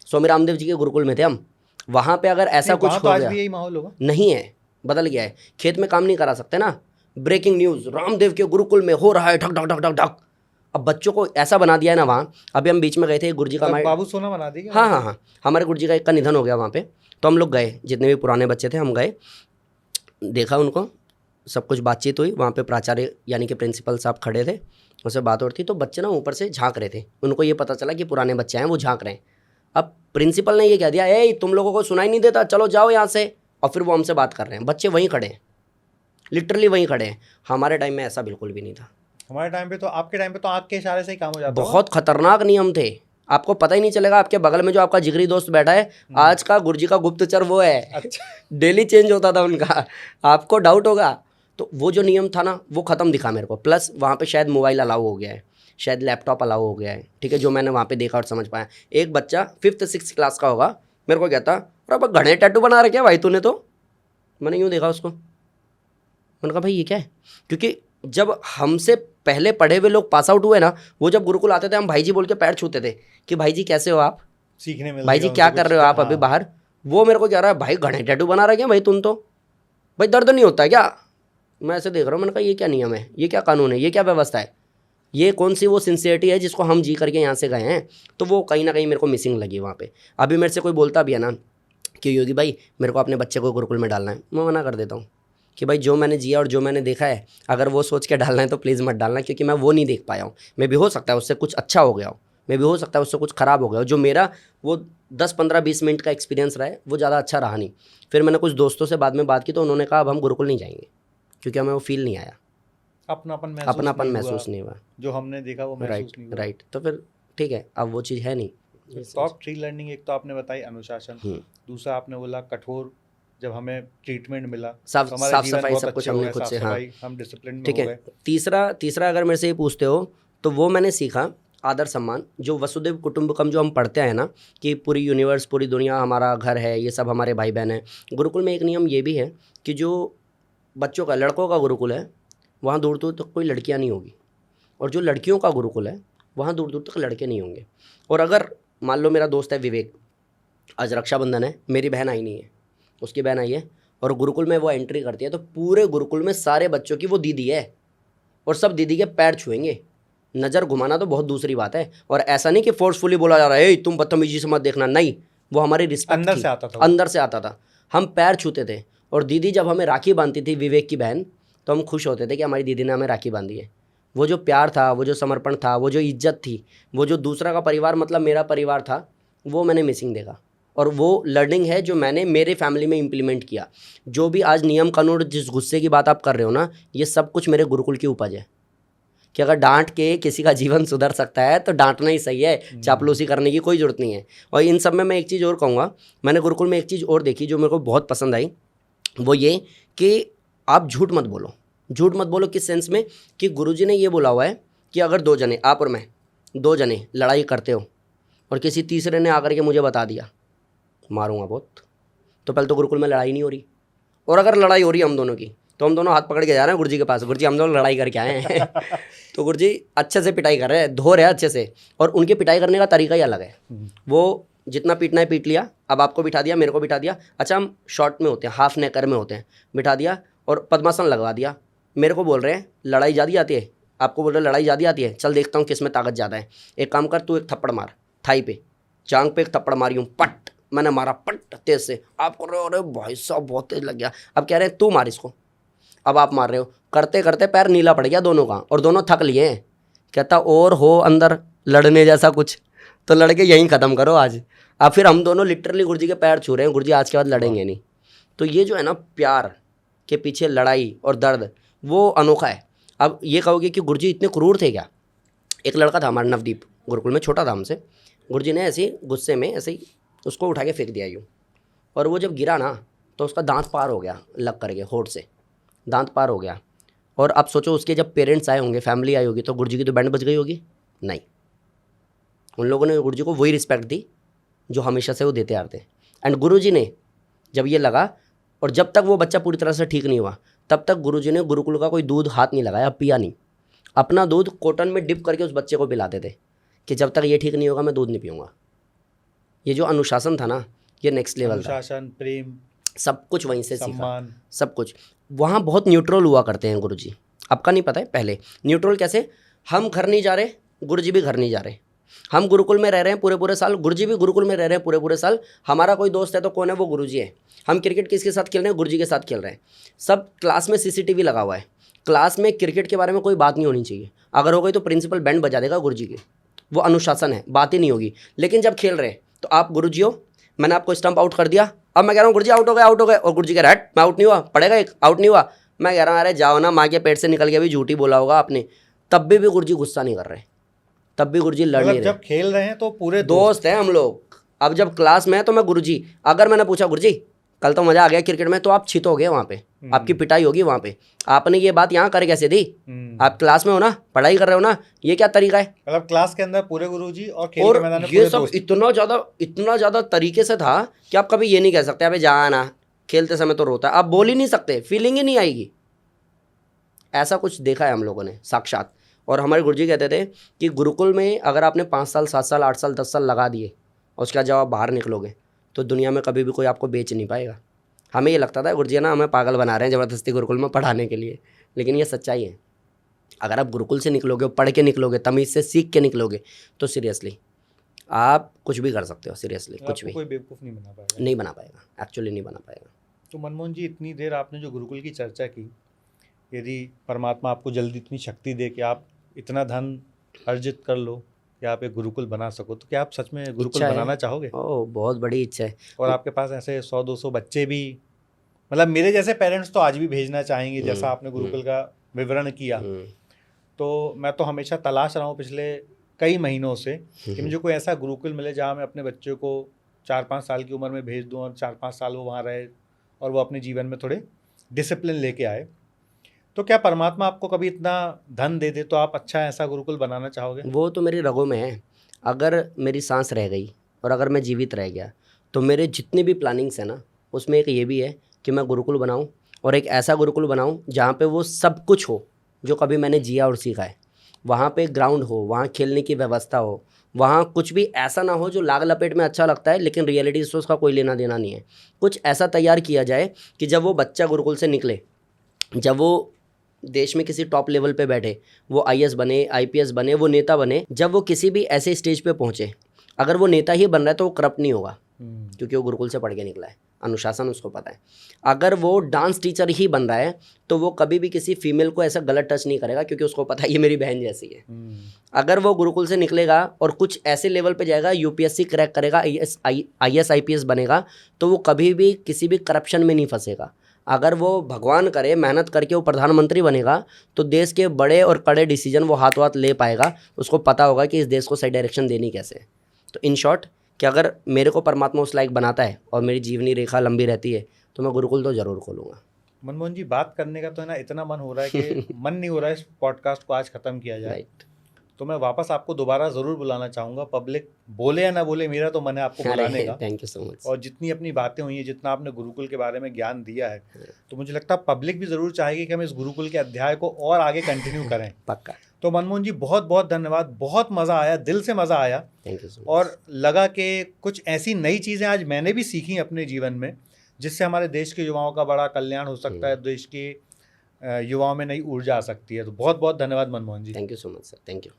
स्वामी रामदेव जी के गुरुकुल में थे हम, वहाँ पे अगर ऐसा कुछ हो आज गया, भी यही माहौल होगा? नहीं है, बदल गया है। खेत में काम नहीं करा सकते ना, ब्रेकिंग न्यूज़ रामदेव के गुरुकुल में हो रहा है, ढक ढक ढक ढक ढक। अब बच्चों को ऐसा बना दिया है ना वहाँ। अभी हम बीच में गए थे, गुरुजी का बाबू सोना बना दिया। हाँ, हमारे गुरुजी का एक का निधन हो गया वहाँ पे, तो हम लोग गए, जितने भी पुराने बच्चे थे हम गए, देखा उनको, सब कुछ बातचीत हुई। वहाँ पे प्राचार्य यानी कि प्रिंसिपल साहब खड़े थे, उससे बात हो रही थी, तो बच्चे ना ऊपर से झांक रहे थे, उनको ये पता चला कि पुराने बच्चे हैं वो झांक रहे हैं। अब प्रिंसिपल ने ये कह दिया, ए तुम लोगों को सुनाई नहीं देता, चलो जाओ यहाँ से, और फिर वो हमसे बात कर रहे हैं। बच्चे वहीं खड़े हैं, लिटरली वहीं खड़े हैं। हमारे टाइम में ऐसा बिल्कुल भी नहीं था। हमारे टाइम पे तो, आपके टाइम पे तो आँख के इशारे से ही काम हो जाता। बहुत खतरनाक नियम थे, आपको पता ही नहीं चलेगा। आपके बगल में जो आपका जिगरी दोस्त बैठा है, आज का गुरुजी का गुप्तचर वो है। अच्छा। डेली चेंज होता था उनका, आपको डाउट होगा। तो वो जो नियम था ना वो ख़त्म दिखा मेरे को। प्लस वहाँ पे शायद मोबाइल अलाउ हो गया है, शायद लैपटॉप अलाउ हो गया है, ठीक है, जो मैंने वहाँ पे देखा और समझ पाया। एक बच्चा 5th-6th क्लास का होगा, मेरे को कहता, अरे अब घने टैटू बना रखे भाई तूने, तो मैंने यूँ देखा उसको, मैंने कहा भाई ये क्या है। क्योंकि जब हमसे पहले पढ़े हुए लोग पास आउट हुए ना, वो जब गुरुकुल आते थे हम भाई जी बोल के पैर छूते थे कि भाई जी कैसे हो आप, सीखने मिल भाई जी क्या कर रहे हो आप अभी बाहर? वो मेरे को कह रहा है भाई घने टैटू बना रहे क्या भाई तुम तो, भाई दर्द नहीं होता क्या? मैं ऐसे देख रहा हूँ, मैंने कहा ये क्या नियम है, ये क्या कानून है, ये क्या व्यवस्था है, ये कौन सी वो सिंसियरिटी है जिसको हम जी करके यहाँ से गए हैं? तो वो कहीं ना कहीं मेरे को मिसिंग लगी वहाँ पे। अभी मेरे से कोई बोलता भी है ना कि योगी भाई मेरे को अपने बच्चे को गुरुकुल में डालना है, मैं मना कर देता हूँ कि भाई जो मैंने जिया और जो मैंने देखा है, अगर वो सोच के डालना है तो प्लीज़ मत डालना, क्योंकि मैं वो नहीं देख पाया हूँ। मैं भी हो सकता है उससे कुछ अच्छा हो गया हो, मैं भी हो सकता है उससे कुछ ख़राब हो गया हो। जो मेरा वो 10-15-20 मिनट का एक्सपीरियंस रहा है वो ज़्यादा अच्छा रहा नहीं। फिर मैंने कुछ दोस्तों से बाद में बात की तो उन्होंने कहा अब हम गुरुकुल नहीं जाएंगे, क्योंकि हमें वो फील नहीं आया, अपनापन महसूस नहीं हुआ, जो हमने देखा वो महसूस नहीं हुआ। राइट। तो फिर ठीक है, अब वो चीज़ है नहीं। टॉप 3 लर्निंग, एक तो आपने बताई अनुशासन, दूसरा आपने बोला कठोर, जब हमें ट्रीटमेंट मिला साफ तो हमारे जीवन सफाई बहुत सब कुछ अच्छे हो हमने गए, खुद साफ से, हाँ सफाई, हम डिसिप्लिन में ठीक हो है। गए। तीसरा अगर मेरे से ये पूछते हो तो वो मैंने सीखा आदर सम्मान, जो वसुदेव कुटुंबकम जो हम पढ़ते हैं ना कि पूरी यूनिवर्स पूरी दुनिया हमारा घर है, ये सब हमारे भाई बहन हैं। गुरुकुल में एक नियम ये भी है कि जो बच्चों का लड़कों का गुरुकुल है वहाँ दूर दूर तक कोई लड़कियाँ नहीं होगी, और जो लड़कियों का गुरुकुल है वहाँ दूर दूर तक लड़के नहीं होंगे। और अगर मान लो मेरा दोस्त है विवेक, आज रक्षाबंधन है, मेरी बहन आई नहीं है, उसकी बहन आई है और गुरुकुल में वो एंट्री करती है तो पूरे गुरुकुल में सारे बच्चों की वो दीदी है और सब दीदी के पैर छुएंगे। नज़र घुमाना तो बहुत दूसरी बात है, और ऐसा नहीं कि फोर्सफुली बोला जा रहा है तुम बदतमीजी से मत देखना, नहीं, वो हमारी रिस्पेक्ट अंदर थी, से आता था वो। अंदर से आता था। हम पैर छूते थे और दीदी जब हमें राखी बांधती थी, विवेक की बहन, तो हम खुश होते थे कि हमारी दीदी ने हमें राखी बांधी है। वो जो प्यार था, वो जो समर्पण था, वो जो इज्जत थी, वो जो दूसरा का परिवार मतलब मेरा परिवार था, वो मैंने मिसिंग देखा। और वो लर्निंग है जो मैंने मेरे फैमिली में इम्प्लीमेंट किया। जो भी आज नियम कानून, जिस गुस्से की बात आप कर रहे हो ना, ये सब कुछ मेरे गुरुकुल की उपज है कि अगर डांट के किसी का जीवन सुधर सकता है तो डांटना ही सही है, चापलूसी करने की कोई ज़रूरत नहीं है। और इन सब में मैं एक चीज़ और कहूँगा, मैंने गुरुकुल में एक चीज़ और देखी जो मेरे को बहुत पसंद आई, वो ये कि आप झूठ मत बोलो। झूठ मत बोलो किस सेंस में कि गुरुजी ने ये बोला हुआ है कि अगर दो जने, आप और मैं, दो जने लड़ाई करते हो और किसी तीसरे ने आकर के मुझे बता दिया मारूंगा बहुत, तो पहले तो गुरुकुल में लड़ाई नहीं हो रही, और अगर लड़ाई हो रही है हम दोनों की तो हम दोनों हाथ पकड़ के जा रहे हैं गुरुजी के पास, गुरुजी हम दोनों लड़ाई करके आए हैं तो गुरुजी अच्छे से पिटाई कर रहे हैं, धो रहे हैं अच्छे से, और उनके पिटाई करने का तरीका ही अलग है। वो जितना पीटना है पीट लिया, अब आपको बिठा दिया, मेरे को बिठा दिया, अच्छा हम शॉर्ट में होते हैं, हाफ नेकर में होते हैं, बिठा दिया और पद्मासन लगवा दिया। मेरे को बोल रहे हैं लड़ाई ज़्यादा आती है, आपको बोल रहे हैं लड़ाई ज़्यादा आती है, चल देखता हूँ किस में ताकत ज़्यादा है। एक काम कर, तू एक थप्पड़ मार थाई पे, जांग पे एक थप्पड़ मारी हूँ, पट, मैंने मारा पट तेज से, आप कर रहे हो अरे भाई साहब बहुत तेज लग गया, अब कह रहे हैं तू मार इसको, अब आप मार रहे हो, करते करते पैर नीला पड़ गया दोनों का और दोनों थक लिए हैं। कहता और हो अंदर लड़ने जैसा कुछ तो लड़के यहीं ख़त्म करो आज। अब फिर हम दोनों लिटरली गुरुजी के पैर छू रहे हैं, गुरुजी आज के बाद लड़ेंगे नहीं। तो ये जो है ना प्यार के पीछे लड़ाई और दर्द, वो अनोखा है। अब ये कहोगे कि गुरुजी इतने क्रूर थे क्या? एक लड़का था हमारा नवदीप, गुरुकुल में छोटा था हमसे, गुरुजी ने ऐसे ही गुस्से में ऐसे ही उसको उठा के फेंक दिया यूँ, और वो जब गिरा ना तो उसका दांत पार हो गया, लग करके होठ से दांत पार हो गया। और अब सोचो उसके जब पेरेंट्स आए होंगे, फैमिली आई होगी, तो गुरुजी की तो बैंड बज गई होगी? नहीं, उन लोगों ने गुरुजी को वही रिस्पेक्ट दी जो हमेशा से वो देते आ रहे थे। एंड गुरुजी ने जब ये लगा, और जब तक वो बच्चा पूरी तरह से ठीक नहीं हुआ तब तक गुरुजी ने गुरुकुल का कोई दूध हाथ नहीं लगाया, पिया नहीं, अपना दूध कॉटन में डिप करके उस बच्चे को पिलाते थे कि जब तक ये ठीक नहीं होगा मैं दूध नहीं पीऊँगा। ये जो अनुशासन था ना, ये नेक्स्ट लेवल था। अनुशासन, प्रेम, सब कुछ वहीं से सीखा, सम्मान, सब कुछ। वहाँ बहुत न्यूट्रल हुआ करते हैं गुरुजी, आपका नहीं पता है पहले न्यूट्रल कैसे। हम घर नहीं जा रहे, गुरुजी भी घर नहीं जा रहे, हम गुरुकुल में रह रहे हैं पूरे पूरे साल, गुरुजी भी गुरुकुल में रह रहे हैं पूरे पूरे साल। हमारा कोई दोस्त है तो कौन है? वो गुरुजी है। हम क्रिकेट किसके साथ खेल रहे हैं? गुरुजी के साथ खेल रहे हैं। सब क्लास में सीसीटीवी लगा हुआ है, क्लास में क्रिकेट के बारे में कोई बात नहीं होनी चाहिए, अगर हो गई तो प्रिंसिपल बैंड बजा देगा गुरुजी की, वो अनुशासन है, बात ही नहीं होगी। लेकिन जब खेल रहे हैं तो आप गुरुजी हो, मैंने आपको स्टंप आउट कर दिया, अब मैं कह रहा हूँ गुरुजी आउट हो गए, आउट हो गए, और गुरुजी कह रहा है मैं आउट नहीं हुआ, पड़ेगा एक, आउट नहीं हुआ। मैं कह रहा हूँ अरे जाओ ना, माँ के पेट से निकल के भी झूठी बोला होगा आपने, तब भी गुरुजी गुस्सा नहीं कर रहे, तब भी गुरुजी लड़ नहीं रहे। जब खेल रहे हैं तो पूरे दोस्त हैं हम लोग। अब जब क्लास में है तो मैं गुरुजी, अगर मैंने पूछा गुरुजी कल तो मजा आ गया क्रिकेट में, तो आप छित हो गए वहाँ पे, आपकी पिटाई होगी वहाँ पे। आपने ये बात यहाँ कर कैसे दी? आप क्लास में हो ना, पढ़ाई कर रहे हो ना, ये क्या तरीका है? मतलब क्लास के अंदर पूरे गुरुजी और खेल के मैदान में ये सब इतना ज़्यादा तरीके से था कि आप कभी ये नहीं कह सकते अबे जा ना, खेलते समय तो रोता है, आप बोल ही नहीं सकते, फीलिंग ही नहीं आएगी। ऐसा कुछ देखा है हम लोगों ने साक्षात। और हमारे गुरुजी कहते थे कि गुरुकुल में अगर आपने 5 साल 7 साल 8 साल 10 साल लगा दिए और उसके बाद जब आप बाहर निकलोगे तो दुनिया में कभी भी कोई आपको बेच नहीं पाएगा। हमें ये लगता था गुरुजी ना हमें पागल बना रहे हैं ज़बरदस्ती गुरुकुल में पढ़ाने के लिए, लेकिन ये सच्चाई है। अगर आप गुरुकुल से निकलोगे, पढ़ के निकलोगे, तमीज़ से सीख के निकलोगे, तो सीरियसली आप कुछ भी कर सकते हो। सीरियसली कुछ आपको भी कोई बेवकूफ़ नहीं बना पाएगा। नहीं बना पाएगा, एक्चुअली नहीं बना पाएगा। तो मनमोहन जी, इतनी देर आपने जो गुरुकुल की चर्चा की, यदि परमात्मा आपको जल्दी इतनी शक्ति दे कि आप इतना धन अर्जित कर लो कि आप एक गुरुकुल बना सको, तो क्या आप सच में गुरुकुल इच्छा है। बनाना चाहोगे? ओह, बहुत बड़ी इच्छा है। और आपके पास ऐसे 100-200 बच्चे भी, मतलब मेरे जैसे पेरेंट्स तो आज भी भेजना चाहेंगे, जैसा आपने गुरुकुल का विवरण किया, तो मैं तो हमेशा तलाश रहा हूँ पिछले कई महीनों से कि मुझे कोई ऐसा गुरुकुल मिले जहाँ मैं अपने बच्चे को 4-5 साल की उम्र में भेज दूँ और 4-5 साल वो वहाँ रहे और वो अपने जीवन में थोड़े डिसिप्लिन लेके आए। तो क्या परमात्मा आपको कभी इतना धन दे दे तो आप अच्छा ऐसा गुरुकुल बनाना चाहोगे? वो तो मेरी रगों में है। अगर मेरी सांस रह गई और अगर मैं जीवित रह गया तो मेरे जितनी भी प्लानिंग्स है ना, उसमें एक ये भी है कि मैं गुरुकुल बनाऊं और एक ऐसा गुरुकुल बनाऊं जहाँ पे वो सब कुछ हो जो कभी मैंने जिया और सीखा है। वहाँ पे ग्राउंड हो, वहाँ खेलने की व्यवस्था हो, वहाँ कुछ भी ऐसा ना हो जो लाग लपेट में अच्छा लगता है लेकिन रियलिटी से उसका कोई लेना देना नहीं है। कुछ ऐसा तैयार किया जाए कि जब वो बच्चा गुरुकुल से निकले, जब वो देश में किसी टॉप लेवल पे बैठे, वो आईएएस बने, आईपीएस बने, वो नेता बने, जब वो किसी भी ऐसे स्टेज पे पहुँचे, अगर वो नेता ही बन रहा है तो वो करप्ट नहीं होगा क्योंकि वो गुरुकुल से पढ़ के निकला है, अनुशासन उसको पता है। अगर वो डांस टीचर ही बन रहा है तो वो कभी भी किसी फीमेल को ऐसा गलत टच नहीं करेगा क्योंकि उसको पता है ये मेरी बहन जैसी है। अगर वो गुरुकुल से निकलेगा और कुछ ऐसे लेवल पे जाएगा, यूपीएससी क्रैक करेगा, आईएएस आईपीएस बनेगा, तो वो कभी भी किसी भी करप्शन में नहीं फंसेगा। अगर वो भगवान करे मेहनत करके वो प्रधानमंत्री बनेगा तो देश के बड़े और कड़े डिसीजन वो हाथों हाथ ले पाएगा। उसको पता होगा कि इस देश को सही डायरेक्शन देनी कैसे है। तो इन शॉर्ट कि अगर मेरे को परमात्मा उस लायक बनाता है और मेरी जीवनी रेखा लंबी रहती है तो मैं गुरुकुल तो ज़रूर खोलूँगा। मनमोहन जी, बात करने का तो है ना इतना मन हो रहा है कि मन नहीं हो रहा है इस पॉडकास्ट को आज ख़त्म किया जाए। राइट। तो मैं वापस आपको दोबारा ज़रूर बुलाना चाहूँगा। पब्लिक बोले या ना बोले, मेरा तो मन है आपको बुलाने का। Thank you so much. और जितनी अपनी बातें हुई हैं, जितना आपने गुरुकुल के बारे में ज्ञान दिया है, तो मुझे लगता है पब्लिक भी ज़रूर चाहेगी कि हम इस गुरुकुल के अध्याय को और आगे कंटिन्यू करें। पक्का। तो मनमोहन जी, बहुत बहुत धन्यवाद। बहुत मज़ा आया, दिल से मज़ा आया। Thank you so much. और लगा कि कुछ ऐसी नई चीज़ें आज मैंने भी सीखी अपने जीवन में, जिससे हमारे देश के युवाओं का बड़ा कल्याण हो सकता है, देश के युवाओं में नई ऊर्जा आ सकती है। तो बहुत बहुत धन्यवाद Manmohan ji. Thank you so much sir. Thank you.